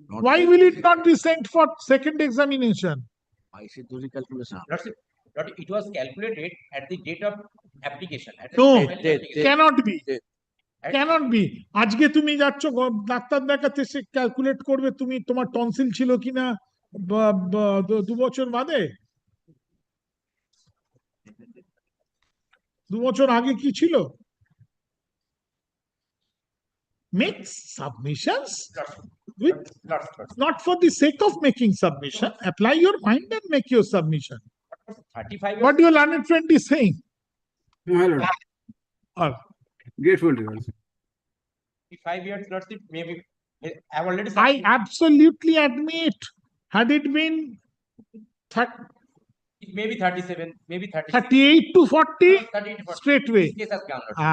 S2: why will it not be sent for second examination?
S21: Lordship, it was calculated at the date of application.
S2: No, cannot be. Cannot be. আজকে তুমি যাচ্ছ doctor দেখাতে, সে calculate করবে তুমি তোমার tonsil ছিল কিনা 2 বছর বাদে, 2 বছর আগে কি ছিল? Make submissions with not for the sake of making submission. Apply your mind and make your submission.
S21: 35
S2: What your learned friend is saying?
S18: My lord. Grateful to you.
S21: 5 years, Lordship, maybe I've already
S2: I absolutely admit, had it been
S21: it may be 37, maybe 36.
S2: 38 to 40,
S21: 38 to 40.
S2: straight away.
S21: This case has gone, Lordship.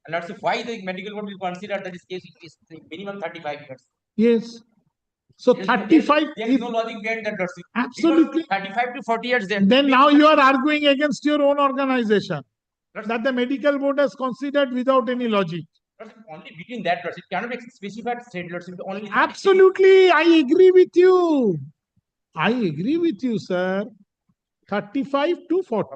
S21: And Lordship, why the medical board will consider that this case is minimum 35 years?
S2: Yes. So 35.
S21: There is no logic behind that, Lordship.
S2: Absolutely.
S21: Because 35 to 40 years then.
S2: Then now you are arguing against your own organization that the medical board has considered without any logic.
S21: Only between that, Lordship, cannot be specified state, Lordship. Only
S2: Absolutely, I agree with you. I agree with you, sir. 35 to 40.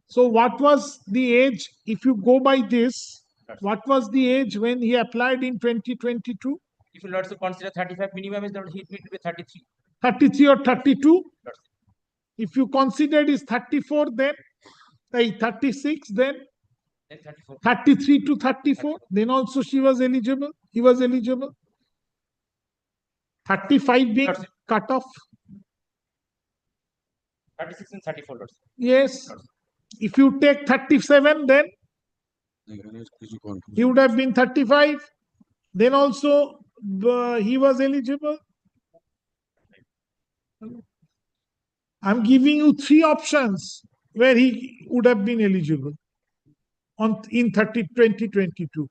S2: So what was the age, if you go by this, what was the age when he applied in 2022?
S21: If you Lordship consider 35 minimum, is that he need to be 33.
S2: 33 or 32? If you consider is 34, then 36, then 33 to 34, then also she was eligible. He was eligible. 35 being cut off.
S21: 36 and 34, Lordship.
S2: Yes. If you take 37, then he would have been 35. Then also he was eligible. I'm giving you 3 options where he would have been eligible in 2022.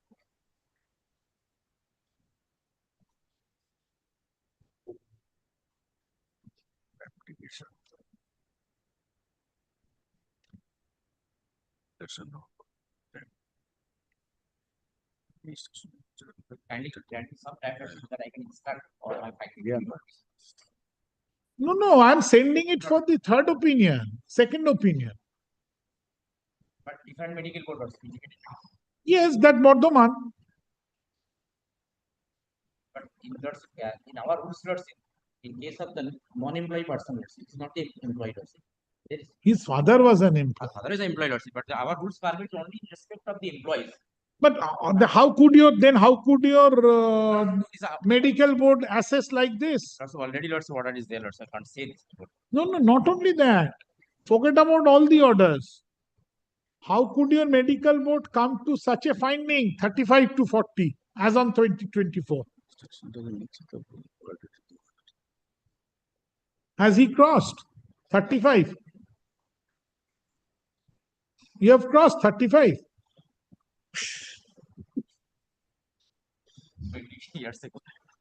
S21: Kindly grant me some time so that I can start all my practical.
S2: No, I'm sending it for the third opinion, second opinion.
S21: But different medical board was indicated.
S2: Yes, that Bardhaman.
S21: But in our rules, Lordship, in case of the non-employee person, Lordship, it's not the employee, Lordship.
S2: His father was an employee.
S21: Father is an employee, Lordship, but our rules permit only in respect of the employees.
S2: But how could your medical board assess like this?
S21: Also, already Lordship order is there, Lordship. I can't say this.
S2: No, not only that. Forget about all the orders. How could your medical board come to such a finding, 35 to 40, as on 2024? Has he crossed 35? You have crossed 35.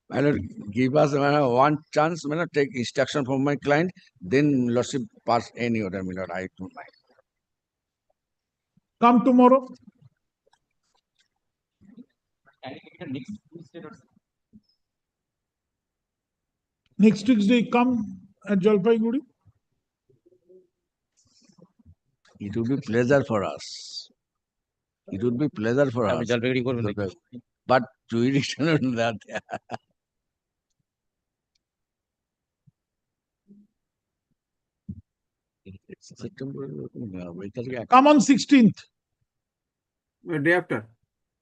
S20: My lord, give us one chance, my lord, take instruction from my client, then Lordship pass any order, my lord, I don't mind.
S2: Come tomorrow. Next Tuesday, come at Jalpaiguri.
S20: It would be pleasure for us. It would be pleasure for us. But jurisdiction is not there. September.
S2: Come on 16th.
S18: Day after.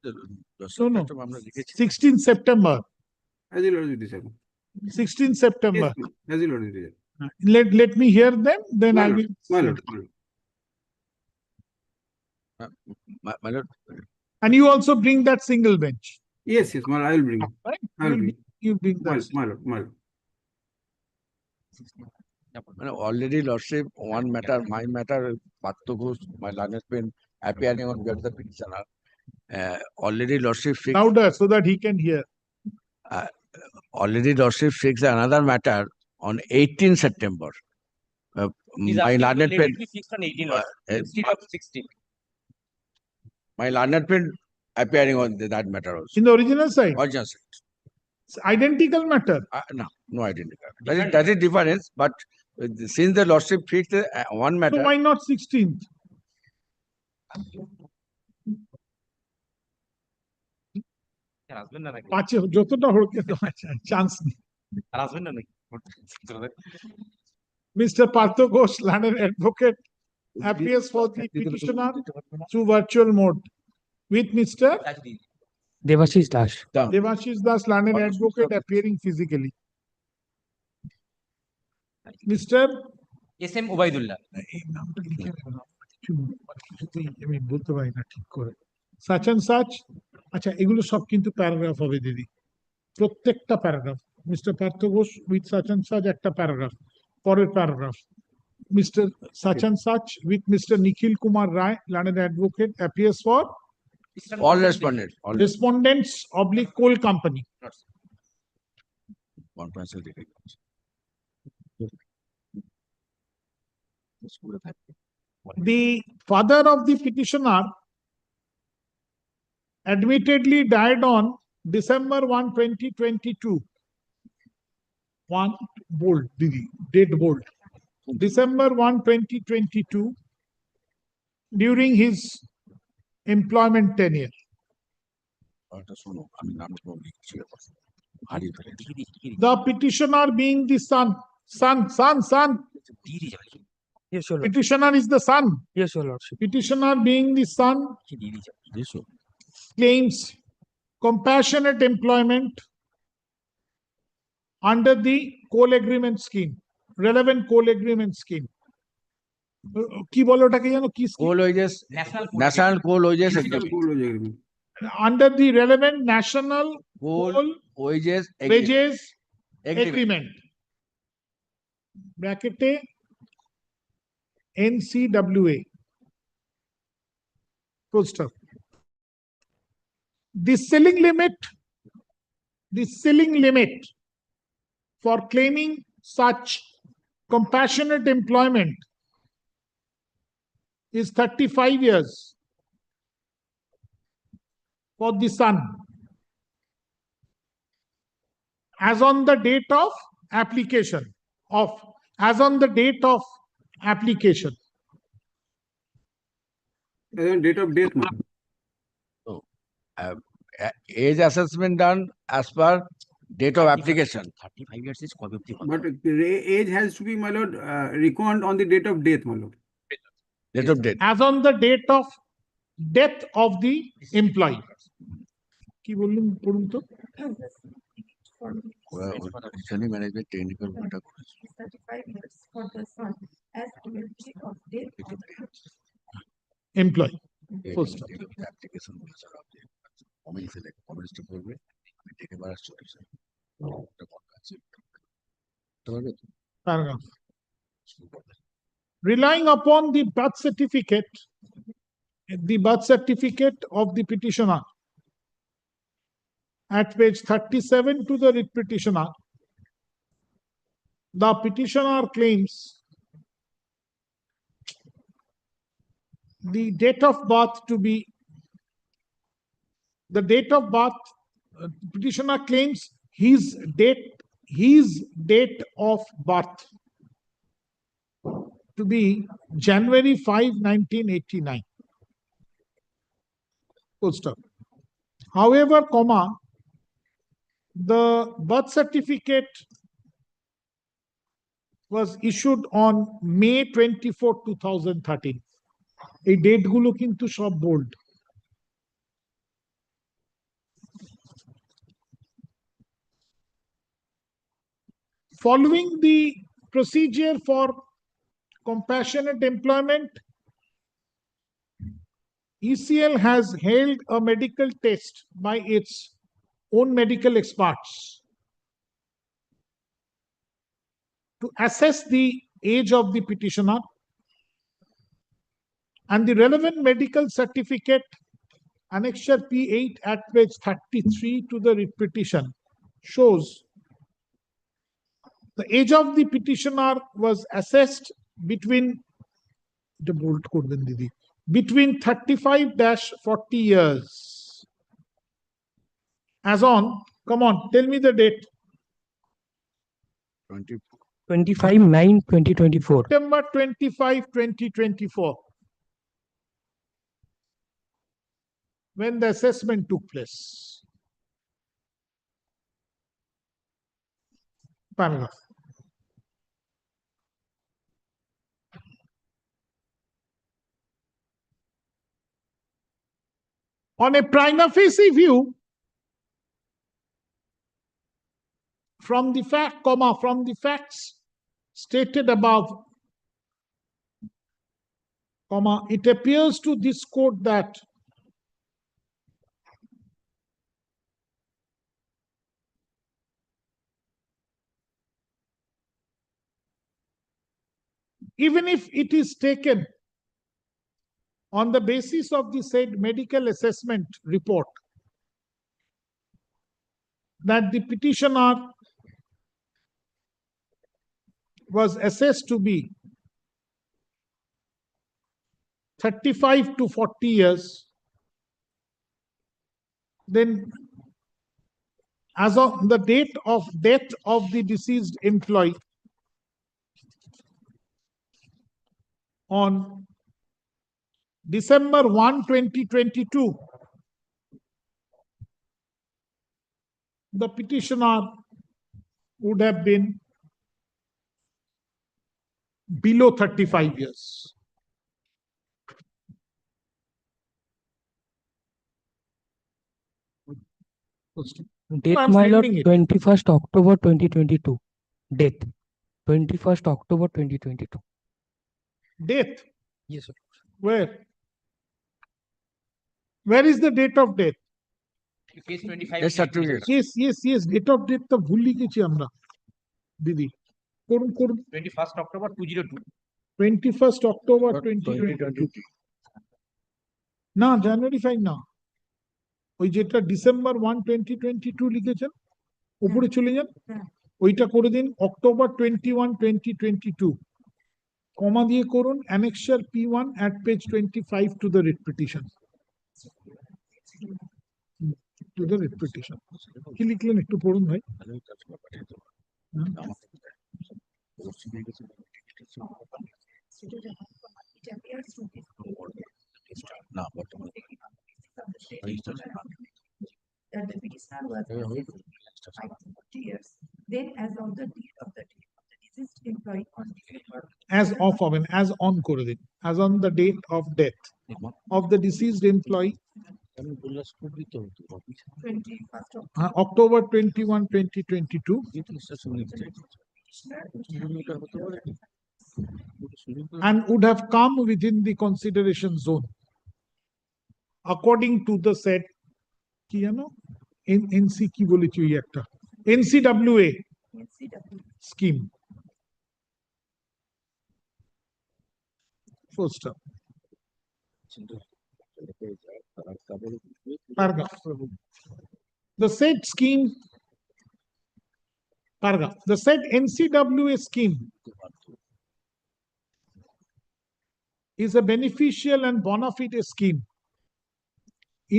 S2: No. 16th September.
S18: As you already decided.
S2: 16th September.
S18: Yes, as you already decided.
S2: Let me hear them, then I will.
S18: My lord.
S20: My lord.
S2: And you also bring that single bench.
S18: Yes, my lord, I will bring.
S2: Right?
S18: I will bring.
S2: You bring that.
S18: My lord.
S20: Already, Lordship, one matter, my matter, Pattogus, my learned friend, appearing on behalf of the petitioner. Already, Lordship fixed.
S2: Louder so that he can hear.
S20: already Lordship fixed another matter on 18 September.
S21: He's
S20: My
S21: asking to
S20: learned
S21: let
S20: friend,
S21: it be fixed on 18 Lord, instead of 16.
S20: my learned friend appearing on that matter also.
S2: In the original side,
S20: Original side.
S2: it's identical matter.
S20: No, no identical. That is difference, but since the Lordship fixed one matter.
S2: So why not 16th? পাঁচে যতটা হড়কে তোমার chance নেই। Mr. Partho Ghosh, learned advocate, appears for the petitioner through virtual mode with Mr.
S16: Devashish Dash.
S2: Devashish Das, learned advocate, appearing physically. Mr.
S21: SM Ubaidullah.
S2: আমি বলতে পারি না ঠিক করে। Such and such, আচ্ছা এগুলো সব কিন্তু প্যারাগ্রাফ হবে দিদি, প্রত্যেকটা paragraph. Mr Partha Ghosh with such and such একটা প্যারাগ্রাফ, পরের paragraph Mr such and such with Mr Nikhil Kumar Roy, learned advocate, appears for
S20: all respondents.
S2: Respondents oblique coal company. The father of the petitioner admittedly died on December 1, 2022. One bold, date bold. December 1, 2022, during his employment tenure. The petitioner being the son.
S16: Yes, your lordship.
S2: Petitioner is the son.
S16: Yes, your lordship.
S2: Petitioner being the son claims compassionate employment under the coal agreement scheme, relevant coal agreement scheme. কি বলে ওটাকে জানো কি
S20: Coal wages, national coal wages agreement.
S2: Under the relevant national coal
S20: wages
S2: agreement. Bracket NCWA. Full stop. The ceiling limit for claiming such compassionate employment is 35 years for the son, as on the date of application as on the date of application.
S18: As on date of death, ma'am.
S20: Age assessment done as per date of application.
S21: 35 years is
S18: But the age has to be, my lord, reckoned on the date of death, my lord.
S20: Date of death.
S2: As on the date of death of the employee. কি বললেন পড়ুন তো?
S20: Management technical matter.
S4: 35 years for the son as on the date of death of
S2: Employee. Full stop.
S20: Application
S2: Paragraph. Relying upon the birth certificate of the petitioner at page 37 to the writ petitioner, the petitioner claims the date of birth to be petitioner claims his date of birth to be January 5, 1989. Full stop. However, the birth certificate was issued on May 24, 2013. এই ডেটগুলো কিন্তু সব bold. Following the procedure for compassionate employment, ECL has held a medical test by its own medical experts to assess the age of the petitioner, and the relevant medical certificate annexure P8 at page 33 to the writ petition shows The age of the petitioner was assessed between 35-40 years. As on, come on, tell me the date.
S16: 25/9/2024.
S2: September 25, 2024. When the assessment took place. Paragraph. On a prima facie view, from the facts stated above, it appears to this court that even if it is taken on the basis of the said medical assessment report that the petitioner was assessed to be 35 to 40 years, then as of the date of death of the deceased employee on December 1, 2022, the petitioner would have been below 35 years.
S16: Date,
S2: I'm
S16: my lord,
S2: sending it.
S16: 21st October 2022. Date, 21st October 2022.
S2: Date?
S16: Yes, sir.
S2: Where? Where is the date of death?
S21: Page 25.
S20: Yes, certificate.
S2: Yes. Date of death তো ভুল লিখেছি আমরা দিদি করুন
S21: 21st October 2002.
S2: 21st October 2022 না জানুয়ারি 5 না ওই যেটা ডিসেম্বর 1 2022 লিখেছেন উপরে চলে যান ওইটা করে দিন অক্টোবর 21 2022 কমা দিয়ে করুন annexure P1 at page 25 to the writ petition. To the writ petition. কি লিখলেন একটু পড়ুন ভাই।
S4: That the petitioner was 40 years. Then as of the date of the deceased employee on
S2: as on করে দিন as on the date of death of the deceased employee
S4: 21st of
S2: October 21 2022 and would have come within the consideration zone according to the said কি জানো NC কি বলেছি ওই একটা NCWA scheme. First up. Paragraph. The said scheme, paragraph. The said NCWA scheme is a beneficial and bona fide scheme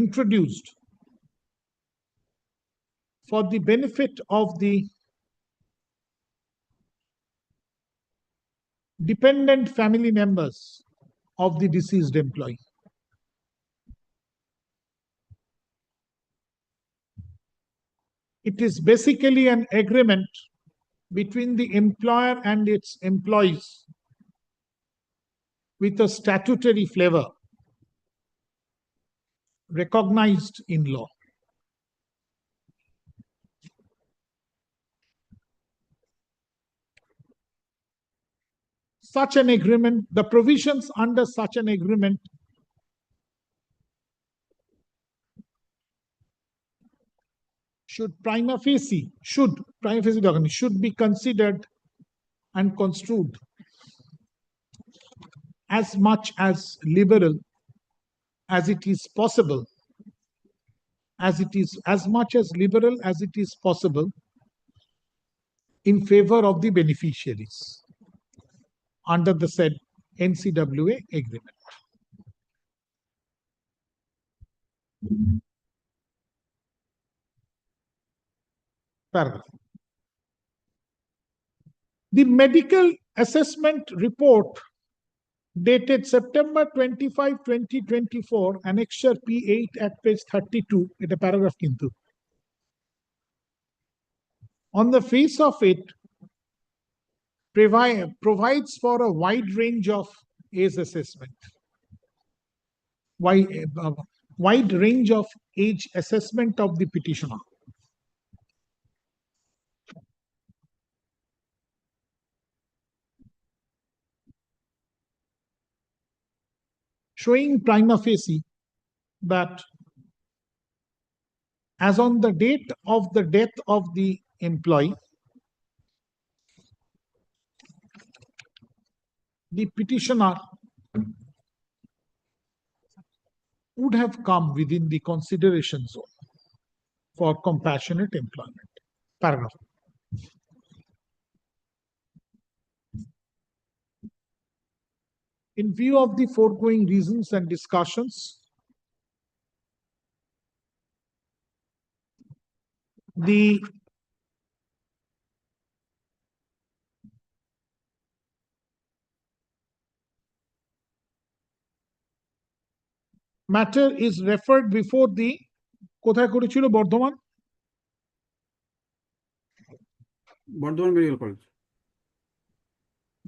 S2: introduced for the benefit of the dependent family members of the deceased employee. It is basically an agreement between the employer and its employees with a statutory flavor recognized in law. Such an agreement, the provisions under such an agreement should prima facie be considered and construed as much as liberal as it is possible, as much as liberal as it is possible, in favor of the beneficiaries under the said NCWA agreement. Paragraph. The medical assessment report dated September 25, 2024, annexure P8 at page 32, in a paragraph kintu. On the face of it, provides for a wide range of age assessment. Wide range of age assessment of the petitioner. Showing prima facie that as on the date of the death of the employee, the petitioner would have come within the consideration zone for compassionate employment. Paragraph. In view of the foregoing reasons and discussions, the matter is referred before the কোথায় করেছিল Bardhaman
S18: medical college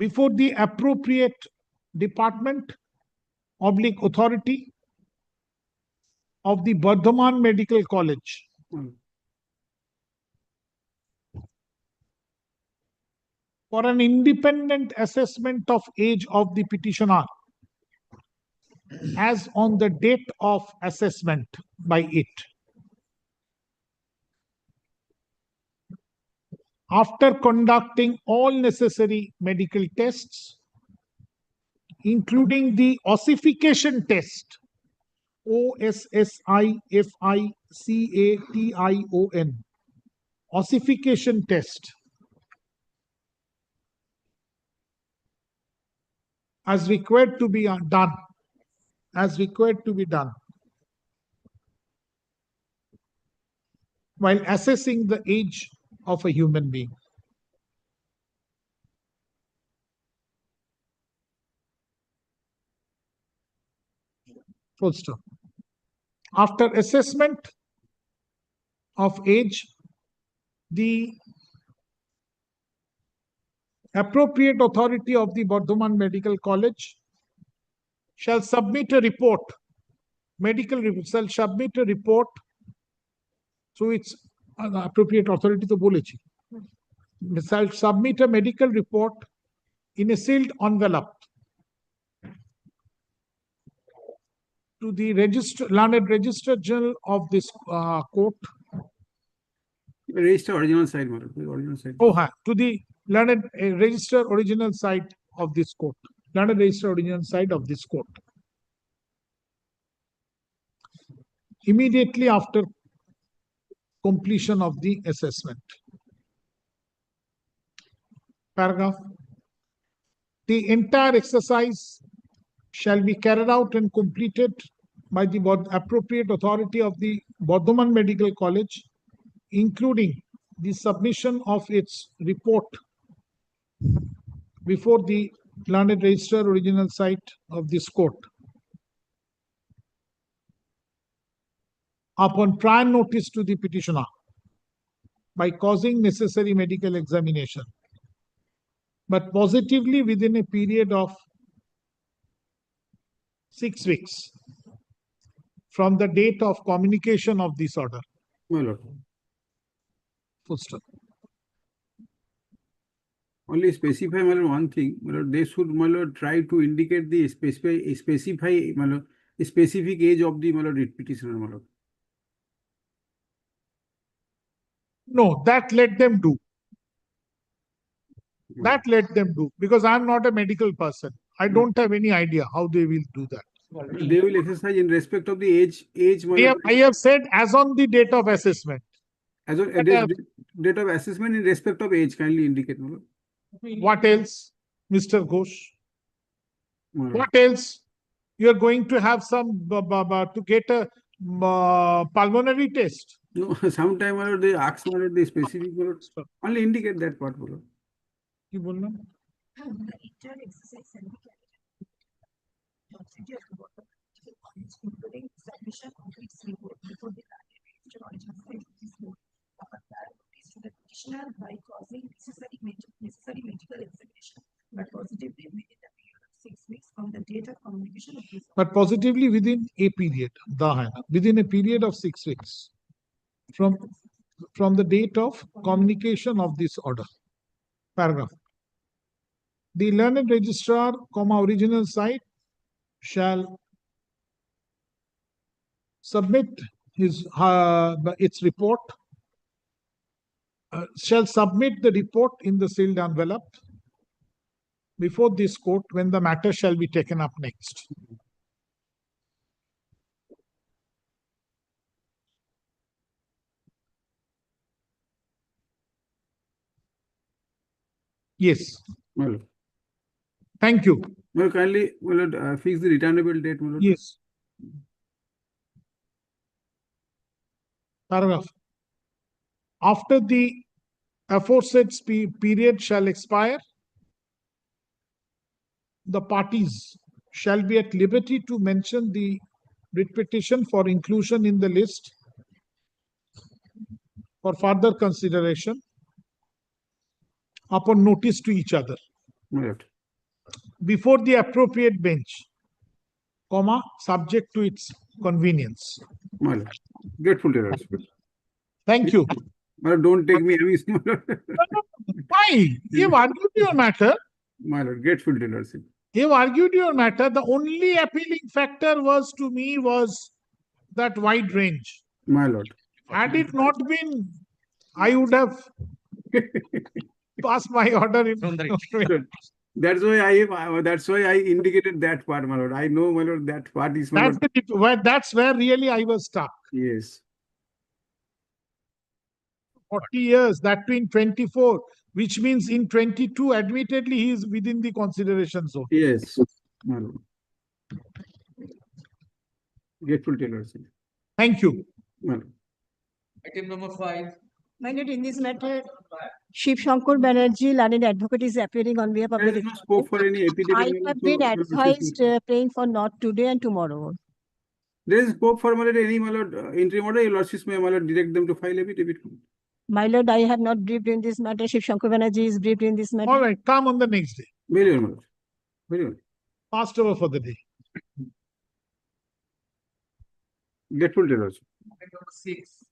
S2: before the appropriate department / authority of the Bardhaman Medical College for an independent assessment of age of the petitioner as on the date of assessment by it. After conducting all necessary medical tests, including the ossification test, OSSIFICATION, ossification test, as required to be done, while assessing the age of a human being. Full stop. After assessment of age, the appropriate authority of the Bardhaman Medical College shall submit a report, shall submit a report through its appropriate authority to bolechi, shall submit a medical report in a sealed envelope to the learned Register General of this court.
S18: Register original side, original side.
S2: To the learned register original side of this court. Learned register original side of this court. Immediately after completion of the assessment. Paragraph. The entire exercise shall be carried out and completed by the appropriate authority of the Bardhaman Medical College, including the submission of its report before the learned register original site of this court. Upon prior notice to the petitioner by causing necessary medical examination, but positively within a period of 6 weeks from the date of communication of this order.
S18: My lord.
S2: Full stop.
S18: Only specify, my lord, one thing. My lord, they should, my lord, try to indicate the specify, my lord, the specific age of the, my lord, petitioner, my lord.
S2: No, that let them do. That let them do, because I'm not a medical person. I don't have any idea how they will do that.
S18: They will exercise in respect of the age.
S2: I have said as on the date of assessment.
S18: As on date of assessment in respect of age, kindly indicate, my lord.
S2: What else, Mr. Ghosh?
S18: My lord.
S2: What else? You are going to have some to get a pulmonary test.
S18: No, sometime, my lord, they ask, my lord, the specific, my lord. Only indicate that part, my lord.
S2: কি বললাম?
S4: The entire exercise and the procedure for the including submission of its report before the register origin stage of this board. Upon that, notice to the petitioner by causing necessary medical examination, but positively within the period of 6 weeks from the date of communication of this.
S2: But positively within a period, within a period of 6 weeks from the date of communication of this order. Paragraph. The learned registrar, original site shall submit its report, shall submit the report in the sealed envelope before this court when the matter shall be taken up next. Yes.
S18: My lord.
S2: Thank you.
S18: My lord, kindly, my lord, fix the returnable date, my lord.
S2: Yes. Paragraph. After the aforesaid period shall expire, the parties shall be at liberty to mention the writ petition for inclusion in the list for further consideration upon notice to each other.
S18: My lord.
S2: Before the appropriate bench, subject to its convenience.
S18: My lord. Grateful to your lordship.
S2: Thank you.
S18: My lord, don't take me amiss, my lord.
S2: Why? You've argued your matter.
S18: My lord, grateful to your lordship.
S2: You've argued your matter. The only appealing factor was that wide range.
S18: My lord.
S2: Had it not been, I would have passed my order in.
S18: That's why I indicated that part, my lord. I know, my lord, that part is, my lord.
S2: That's where really I was stuck.
S18: Yes.
S2: 40 years, that too in 24, which means in 22, admittedly, he is within the consideration zone.
S18: Yes, my lord. Grateful to your lordship.
S2: Thank you.
S18: My lord.
S7: Item number 5.
S8: My lord, in this matter, Shiv Shankar Banerjee, learned advocate, is appearing on behalf of
S18: There is no scope for any epidemic.
S8: I have been advised praying for not today and tomorrow.
S18: There is scope for, my lord, any, my lord, interim order. Your lordship may, my lord, direct them to file a bit.
S8: My lord, I have not briefed in this matter. Shiv Shankar Banerjee is briefed in this matter.
S2: All right, come on the next day.
S18: Very well, my lord. Very well.
S2: Passed over for the day.
S18: Grateful to your lordship.
S7: Item number 6.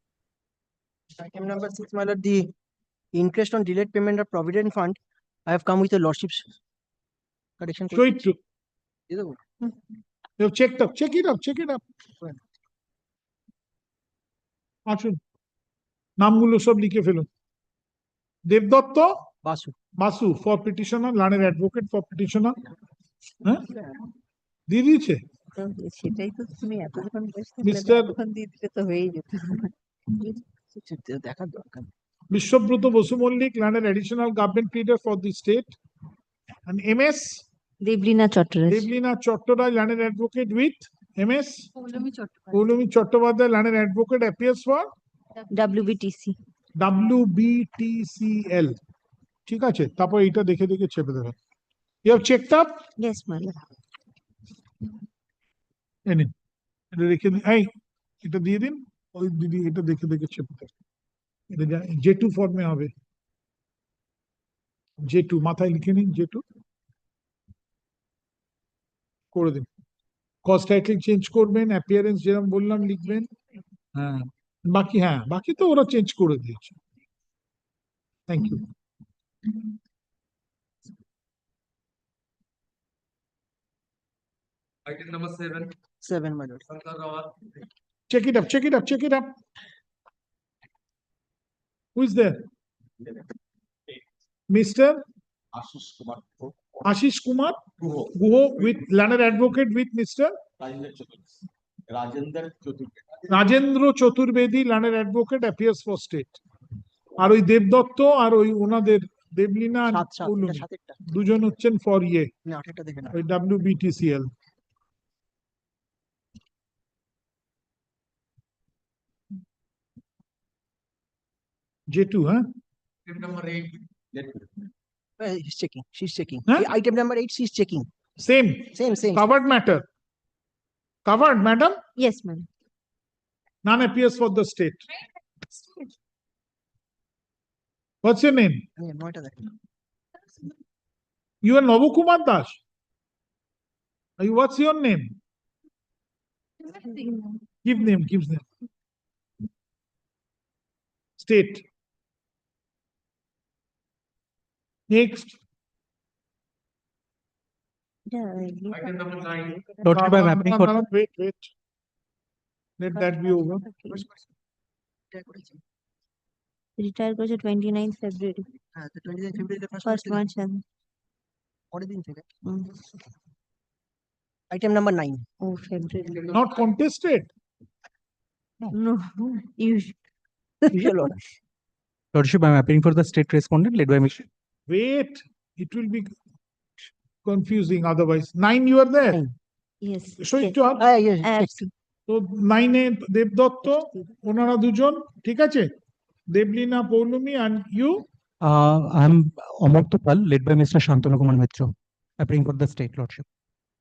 S22: Item number 6, my lord, the interest on delayed payment of provident fund. I have come with the lordship's correction.
S2: Show it to. You've checked up. Check it up. Check it up. আসুন নামগুলো সব লিখে ফেলুন Debdatta Basu for petitioner learned advocate for petitioner হ্যাঁ দিয়ে দিয়েছে
S17: সেটাই তো তুমি এত যখন
S2: মিস্টার
S17: দিয়ে দিলে তো হয়েই যেত দেখার দরকার
S2: Biswabrata Basu Mallick learned additional government pleader for the state and MS
S14: Devlina Chattopadhyay.
S2: Devlina Chattopadhyay, learned advocate with MS Poulami Chattopadhyay, learned advocate, appears for
S14: WBTC.
S2: WBTCL. ঠিক আছে তারপর এটা দেখে দেখে চেপে দেবেন you have checked up
S14: Yes, my lord.
S2: এনে এটা দেখে এই এটা দিয়ে দিন ওই দিদি এটা দেখে দেখে চেপে দেবেন এটা J2 ফর্মে হবে J2 মাথায় লিখে নিন J2 করে দিন কস্ট টাইটেল চেঞ্জ করবেন অ্যাপিয়ারেন্স যেরকম বললাম লিখবেন হ্যাঁ বাকি তো ওরা চেঞ্জ করে দিয়েছে thank you
S7: Item number 7.
S22: 7, my lord.
S2: check it up who is there Mr. Ashish Kumar Guho with learned advocate with Mr. Rajendra Chaturbedi, learned advocate, appears for state. আর ওই দেবদত্ত আর ওই ওনাদের দেবলীনা আর
S22: সাত সাত এটা
S2: পৌলমী
S22: সাতেরটা
S2: দুজন হচ্ছেন ফর ইয়ে
S22: না আঠেরটা দেখে না
S2: ওই WBTCL J2, হ্যাঁ
S7: Item number 8.
S22: he's checking she's checking
S2: Huh?
S22: item number 8 she's checking
S2: same
S22: same
S2: covered matter covered madam
S14: Yes, ma'am.
S2: none appears for the state. What's your name?
S22: নয়টা দেখে
S2: You are Novokumar Das. What's your name? Give name. State. Next.
S7: Item number 9.
S2: Lordship, I'm applying for. Wait. Let that be over.
S14: Retire করেছে 29th February.
S22: হ্যাঁ তো 29 ফেব্রুয়ারি
S14: First March.
S22: পরের দিন থেকে item number 9
S14: Oh, February.
S2: Not contested.
S14: No.
S22: usual order
S16: Lordship, I'm appealing for the state respondent led by Mr.
S2: Wait. It will be confusing otherwise. 9 you are there.
S14: Yes.
S2: Show it to her.
S22: yes
S14: I have seen.
S2: তো 9 এ দেবদত্ত ওনারা দুজন ঠিক আছে Debolina Poulami and you
S16: I'm Amartya Pal led by Mr. Shantanu Kumar Mitra, appealing for the state Lordship.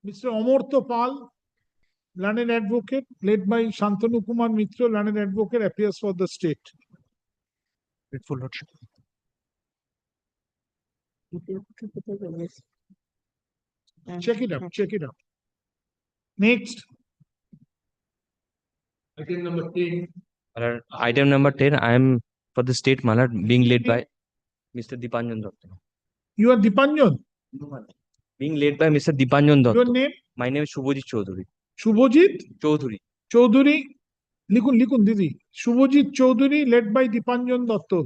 S2: Mr. Amartya Pal, learned advocate, led by Shantanu Kumar Mitra, learned advocate, appears for the state.
S16: Grateful Lordship.
S2: Check it out. Next.
S7: Item number 10.
S1: Item number 10, I am for the state Malad being led by Mr. Dipanjan Datta.
S2: You are Dipanjan.
S1: Being led by Mr. Dipanjan Datta.
S2: Your name?
S1: My name is Shubhajit Chaudhary.
S2: Shubhajit
S1: Chaudhary.
S2: লিখুন দিদি Subhajit Chowdhury led by Dipanjan Datta,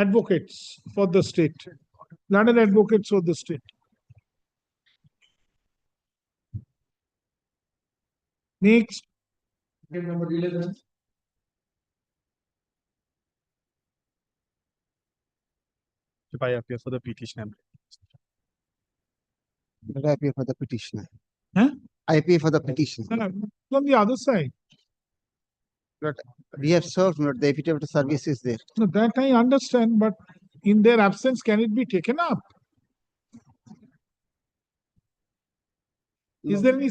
S2: advocates for the state, learned advocates for the state. Next.
S7: Item number 11.
S16: I appear for the petitioner.
S9: I appear for the petitioner.
S2: Huh?
S9: I appear for the petitioner.
S2: From the other side.
S9: But we have served, not the affidavit of service is there.
S2: No, that I understand, but in their absence, can it be taken up? Is there any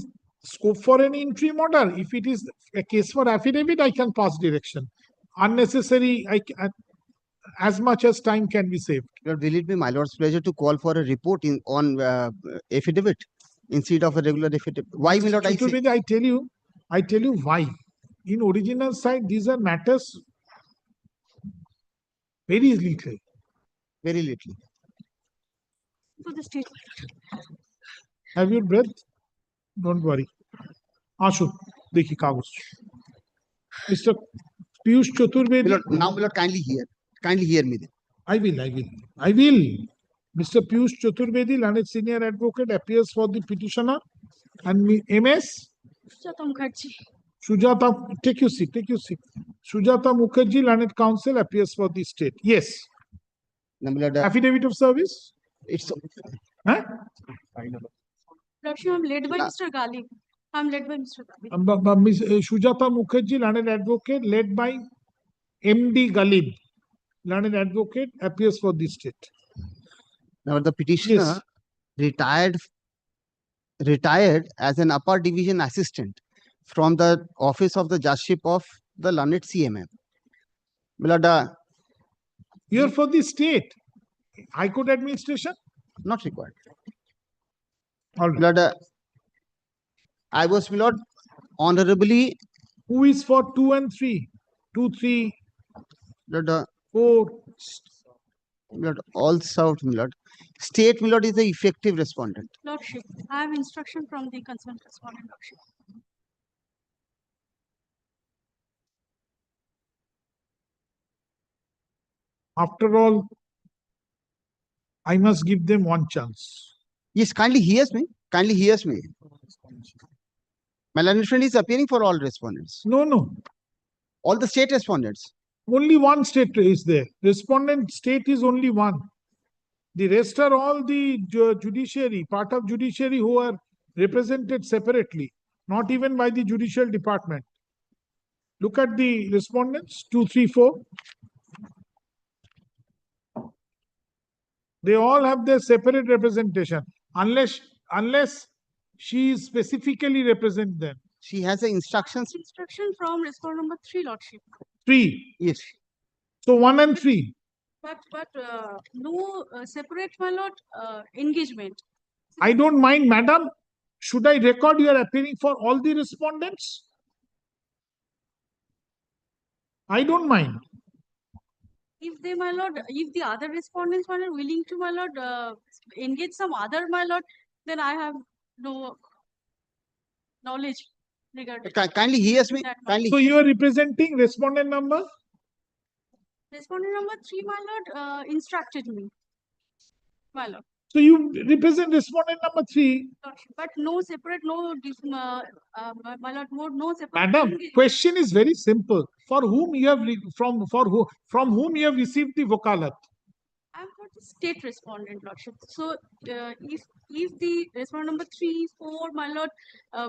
S2: scope for any interim order? If it is a case for affidavit, I can pass direction. Unnecessary, as much as time can be saved.
S9: Lord, will it be my lord's pleasure to call for a report on affidavit instead of a regular affidavit? Why, my lord, I say?
S2: I tell you why. In original side, these are matters very little.
S9: Very little.
S8: For the state.
S2: Have your breath? Don't worry. Ashu, dekhi kagos. Mr. Piyush Chaturvedi.
S9: Now, my lord, kindly hear me.
S2: I will. Mr. Piyush Chaturvedi, learned senior advocate, appears for the petitioner. And MS? Sujata, take your seat. Sujata Mukherjee, learned counsel, appears for the state. Yes. Affidavit of service?
S9: It's
S2: huh?
S8: I'm led by Mr. Gali. I'm led by Mr. Gali.
S2: Ms. Sujata Mukherjee, learned advocate, led by MD Galib, learned advocate, appears for the state.
S9: Now the petitioner retired as an upper division assistant from the office of the judgeship of the learned CMM.
S2: You're for the state. High Court administration?
S9: Not required.
S2: All right.
S9: I was, my lord, honorably.
S2: Who is for 2 and 3? 2, 3,
S9: Lord,
S2: 4.
S9: Lord, all south, my lord. State, my lord, is the effective respondent.
S8: Lordship, I have instruction from the concerned respondent, Lordship.
S2: After all, I must give them one chance.
S9: Yes, kindly hears me. My learned friend is appearing for all respondents.
S2: No.
S9: All the state respondents.
S2: Only one state is there. Respondent state is only one. The rest are all the judiciary, part of judiciary who are represented separately, not even by the judicial department. Look at the respondents, 2, 3, 4. They all have their separate representation, unless she specifically represent them.
S9: She has the instructions.
S8: Instruction from respondent number 3, Lordship.
S2: 3.
S9: Yes.
S2: So 1 and 3.
S8: But no separate, my lord, engagement.
S2: I don't mind, madam. Should I record your appearing for all the respondents? I don't mind.
S8: If they, my lord, if the other respondents are willing to, my lord, engage some other, my lord, then I have no knowledge regarding.
S9: Kindly hear me.
S8: that,
S9: Kindly.
S2: So you are representing respondent number?
S8: Respondent number 3, my lord, instructed me, my lord.
S2: So you represent respondent number 3.
S8: But no separate, my lord, no separate.
S2: Madam,
S8: engagement.
S2: question is very simple. For whom you have from whom you have received the vokalat?
S8: I'm for the state respondent, lordship. So if the respondent number 3, 4, my lord,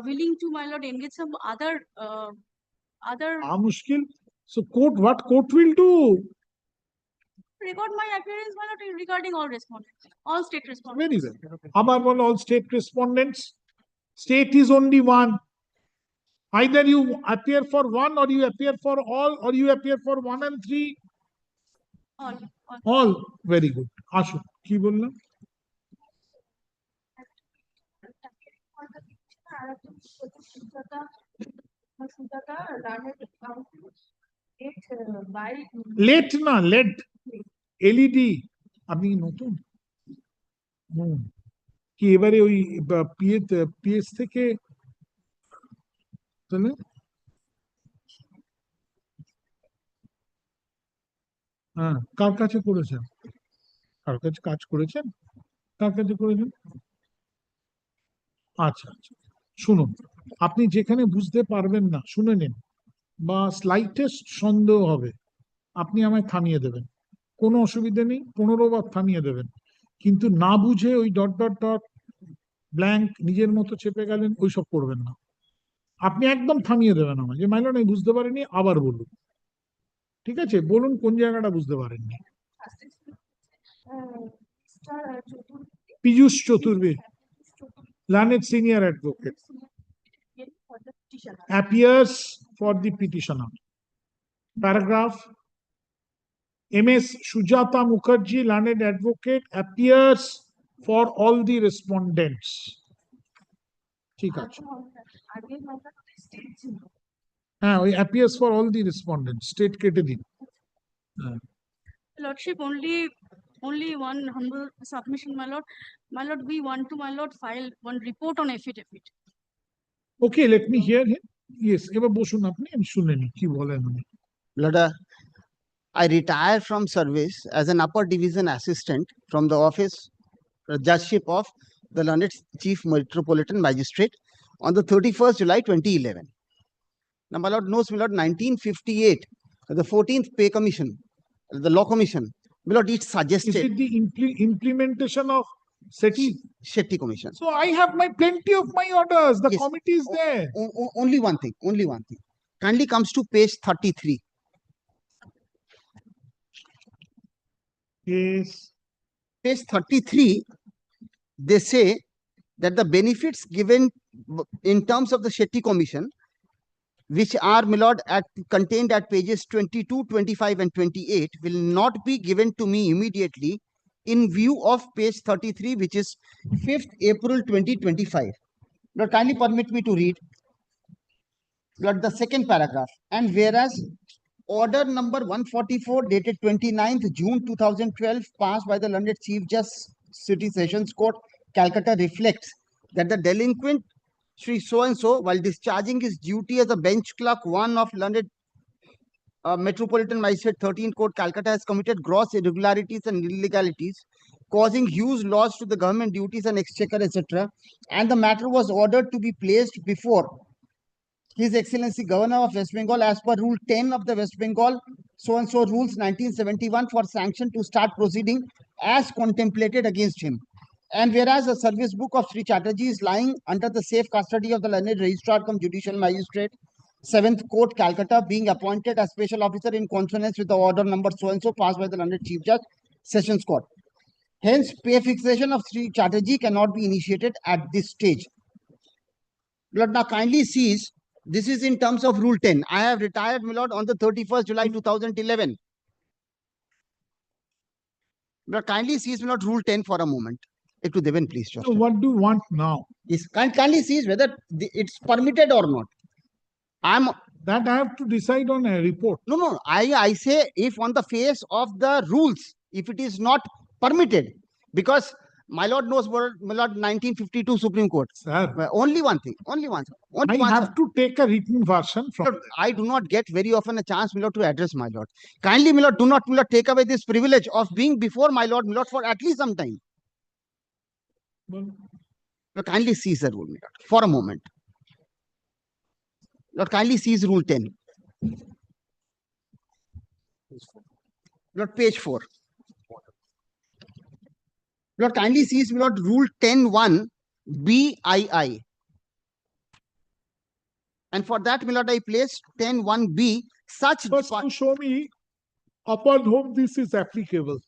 S8: willing to, my lord, engage some other
S2: Mushkil. So what court will do?
S8: record my appearance, my lord, regarding all respondents, all state respondents.
S2: Very well. Abar bol all state respondents. State is only one. Either you appear for one, or you appear for all, or you appear for 1 and 3. All. Very good. Ashu, ki bolna? Late na, LED. LED. আপনি কি নতুন? কি এবারে ওই PS থেকে তাহলে হ্যাঁ, কার কাছে করেছেন? কার কাছে কাজ করেছেন? কার কাছে করেছেন? আচ্ছা আচ্ছা, শুনুন, আপনি যেখানে বুঝতে পারবেন না, শুনে নিন, বা স্লাইটেস্ট সন্দেহ হবে, আপনি আমায় থামিয়ে দেবেন, কোনো অসুবিধা নেই, 15 বার থামিয়ে দেবেন। কিন্তু না বুঝে ওই ডট ডট ডট ব্ল্যাঙ্ক নিজের মতো চেপে গেলেন, ওইসব করবেন না। আপনি একদম থামিয়ে দেবেন আমায়, যে মাইলন আমি বুঝতে পারিনি, আবার বলুন। ঠিক আছে, বলুন কোন জায়গাটা বুঝতে পারেননি। Piyush Chaturvedi, learned senior advocate, appears for the petitioner. Paragraph. MS Sujata Mukherjee, learned advocate, appears for all the respondents. ঠিক আছে, হ্যাঁ, ওই appears for all the respondents, state কেটে দিন।
S8: Lordship, only one humble submission, my lord. My lord, we want to, my lord, file one report on affidavit.
S2: Okay, let me hear him. Yes, এবার বসুন আপনি, আমি শুনে নি কি বলেন উনি।
S9: Lord, I retired from service as an upper division assistant from the office judgeship of the learned Chief Metropolitan Magistrate on the 31st July 2011. Now, my lord knows, my lord, 1958, the 14th Pay Commission, the Law Commission, my lord, it suggested.
S2: Is it the implementation of
S9: Shetty Commission?
S2: So I have plenty of my orders. The
S9: Yes.
S2: committee is there.
S9: Only one thing. Kindly comes to page 33.
S2: Yes.
S9: Page 33, they say that the benefits given in terms of the Shetty Commission, which are, my lord, contained at pages 22, 25, and 28, will not be given to me immediately in view of page 33, which is 5th April 2025. Lord, kindly permit me to read, Lord, the second paragraph. And whereas order number 144 dated 29th June 2012 passed by the learned Chief Justice City Sessions Court, Calcutta, reflects that the delinquent Sri so-and-so, while discharging his duty as a bench clerk 1 of learned Metropolitan Magistrate 13 Court, Calcutta, has committed gross irregularities and illegalities, causing huge loss to the government duties and exchequer, etc. And the matter was ordered to be placed before His Excellency Governor of West Bengal, as per Rule 10 of the West Bengal so-and-so rules 1971, for sanction to start proceeding as contemplated against him. And whereas the service book of Sri Chatterjee is lying under the safe custody of the learned Registrar cum Judicial Magistrate, 7th Court, Calcutta, being appointed as special officer in consonance with the order number so-and-so passed by the learned Chief Judge, Sessions Court. Hence, pay fixation of Sri Chatterjee cannot be initiated at this stage. Lord, now kindly sees, this is in terms of Rule 10. I have retired, my lord, on the 31st July 2011. Lord, kindly sees, my lord, Rule 10 for a moment. To Devan, please.
S2: So what do you want now?
S9: Is kindly sees whether it's permitted or not.
S2: That I have to decide on a report.
S9: No. I say if on the face of the rules, if it is not permitted, because my lord knows what, my lord, 1952 Supreme Court.
S2: Sir.
S9: Only one thing. Only one.
S2: I have to take a written version from.
S9: Lord, I do not get very often a chance, my lord, to address my lord. Kindly, my lord, do not, my lord, take away this privilege of being before my lord, for at least some time.
S2: Well,
S9: Lord, kindly seize the rule, my lord, for a moment. Lord, kindly seize Rule 10. Lord, page 4. Lord, kindly seize, my lord, Rule 10(1) BII. And for that, my lord, I place 10(1) such.
S2: First, to show me upon whom this is applicable.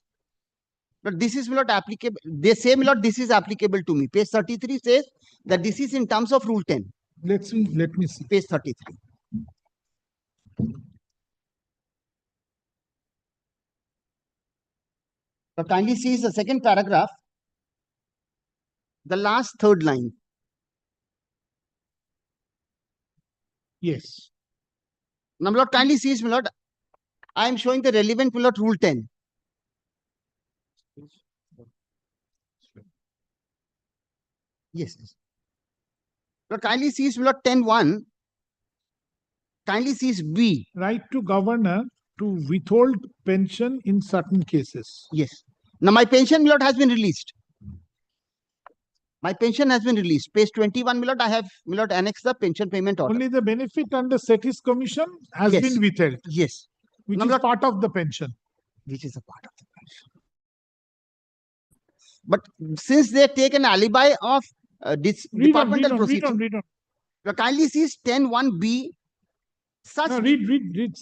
S9: But this is not applicable. They say, my lord, this is applicable to me. Page 33 says that this is in terms of Rule 10.
S2: Let me see.
S9: Page 33. So kindly see the second paragraph, the last third line.
S2: Yes.
S9: Now, my lord, kindly see, my lord, I am showing the relevant, my lord, Rule 10. Yes. Lord, kindly sees, my lord, 10(1). Kindly sees B.
S2: Right to governor to withhold pension in certain cases.
S9: Yes. Now, my pension, my lord, has been released. My pension has been released. Page 21, my lord, I have, my lord, annexed the pension payment order.
S2: Only the benefit under Setis Commission has
S9: Yes.
S2: been withheld.
S9: Yes.
S2: Which
S9: Now,
S2: is
S9: my lord,
S2: part of the pension.
S9: which is a part of the pension. But since they take an alibi of departmental proceeding,
S2: Read on.
S9: the kindly sees 10(1) such.
S2: No, read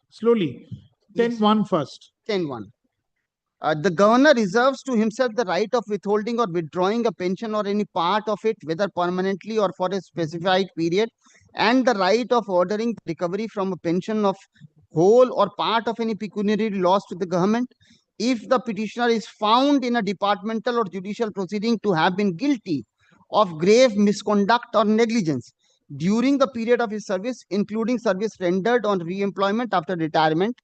S2: slowly. 10(1) first.
S9: 10(1). The governor reserves to himself the right of withholding or withdrawing a pension or any part of it, whether permanently or for a specified period, and the right of ordering recovery from a pension of whole or part of any pecuniary loss to the government, if the petitioner is found in a departmental or judicial proceeding to have been guilty of grave misconduct or negligence during the period of his service, including service rendered on re-employment after retirement,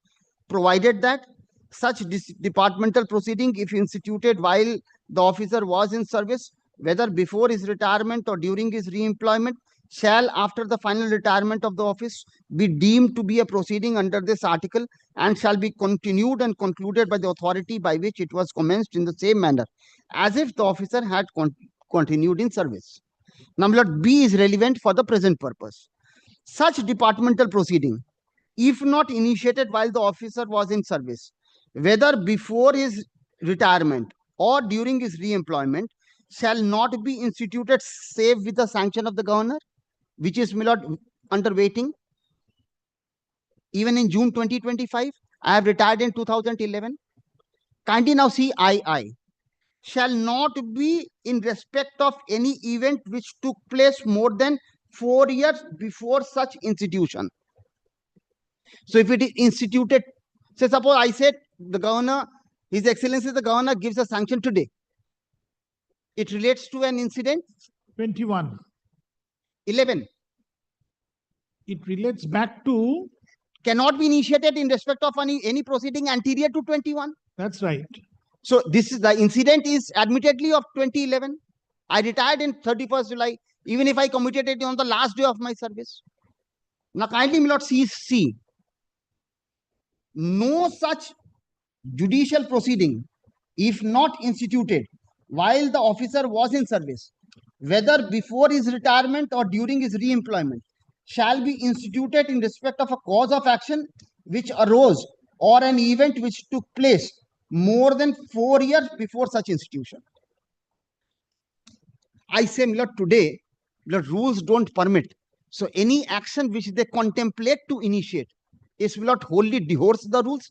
S9: provided that such departmental proceeding, if instituted while the officer was in service, whether before his retirement or during his re-employment, shall, after the final retirement of the office, be deemed to be a proceeding under this article and shall be continued and concluded by the authority by which it was commenced in the same manner as if the officer had continued in service. Now, Lord, B is relevant for the present purpose. Such departmental proceeding, if not initiated while the officer was in service, whether before his retirement or during his re-employment, shall not be instituted save with the sanction of the governor, which is, my lord, under waiting. Even in June 2025, I have retired in 2011. Kindly now see II. Shall not be in respect of any event which took place more than 4 years before such institution. So if it is instituted, say suppose I said the governor, His Excellency the governor gives a sanction today. It relates to an incident.
S2: 21.
S9: 11.
S2: It relates back to.
S9: Cannot be initiated in respect of any proceeding anterior to 21.
S2: That's right.
S9: So this is the incident is admittedly of 2011. I retired in 31st July, even if I committed it on the last day of my service. Now kindly, my lord, see. No such judicial proceeding, if not instituted while the officer was in service, whether before his retirement or during his re-employment, shall be instituted in respect of a cause of action which arose or an event which took place more than 4 years before such institution. I say, my lord, today, the rules don't permit. So any action which they contemplate to initiate is will not wholly divorce the rules.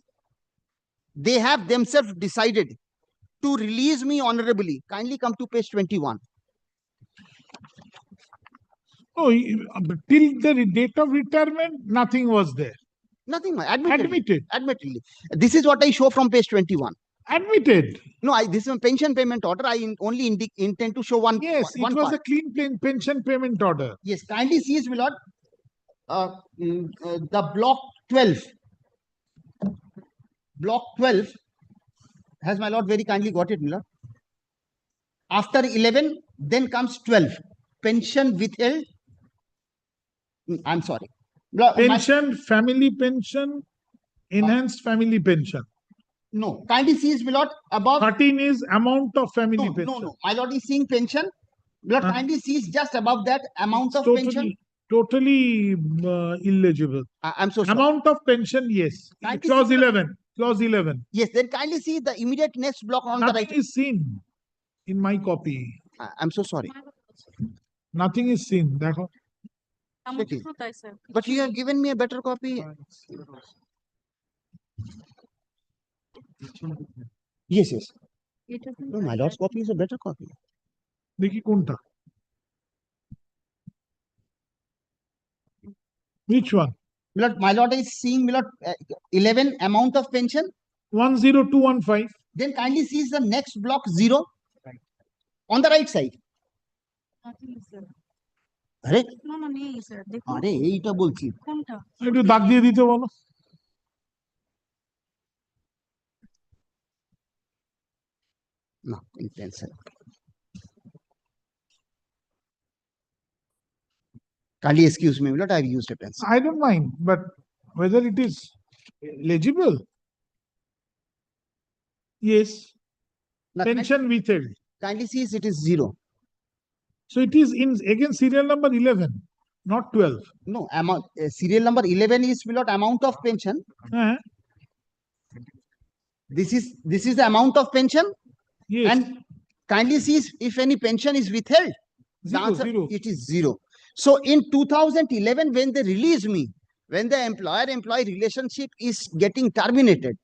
S9: They have themselves decided to release me honorably. Kindly come to page 21.
S2: Oh, till the date of retirement, nothing was there.
S9: Nothing, admitted.
S2: Admitted.
S9: Admittedly. This is what I show from page 21.
S2: Admitted.
S9: No, this is a pension payment order. I only intend to show one.
S2: Yes,
S9: one
S2: it was
S9: part.
S2: a clean pension payment order.
S9: Yes, kindly seize, my lord, the block 12. Block 12 has my lord very kindly got it, my lord. After 11, then comes 12. Pension withheld. I'm sorry.
S2: Pension, family pension, enhanced family pension.
S9: No, kindly seize, my lord, above.
S2: 13 is amount of family pension.
S9: No. My lord is seeing pension. My lord, kindly seize just above that amount of pension.
S2: Totally illegible.
S9: I'm so sorry.
S2: Amount of pension, yes.
S9: Kindly
S2: Clause
S9: see-
S2: 11. Clause 11.
S9: Yes, then kindly see the immediate next block on the
S2: Nothing
S9: right.
S2: is seen in my copy.
S9: I'm so sorry.
S2: Nothing is seen. Dekho.
S9: Okay. But you have given me a better copy. Yes. No, my lord's copy is a better copy.
S2: Dekhi kunta. Which one?
S9: My lord is seeing, my lord, 11 amount of pension.
S2: 10215.
S9: Then kindly seize the next block 0 on the right side. আরে
S8: না নেই sir দেখুন
S9: আরে এইটা বলছি
S8: কোনটা
S2: একটু দাগ দিয়ে দিতে বলো
S9: না pencil. Kindly excuse me, Milord, I've used a pencil.
S2: I don't mind, but whether it is legible? Yes. Pension withheld.
S9: Kindly see it is 0.
S2: So it is in again serial number 11, not 12.
S9: No, amount serial number 11 is Milord amount of pension. This is the amount of pension.
S2: Yes.
S9: And kindly see if any pension is withheld.
S2: Zero.
S9: It is 0. So in 2011, when they release me, when the employer-employee relationship is getting terminated,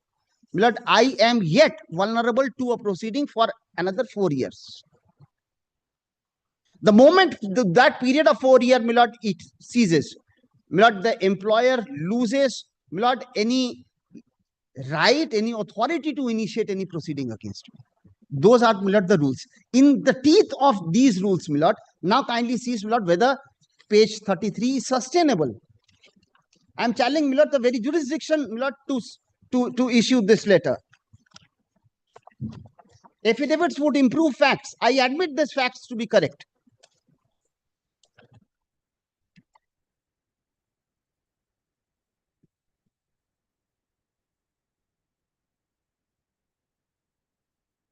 S9: Milord, I am yet vulnerable to a proceeding for another 4 years. The moment that period of 4 years, Milord, it ceases. Milord, the employer loses, Milord, any right, any authority to initiate any proceeding against me. Those are, Milord, the rules. In the teeth of these rules, Milord, now kindly see, Milord, whether page 33 is sustainable. I am challenging, Milord, the very jurisdiction, Milord, to issue this letter. Affidavits would improve facts. I admit these facts to be correct.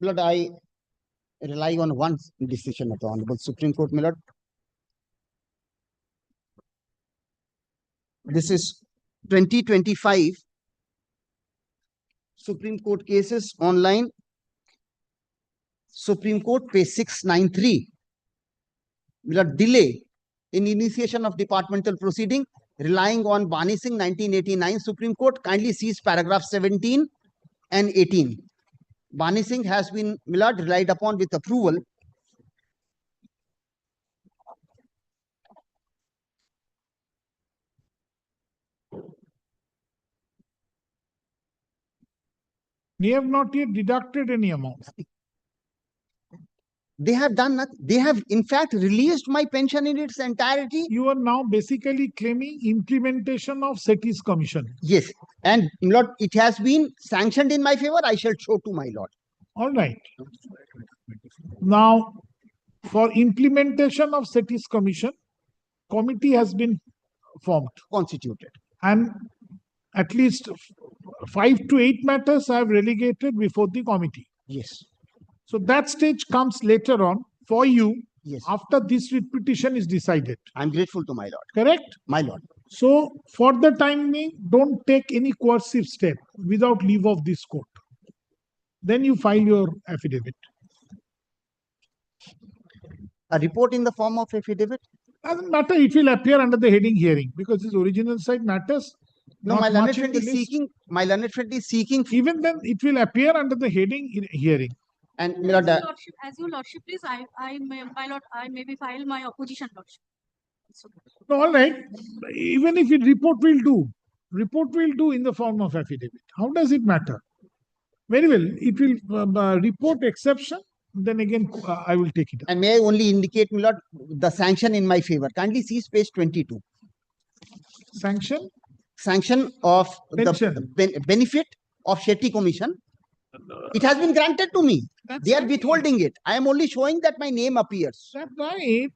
S9: Milord, I rely on one decision of the Honorable Supreme Court, Milord. This is 2025 Supreme Court cases online. Supreme Court, page 693. Milord, delay in initiation of departmental proceeding relying on Banishing 1989 Supreme Court. Kindly sees paragraph 17 and 18. Banishing has been, Milord, relied upon with approval.
S2: They have not yet deducted any amount.
S9: They have done nothing. They have, in fact, released my pension in its entirety.
S2: You are now basically claiming implementation of SETI's commission.
S9: Yes. And, Lord, it has been sanctioned in my favor. I shall show to my Lord.
S2: All right. Now, for implementation of SETI's commission, committee has been formed.
S9: Constituted.
S2: And at least 5 to 8 matters I have relegated before the committee.
S9: Yes.
S2: So that stage comes later on for you
S9: Yes.
S2: After this writ petition is decided.
S9: I'm grateful to my lord.
S2: Correct?
S9: My lord.
S2: So for the time being, don't take any coercive step without leave of this court. Then you file your affidavit.
S9: A report in the form of affidavit?
S2: Doesn't matter, it will appear under the heading hearing because this original site matters.
S9: No,
S2: not
S9: my learned
S2: much in
S9: friend
S2: the
S9: is
S2: list.
S9: seeking, my learned friend is seeking.
S2: Even then, it will appear under the heading hearing.
S9: And my lord,
S6: As your lordship, please, my lord, I maybe file my opposition, lordship.
S2: No, all right. Even if it report will do in the form of affidavit. How does it matter? Very well. It will report exception. Then again, I will take it up.
S9: and may I only indicate, my lord, the sanction in my favor. Kindly see page 22.
S2: Sanction?
S9: Sanction of
S2: Pension.
S9: the benefit of Shetty Commission. It has been granted to me. They are withholding it. I am only showing that my name appears.
S2: That's right.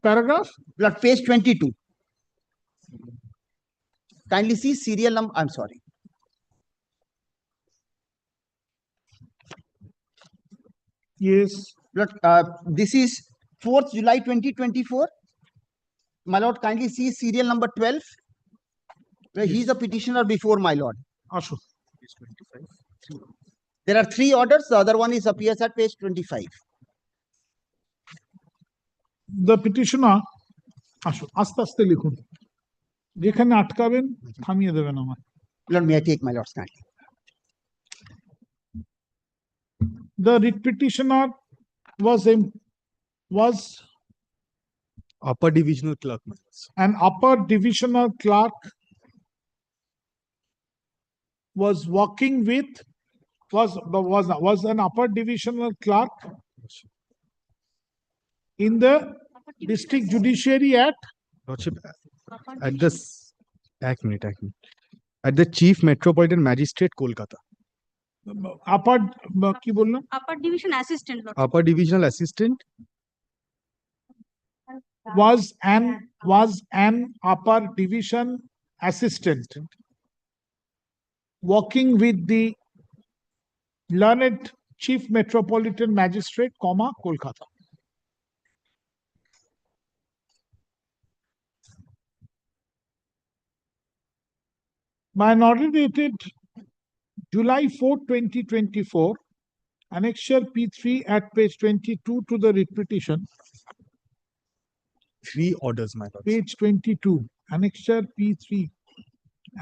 S2: Paragraph?
S9: Lord, page 22. Kindly see serial number. I'm sorry.
S2: Yes.
S9: Lord, this is 4th July 2024. My lord, kindly see serial number 12. Where he is a petitioner before my lord.
S2: Ashu.
S9: There are 3 orders. The other one is appears at page 25.
S2: The petitioner, আসো আস্তে আস্তে লিখুন যেখানে আটকাবেন থামিয়ে দেবেন আমার
S9: Lord, may I take my lord's kindly?
S2: The writ petitioner was
S10: Upper divisional clerk.
S2: an upper divisional clerk was working with was an upper divisional clerk in the district judiciary at
S10: Lordship, at the at the Chief Metropolitan Magistrate, Kolkata.
S2: upper কি বললাম
S6: Upper division assistant, lordship.
S10: Upper divisional assistant
S2: was an upper division assistant working with the learned Chief Metropolitan Magistrate, Kolkata. By an order dated July 4, 2024, Annexure P3 at page 22 to the writ petition.
S10: 3 orders, my lord.
S2: Page 22, Annexure P3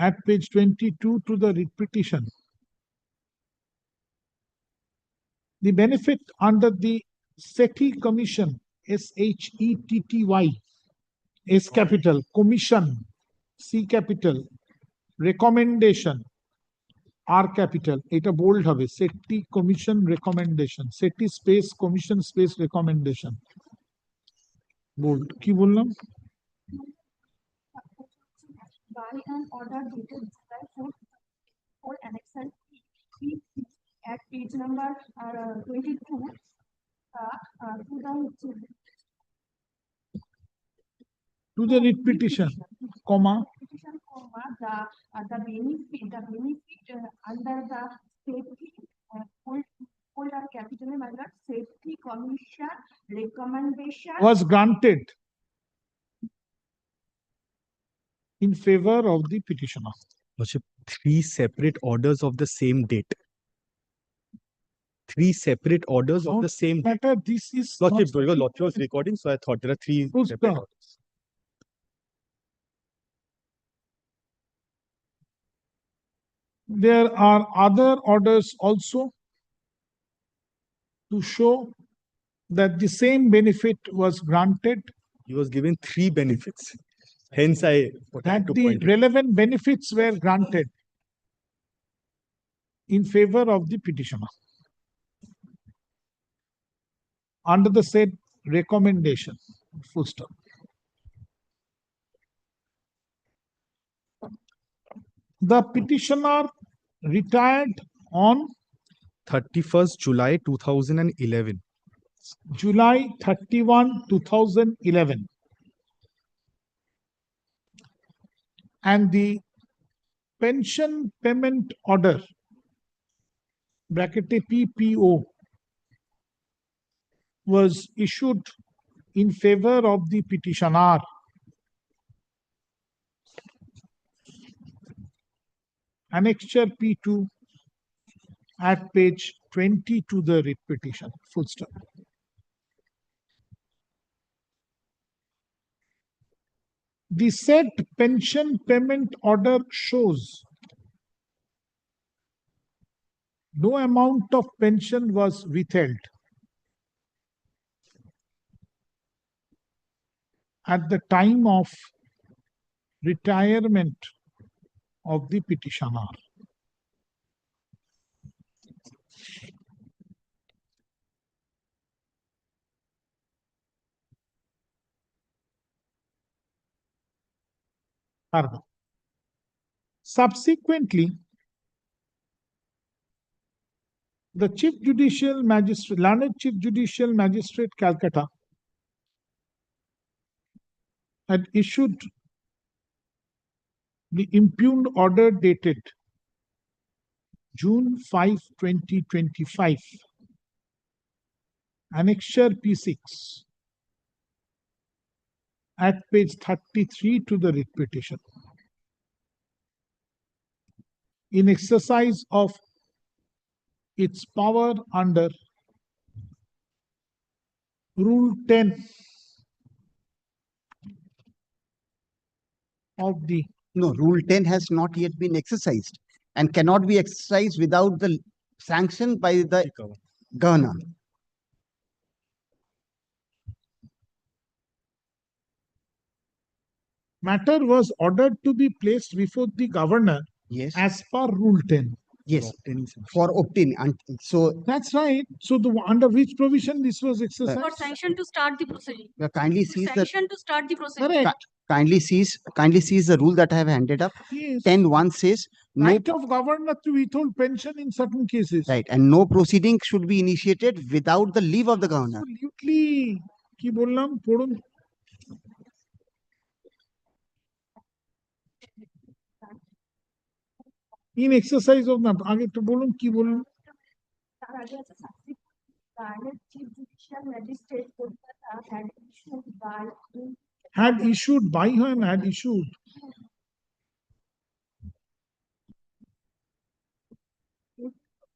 S2: at page 22 to the writ petition. The benefit under the SETI Commission, SHETTY, S capital, Commission, C capital, recommendation, R capital, এটা bold হবে, SETI Commission recommendation, SETI space Commission space recommendation. Bold, কি বললাম?
S4: By an order dated July 4th, for annexure P3 at page number 22,
S2: To the writ petition, comma,
S4: petition, the benefit under the safety folder capital, my lord, safety commission recommendation
S2: was granted in favor of the petitioner.
S10: Lordship, 3 separate orders of the same date. 3 separate orders of the same date.
S2: Matter, this is
S10: Lordship,
S2: not
S10: because Lordship was recording, so I thought there are 3
S2: Who's
S10: separate
S2: the-
S10: orders.
S2: There are other orders also to show that the same benefit was granted,
S10: He was given 3 benefits. Hence, I
S2: that
S10: had to
S2: the
S10: point it.
S2: relevant benefits were granted in favor of the petitioner under the said recommendation. Full stop. The petitioner retired on
S10: 31st July 2011.
S2: July 31, 2011. And the pension payment order, bracket PPO, was issued in favor of the petitioner. Annexure P2 at page 20 to the writ petition. Full stop. The said pension payment order shows no amount of pension was withheld at the time of retirement of the petitioner. Subsequently, the Chief Judicial Magistrate, Learned Chief Judicial Magistrate, Calcutta, had issued the impugned order dated June 5, 2025, Annexure P6, at page 33 to the writ petition. In exercise of its power under Rule 10 of the...
S9: No, Rule 10 has not yet been exercised and cannot be exercised without the sanction by the governor.
S2: Matter was ordered to be placed before the governor,
S9: yes,
S2: as per Rule 10.
S9: Yes, for obtaining. And so
S2: that's right. So the under which provision this was exercised?
S6: For sanction to start the proceeding.
S9: kindly sees the
S6: Sanction to start the proceeding.
S9: kindly sees the rule that I have handed up.
S2: Yes.
S9: 10.1 says no
S2: right of governor to withhold pension in certain cases.
S9: right, and no proceeding should be initiated without the leave of the governor.
S2: Absolutely. কি বললাম পড়ুন। In exercise of that, আগে একটু বলুন কি বলুন।
S4: তার আগে আছে Learned Chief Judicial Magistrate Kolkata had issued
S2: by him, had issued.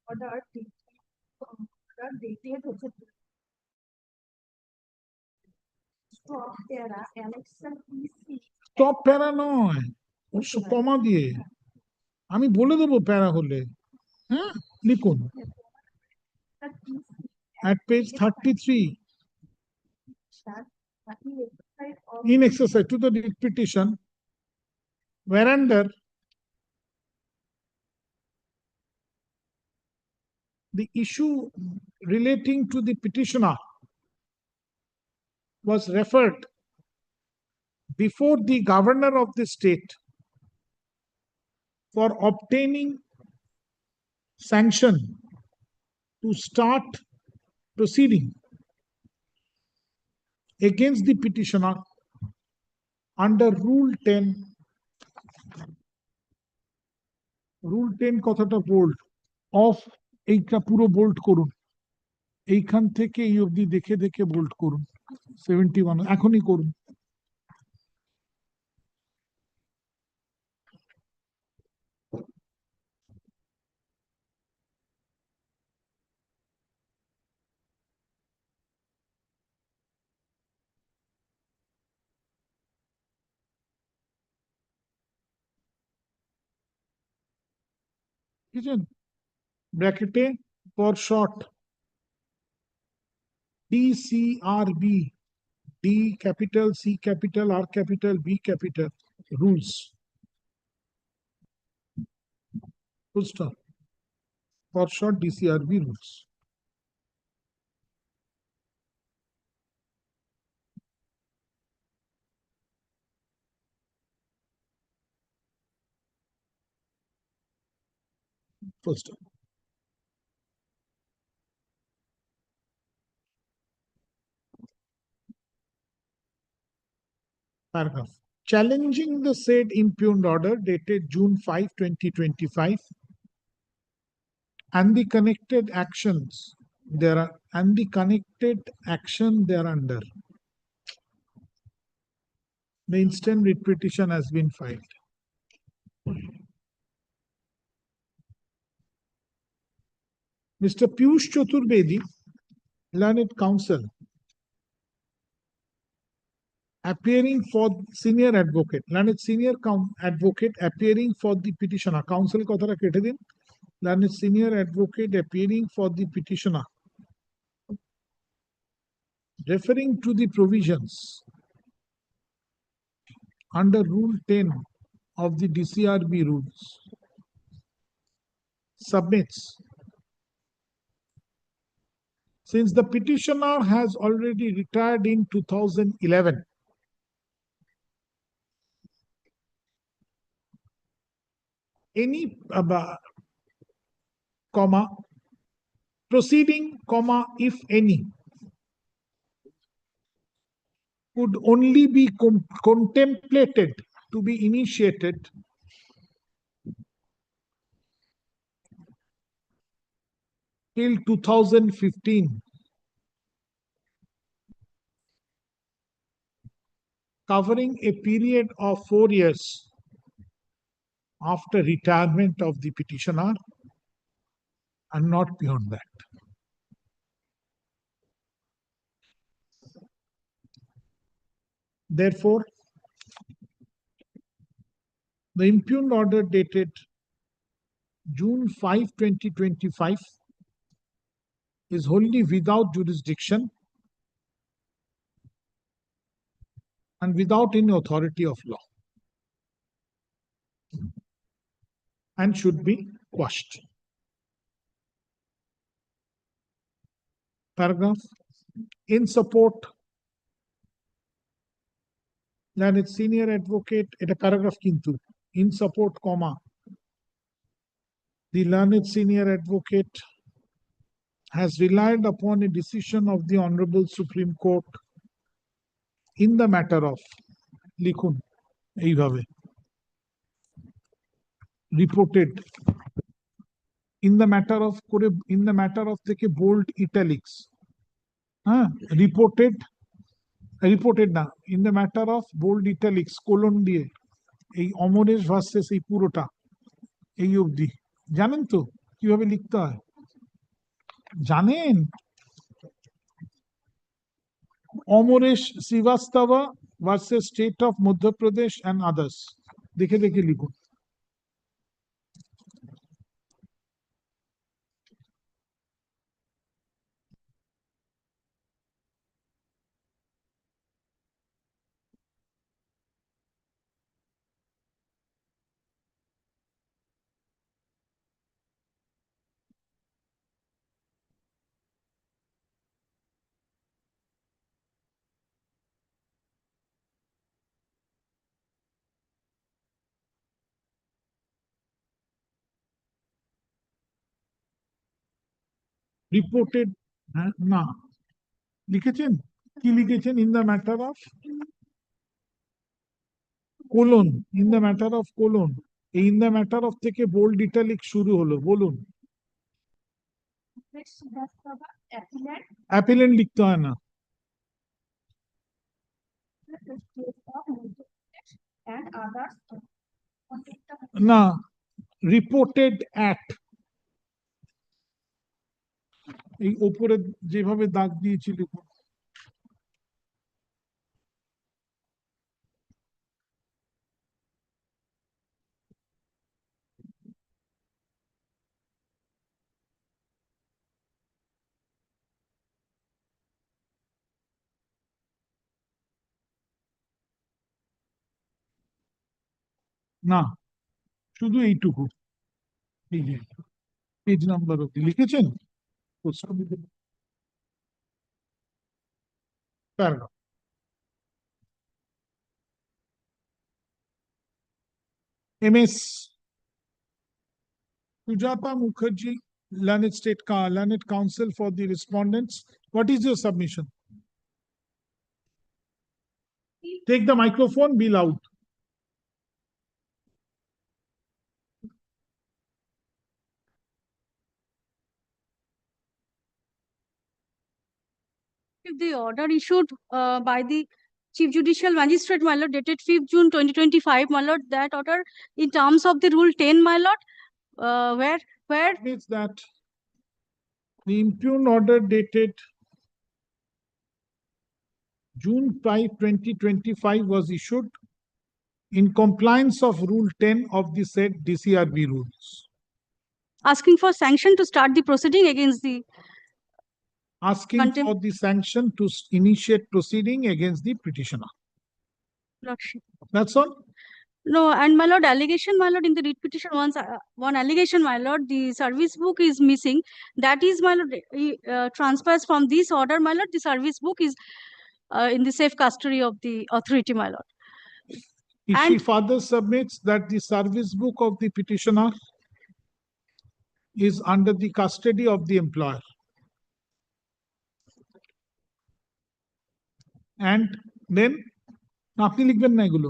S4: Order dated stop para annexure PC.
S2: Stop para নয়, অবশ্য কমা দিয়ে। আমি বলে দেবো প্যারা হলে। হ্যাঁ, লিখুন। At page 33. In exercise to the petition, whereunder the issue relating to the petitioner was referred before the governor of the state for obtaining sanction to start proceeding against the petitioner under Rule 10. Rule 10 কথাটা bold of এইটা পুরো bold করুন, এইখান থেকে এই অবধি দেখে দেখে bold করুন। 71 এখনই করুন। ব্র্যাকেটে for short DCRB, D capital, C capital, R capital, B capital rules. Full stop. For short DCRB rules. Full stop. Paragraph. Challenging the said impugned order dated June 5, 2025 and the connected actions there are, and the connected action thereunder. The instant writ petition has been filed. Mr. Piyush Chaturvedi, learned counsel, appearing for senior advocate, learned senior advocate appearing for the petitioner. Counsel kothara kete din. Learned senior advocate appearing for the petitioner, referring to the provisions under Rule 10 of the DCRB rules, submits, since the petitioner has already retired in 2011, any proceeding, if any, could only be contemplated to be initiated till 2015, covering a period of 4 years after retirement of the petitioner and not beyond that. Therefore, the impugned order dated June 5, 2025 is wholly without jurisdiction and without any authority of law, and should be quashed. Paragraph. In support, learned senior advocate, এটা paragraph কিন্তু, in support, the learned senior advocate has relied upon a decision of the Honorable Supreme Court in the matter of, লিখুন এইভাবে, reported, in the matter of থেকে bold italics, reported না, in the matter of bold italics colon দিয়ে এই Amaresh versus এই পুরোটা এই অবধি জানেন তো কিভাবে লিখতে হয়? জানেন? Amresh Srivastava versus state of Madhya Pradesh and others, দেখে দেখে লিখুন। রিপোর্টেড না, লিখেছেন কি লিখেছেন? In the matter of colon, in the matter of colon, এই ইন দ্য ম্যাটার অফ থেকে বোল্ড ইটালিক শুরু হলো, বলুন। অ্যাপিলেন্ট লিখতে হয় না, না, রিপোর্টেড অ্যাট, এই ওপরে যেভাবে দাগ দিয়েছি লিখুন। না, শুধু এইটুকু, এই যে পেজ নাম্বার অব্দি লিখেছেন। Paragraph. MS Sujata Mukherjee, learned counsel for the respondents. What is your submission? Take the microphone, be loud.
S8: The order issued by the Chief Judicial Magistrate, my lord, dated 5th June 2025, my lord, that order in terms of the Rule 10, my lord, where
S2: Means that the impugned order dated June 5, 2025 was issued in compliance of Rule 10 of the said DCRB rules.
S8: asking for sanction to start the proceeding against the
S2: Asking for the sanction to initiate proceeding against the petitioner.
S8: lordship.
S2: That's all?
S8: No, and my lord, allegation, my lord, in the writ petition, one allegation, my lord, the service book is missing. That is, my lord, transfers from this order, my lord, the service book is in the safe custody of the authority, my lord.
S2: If she further submits that the service book of the petitioner is under the custody of the employer. And then আপনি লিখবেন না এগুলো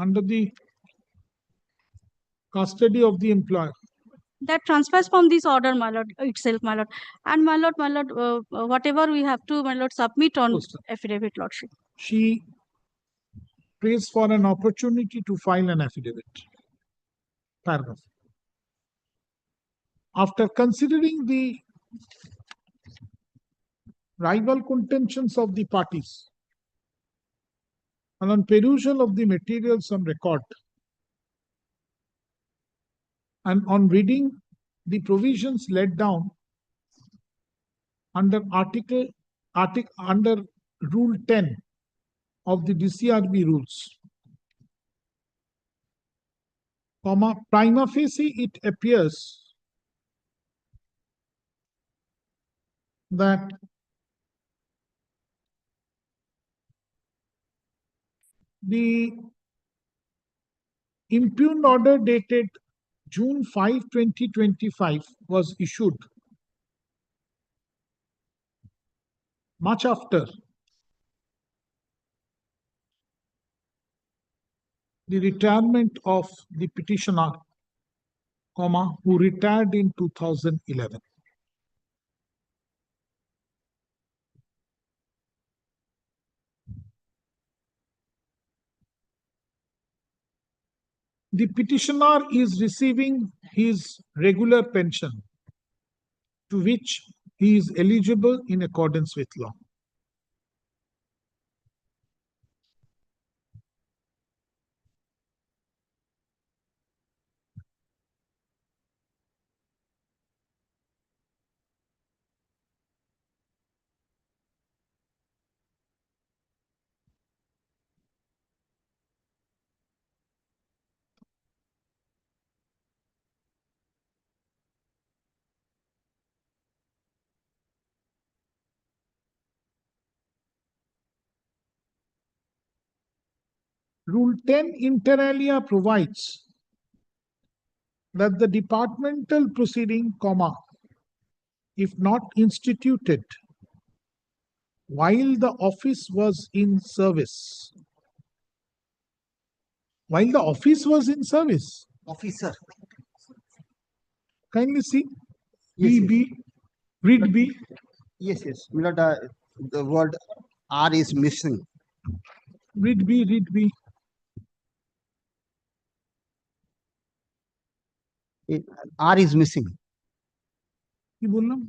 S2: under the custody of the employer.
S8: That transfers from this order, my lord, itself, my lord. And my lord, whatever we have to, my lord, submit on affidavit, lordship.
S2: She prays for an opportunity to file an affidavit. Paragraph. After considering the rival contentions of the parties and on perusal of the materials on record and on reading the provisions laid down under under Rule 10 of the DCRB rules, prima facie it appears that the impugned order dated June 5, 2025 was issued much after the retirement of the petitioner, who retired in 2011. The petitioner is receiving his regular pension, to which he is eligible in accordance with law. Rule 10 inter alia provides that the departmental proceeding, if not instituted while the office was in service. While the office was in service.
S9: Officer.
S2: Kindly see.
S9: Yes,
S2: B. Read B.
S9: Yes, yes. The word R is missing.
S2: Read B, read B.
S9: R is missing.
S2: কি বললাম?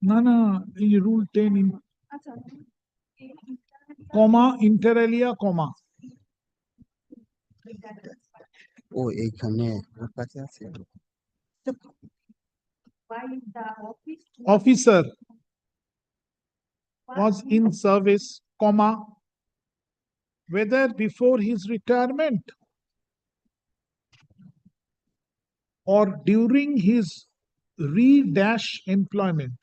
S2: না না এই rule 10 কমা inter alia কমা
S9: ও এইখানে কাছে আছে
S2: officer was in service, whether before his retirement or during his employment.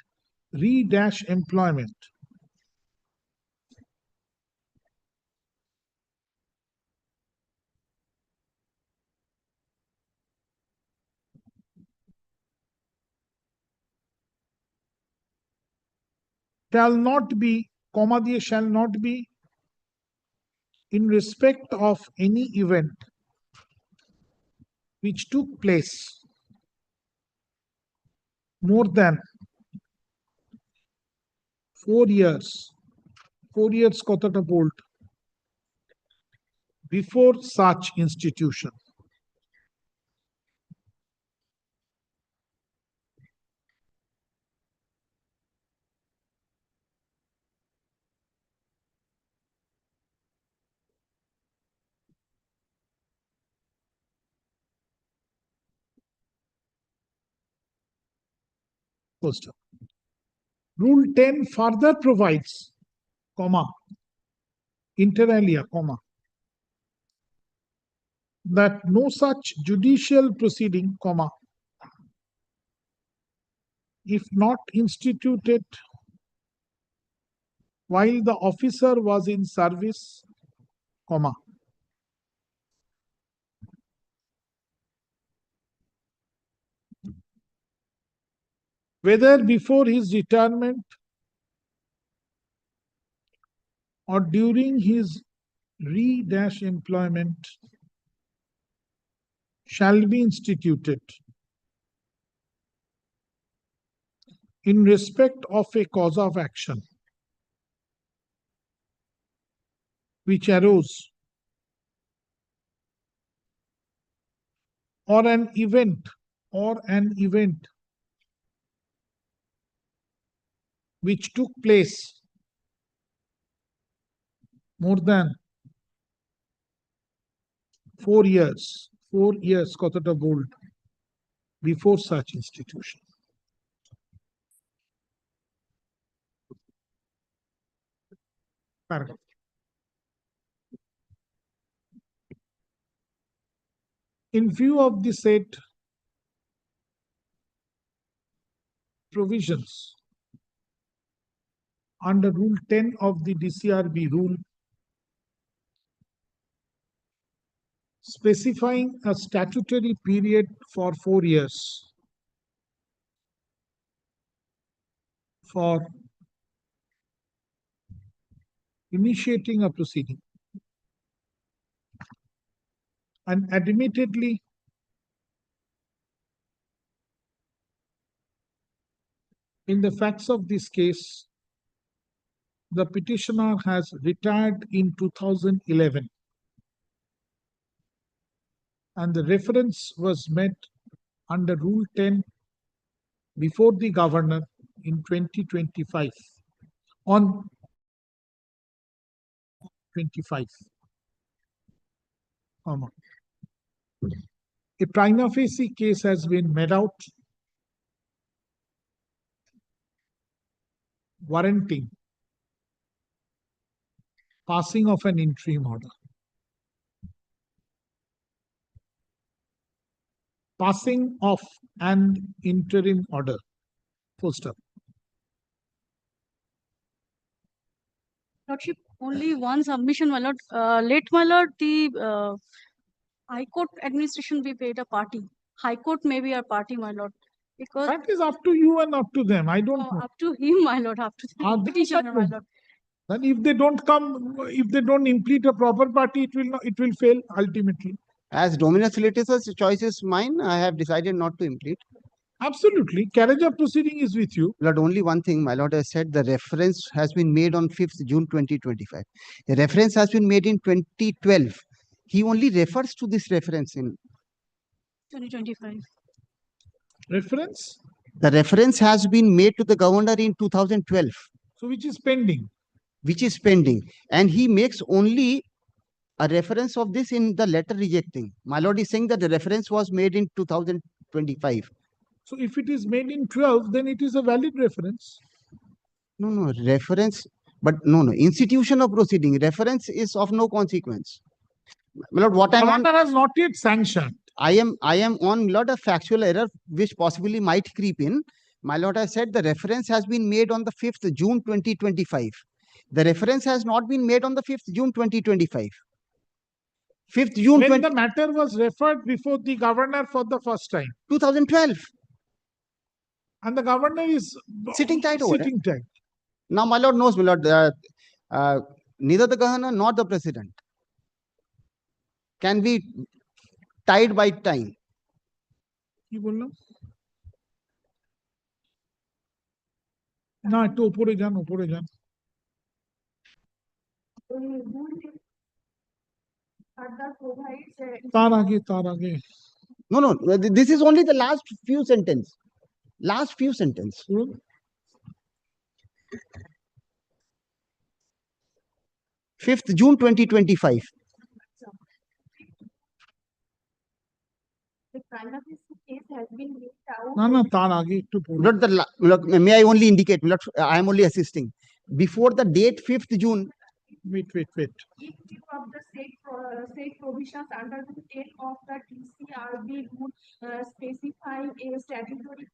S2: Shall not be, shall not be in respect of any event which took place more than 4 years, 4 years কতটা bold before such institution. Full stop. Rule 10 further provides, comma, inter alia, comma, that no such judicial proceeding, comma, if not instituted while the officer was in service, comma, whether before his retirement or during his re-employment shall be instituted in respect of a cause of action which arose or an event which took place more than 4 years, 4 years কতটা bold before such institution. Paragraph. In view of the said provisions under Rule 10 of the DCRB rule specifying a statutory period for 4 years for initiating a proceeding, and admittedly in the facts of this case, the petitioner has retired in 2011 and the reference was made under Rule 10 before the governor in 2025 on 25. A prima facie case has been made out warranting passing of an interim order. Passing of an interim order. Full stop.
S8: Lordship, only one submission, my lord. Late, my lord, the High Court administration we paid a party. High Court may be a party, my lord. Because
S2: that is up to you and up to them. I don't know.
S8: Up to him, my lord, up to the petitioner, my lord.
S2: Then if they don't come, if they don't implement a proper party, it will fail ultimately.
S9: As Dominus Litis's choice is mine, I have decided not to implement.
S2: Absolutely. Carriage of proceeding is with you.
S9: Lord, only one thing, my lord has said the reference has been made on 5th June 2025. The reference has been made in 2012. He only refers to this reference in
S8: 2025.
S2: Reference?
S9: The reference has been made to the governor in 2012.
S2: So which is pending?
S9: Which is pending. And he makes only a reference of this in the letter rejecting. My lord is saying that the reference was made in 2025.
S2: So if it is made in 12, then it is a valid reference.
S9: No, reference, but no, institution of proceeding. Reference is of no consequence. My lord, what I want
S2: has not yet sanctioned.
S9: I am on, my lord, a factual error which possibly might creep in. My lord has said the reference has been made on the 5th June 2025. The reference has not been made on the 5th June 2025. 5th June
S2: when the matter was referred before the governor for the first time.
S9: 2012.
S2: And the governor is
S9: sitting tight over
S2: sitting tight.
S9: Now, my lord knows, my lord, neither the governor nor the president can be tied by time.
S2: না একটু উপরে যান উপরে যান
S8: further provides
S2: তার আগে
S9: No, no, this is only the last few sentence. Last few sentence. 5th June 2025.
S8: the primary case has been laid out.
S2: না না তার আগে একটু পড়ুন।
S9: Not the look, may I only indicate, not, I am only assisting. Before the date 5th June.
S2: Wait.
S8: In view of the said provisions under the 10 of the TCRB would specify a statutory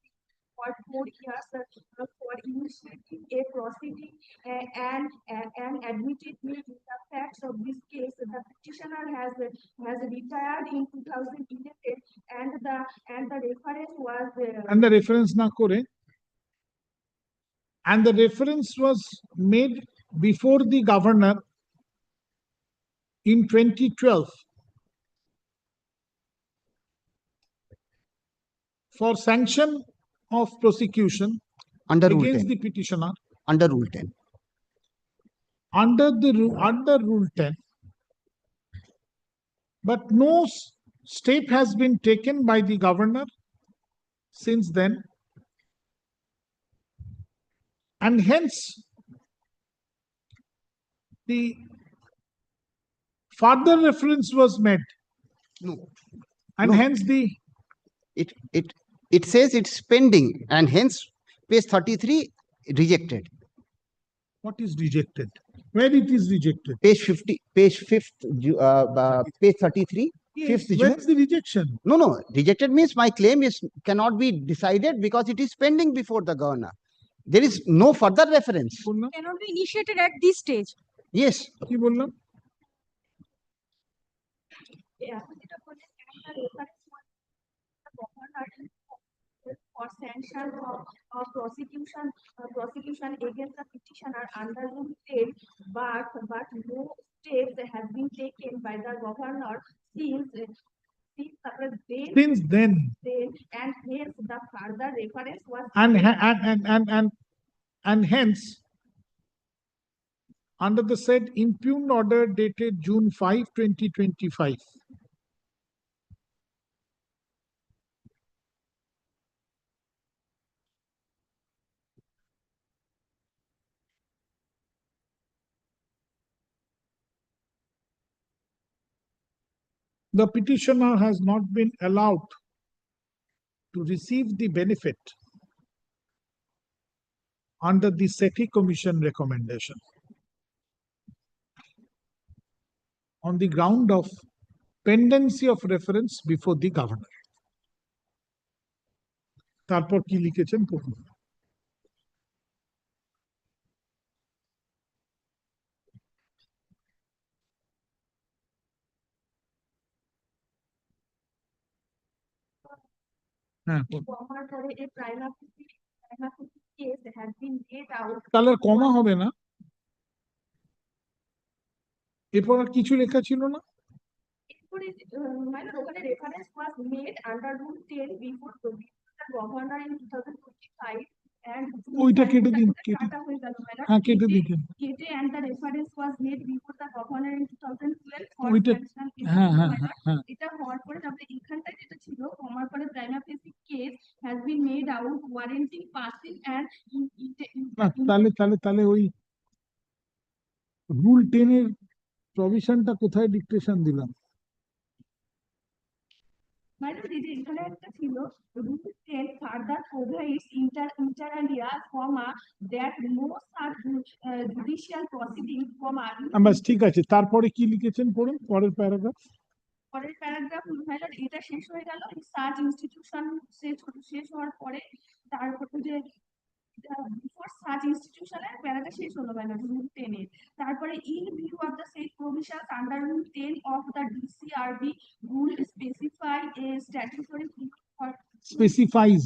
S8: for 4 years for initiating a proceeding and admittedly in the facts of this case, the petitioner has retired in 2011 and the reference was
S2: and the reference না করে and the reference was made before the governor in 2012 for sanction of prosecution
S9: under Rule
S2: against
S9: 10.
S2: the petitioner
S9: Under Rule 10.
S2: under Rule 10, but no step has been taken by the governor since then, and hence the further reference was made.
S9: No.
S2: And
S9: No.
S2: hence the
S9: it says it's pending, and hence page 33 rejected.
S2: What is rejected? Where it is rejected?
S9: Page 50, page 5th, page 33,
S2: Yes,
S9: 5th June.
S2: where is the rejection?
S9: No, rejected means my claim cannot be decided because it is pending before the governor. There is no further reference.
S8: cannot be initiated at this stage.
S9: Yes.
S2: কি বললাম?
S8: For sanction of prosecution against the petitioner under Rule 10, but no steps have been taken by the governor since
S2: then
S8: and hence the further reference was
S2: and hence under the said impugned order dated June 5, 2025. The petitioner has not been allowed to receive the benefit under the SETI Commission recommendation on the ground of pendency of reference before the governor. তারপর কি লিখেছেন পড়ুন। তাহলে কমা হবে না, এরপর আর কিছু লেখা ছিল না।
S8: reference was made under Rule 10 before the governor in 2025 and
S2: ওইটা কেটে দিন, হ্যাঁ কেটে দিন।
S8: and the reference was made before the governor in 2012 for
S2: ওইটা
S8: sanction.
S2: হ্যাঁ।
S8: এটা হওয়ার পরে তারপরে এখানটায় যেটা ছিল কমার পরে prima facie case has been made out warranting passing and
S2: তাহলে ওই রুল 10 এর প্রভিশনটা কোথায় ডিক্টেশন দিলাম?
S8: মানে এখানে একটা ছিল Rule 10 further provides inter alia, that no such judicial proceeding,
S2: বাস ঠিক আছে, তারপরে কি লিখেছেন পড়ুন পরের প্যারাগ্রাফ।
S8: পরের প্যারাগ্রাফ এটা শেষ হয়ে গেল, সার্চ ইনস্টিটিউশন শেষ হওয়ার পরে তারপরে যে before such institution এর প্যারাটা শেষ হলো Rule 10 এর। তারপরে in view of the said provisions under Rule 10 of the DCRB rule specify a statutory for
S2: specifies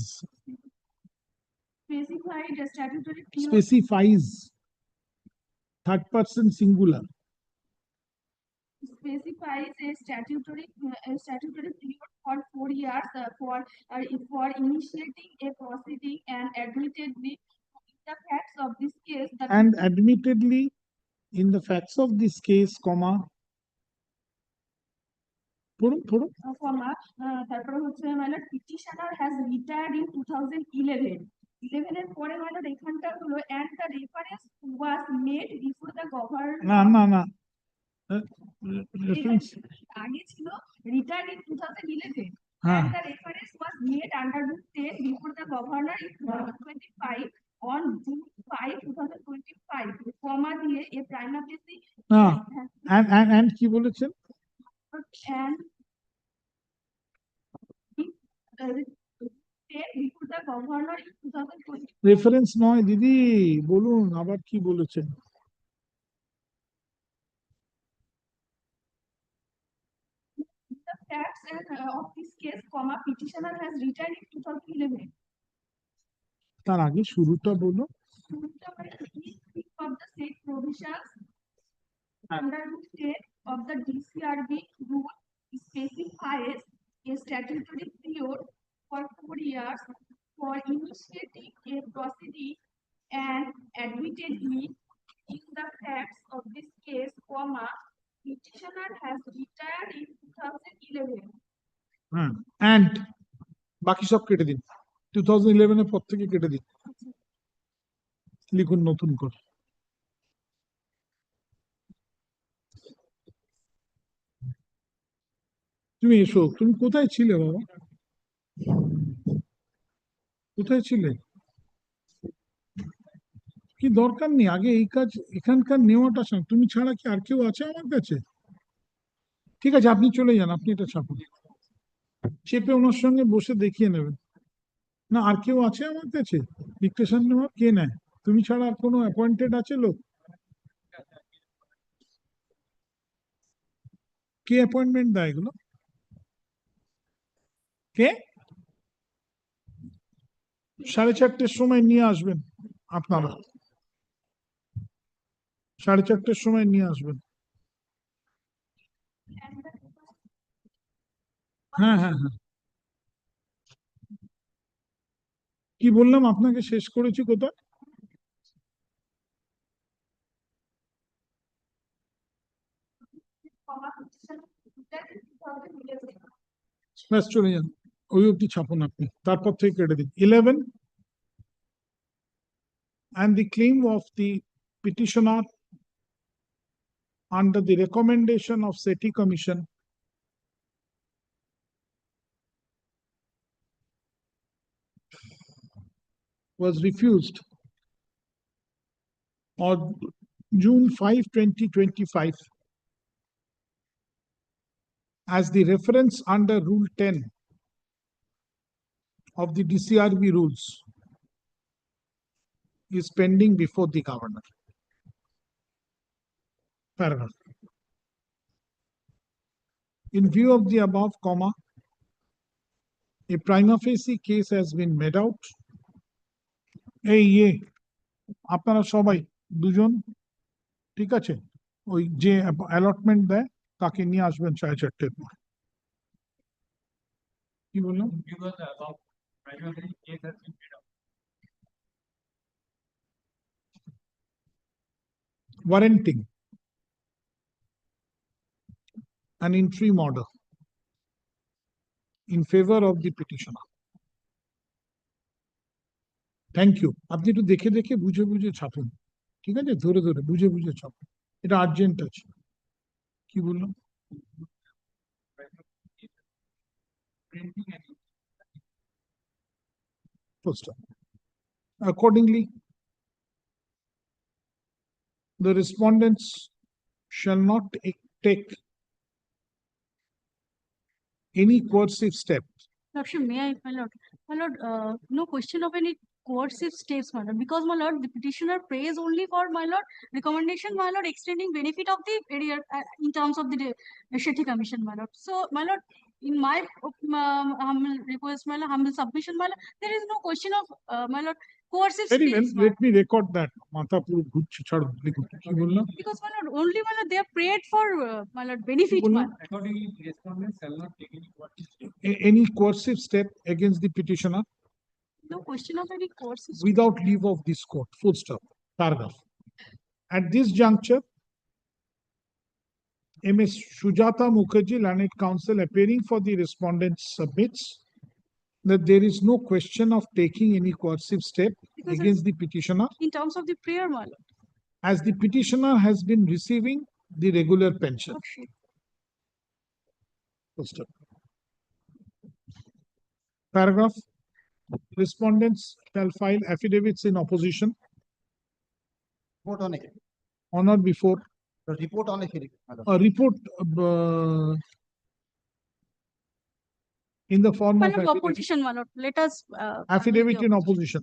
S2: third person singular
S8: specifies a statutory period for 4 years for initiating a proceeding and admittedly The facts of this case, the
S2: and admittedly in the facts of this case, comma, পড়ুন।
S8: comma, তারপরে হচ্ছে মানে petitioner has retired in 2011. 11 এর পরে মানে এখানটা হলো and the reference was made before the governor.
S2: না reference
S8: আগে ছিল retired in 2011.
S2: হ্যাঁ
S8: And the reference was made under Rule 10 before the governor in 2025 on June 5, 2025. Comma দিয়ে a prima facie
S2: না and কি বলেছেন?
S8: and before the governor in 2020.
S2: Reference নয় দিদি, বলুন আবার কি বলেছেন?
S8: The facts of this case, comma, petitioner has retired in 2011.
S2: তার আগে শুরুটা বলো।
S8: Of the state provisions under Rule 10 of the DCRB rule specifies a statutory period for 4 years for initiating a proceeding and admittedly in the facts of this case, comma, petitioner has retired in 2011.
S2: and বাকি সব কেটে দিন, 2011 এর পর থেকে কেটে দিন, লিখুন নতুন করে। তুমি এসো, তুমি কোথায় ছিলে বাবা? কোথায় ছিলে? কি দরকার নেই, আগে এই কাজ এখানকার নেওয়াটা। তুমি ছাড়া কি আর কেউ আছে আমার কাছে? ঠিক আছে, আপনি চলে যান, আপনি এটা ছাপুন, চেপে ওনার সঙ্গে বসে দেখিয়ে নেবেন। না আর কেউ আছে আমার কাছে ডিকটেশন নেওয়ার? কে নেয়? তুমি ছাড়া আর কোনো অ্যাপয়েন্টেড আছে লোক? কে অ্যাপয়েন্টমেন্ট দেয় এগুলো? কে? 4:30 সময় নিয়ে আসবেন আপনারা, 4:30 সময় নিয়ে আসবেন। হ্যাঁ হ্যাঁ হ্যাঁ, কি বললাম আপনাকে? শেষ করেছি কোথায়? ব্যাস চলে যান, ওই অব্দি ছাপুন আপনি, তারপর থেকে কেটে দিন। 11 and the claim of the petitioner under the recommendation of SETI Commission was refused on June 5, 2025 as the reference under Rule 10 of the DCRB rules is pending before the governor. Paragraph. In view of the above, comma, a prima facie case has been made out. আপনারা সবাই দুজন ঠিক আছে, ওই যে allotment দেয় তাকে নিয়ে আসবেন 4:30 পর। কি বললাম? Warranting an interim order in favor of the petitioner. Thank you. আপনি একটু দেখে দেখে বুঝে বুঝে ছাপুন, ঠিক আছে? ধরে ধরে বুঝে বুঝে ছাপুন, এটা আর্জেন্ট আছে। কি বললাম? Accordingly, the respondents shall not take any coercive step.
S8: Lordship, may I, my lord, no question of any coercive steps, my lord, because my lord, the petitioner prays only for my lord recommendation, my lord, extending benefit of the area in terms of the SETI Commission, my lord. So, my lord, in my humble request, my lord, humble submission, my lord, there is no question of my lord coercive
S2: Very well,
S8: steps.
S2: let me record that. মাথা পুরো ঘুরছে, ছাড়ুন, লিখুন। কি বললাম?
S8: Because my lord, only my lord, they have prayed for my lord benefit, my lord.
S2: Accordingly, the respondents shall not take any coercive step against the petitioner.
S8: No question of any courses.
S2: without leave of this court, full stop, paragraph. At this juncture, Ms. Sujata Mukherjee, Learned Counsel, appearing for the respondent, submits that there is no question of taking any coercive step
S8: Because
S2: against the petitioner,
S8: in terms of the prayer, my lord.
S2: as the petitioner has been receiving the regular pension.
S8: Okay.
S2: Full stop. Paragraph. Respondents shall file affidavits in opposition
S9: Report on it.
S2: on or before
S9: The report on a hearing.
S2: a report in the form
S8: My
S2: of
S8: lord,
S2: affidavit,
S8: opposition, my lord. Let us.
S2: affidavit in opposition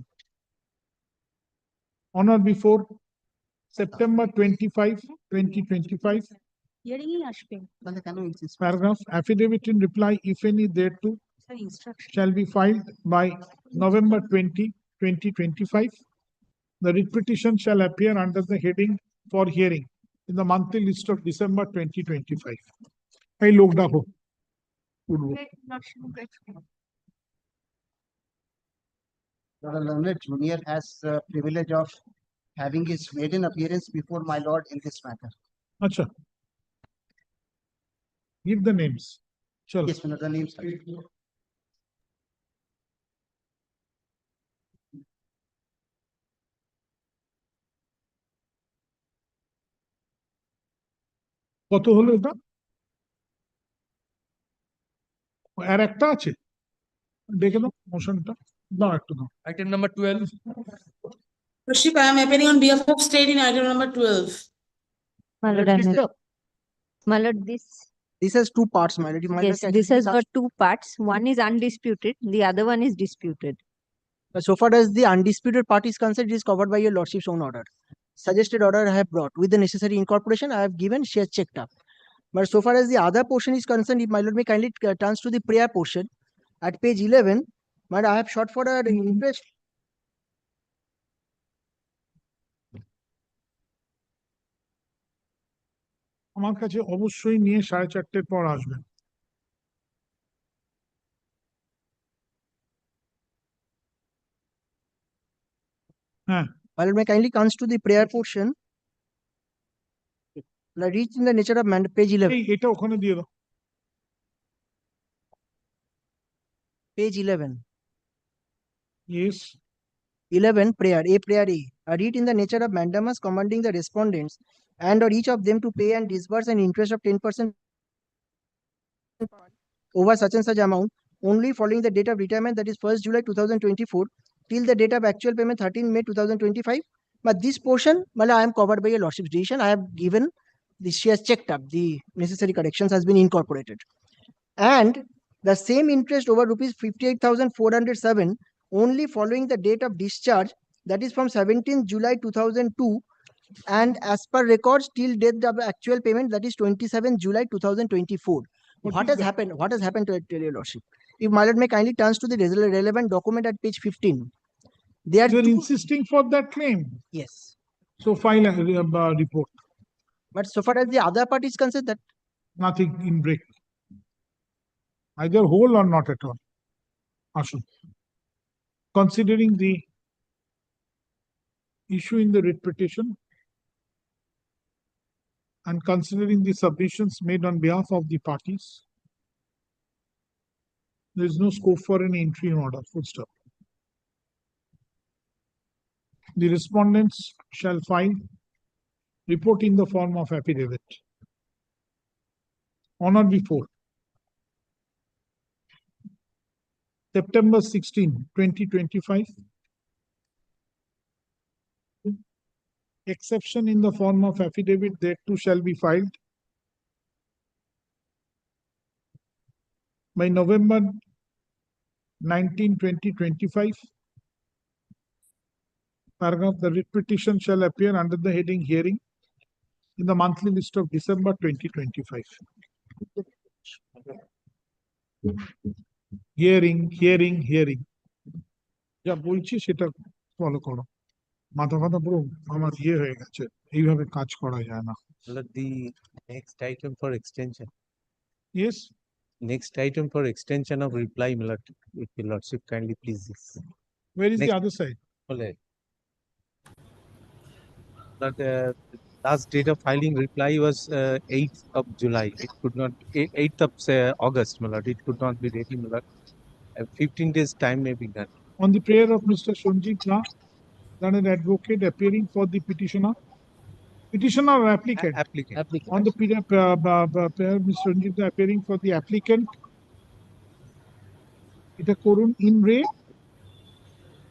S2: on or before September 25, 2025.
S8: Hearing in Ashpin.
S2: Paragraph. Affidavit in reply, if any, thereto
S8: Sir, instruction.
S2: shall be filed by November 20, 2025. The writ petition shall appear under the heading for hearing in the monthly list of December 2025. Hey, log dakho. Udvo.
S8: Great, lordship, great.
S9: The learned junior has privilege of having his maiden appearance before my lord in this matter.
S2: Acha. Give the names. Chalo.
S9: Yes, my lord, the names.
S2: কত হলো এটা? আর একটা আছে, দেখে দাও মোশনটা, দাও একটু দাও।
S1: Item number 12.
S11: Worship, I am appearing on behalf of state in item number 12.
S14: My lord, my lord,
S22: This has two parts, my lord. My
S14: yes,
S22: lord,
S14: this has got two parts. One is undisputed, the other one is disputed.
S22: So far as the undisputed part is concerned, it is covered by your lordship's own order. Suggested order I have brought with the necessary incorporation. I have given, she has checked up. But so far as the other portion is concerned, if my lord may kindly turns to the prayer portion at page 11, but I have shot for a interest.
S2: আমার কাছে অবশ্যই নিয়ে 4:30 পর আসবেন। হ্যাঁ।
S22: My lord may kindly comes to the prayer portion. Reach in the nature of page 11.
S2: এটা ওখানে দিয়ে দাও।
S22: Page 11.
S2: Yes.
S22: 11 prayer, A prayer A. Read in the nature of mandamus commanding the respondents and or each of them to pay and disburse an interest of 10% over such and such amount only following the date of retirement, that is 1st July 2024 till the date of actual payment 13 May 2025. But this portion, I am covered by your lordship's decision. I have given this, she has checked up, the necessary corrections has been incorporated. And the same interest over rupees 58,407 only following the date of discharge, that is from 17th July 2002, and as per records till date of actual payment, that is 27th July 2024. What has happened? What has happened to it, your lordship? If my lord may kindly turns to the relevant document at page 15. They are
S2: insisting for that claim.
S22: Yes.
S2: So file a report.
S22: But so far as the other part is concerned, that
S2: nothing in break. Either whole or not at all. Ashun. Considering the issue in the writ petition and considering the submissions made on behalf of the parties, there is no scope for any entry in order. Full stop. The respondents shall file report in the form of affidavit on or before September 16, 2025. Exception in the form of affidavit thereto shall be filed by November 19, 2025. Paragraph. The writ petition shall appear under the heading hearing in the monthly list of December 2025. Hearing. যা বলছি সেটা follow করো। মাথা পুরো আমার হয়ে গেছে, এইভাবে কাজ করা যায় না।
S10: The next item for extension.
S2: Yes.
S10: Next item for extension of reply, my lord. If your lordship kindly please this.
S2: Where is the
S10: Next.
S2: other side?
S10: But last date of filing reply was 8th of July. It could not, 8th of August, my lord. It could not be ready, my lord. 15 days time may be done.
S2: On the prayer of Mr. Shonjit Jha, learned advocate appearing for the petitioner. Petitioner or applicant?
S10: Applicant.
S2: On the prayer, Mr. Shonjit Jha appearing for the applicant. Ita korun INRE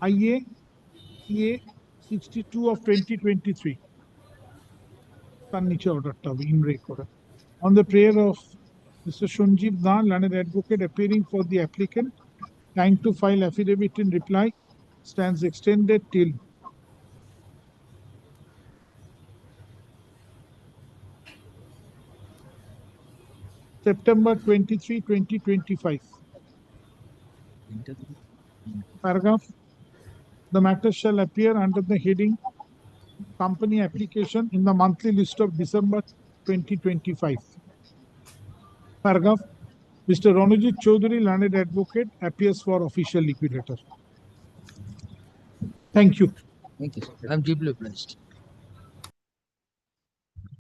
S2: IA CA 62 of 2023. তার নিচে অর্ডারটা হবে INRE করা. On the prayer of Mr. Shonjit Jha, learned advocate appearing for the applicant, time to file affidavit in reply stands extended till September 23, 2025. Paragraph. The matter shall appear under the heading Company Application in the monthly list of December 2025. Paragraph. Mr. Ronojit Chaudhary, learned advocate, appears for official liquidator. Thank you.
S17: Thank you, sir. I'm deeply obliged.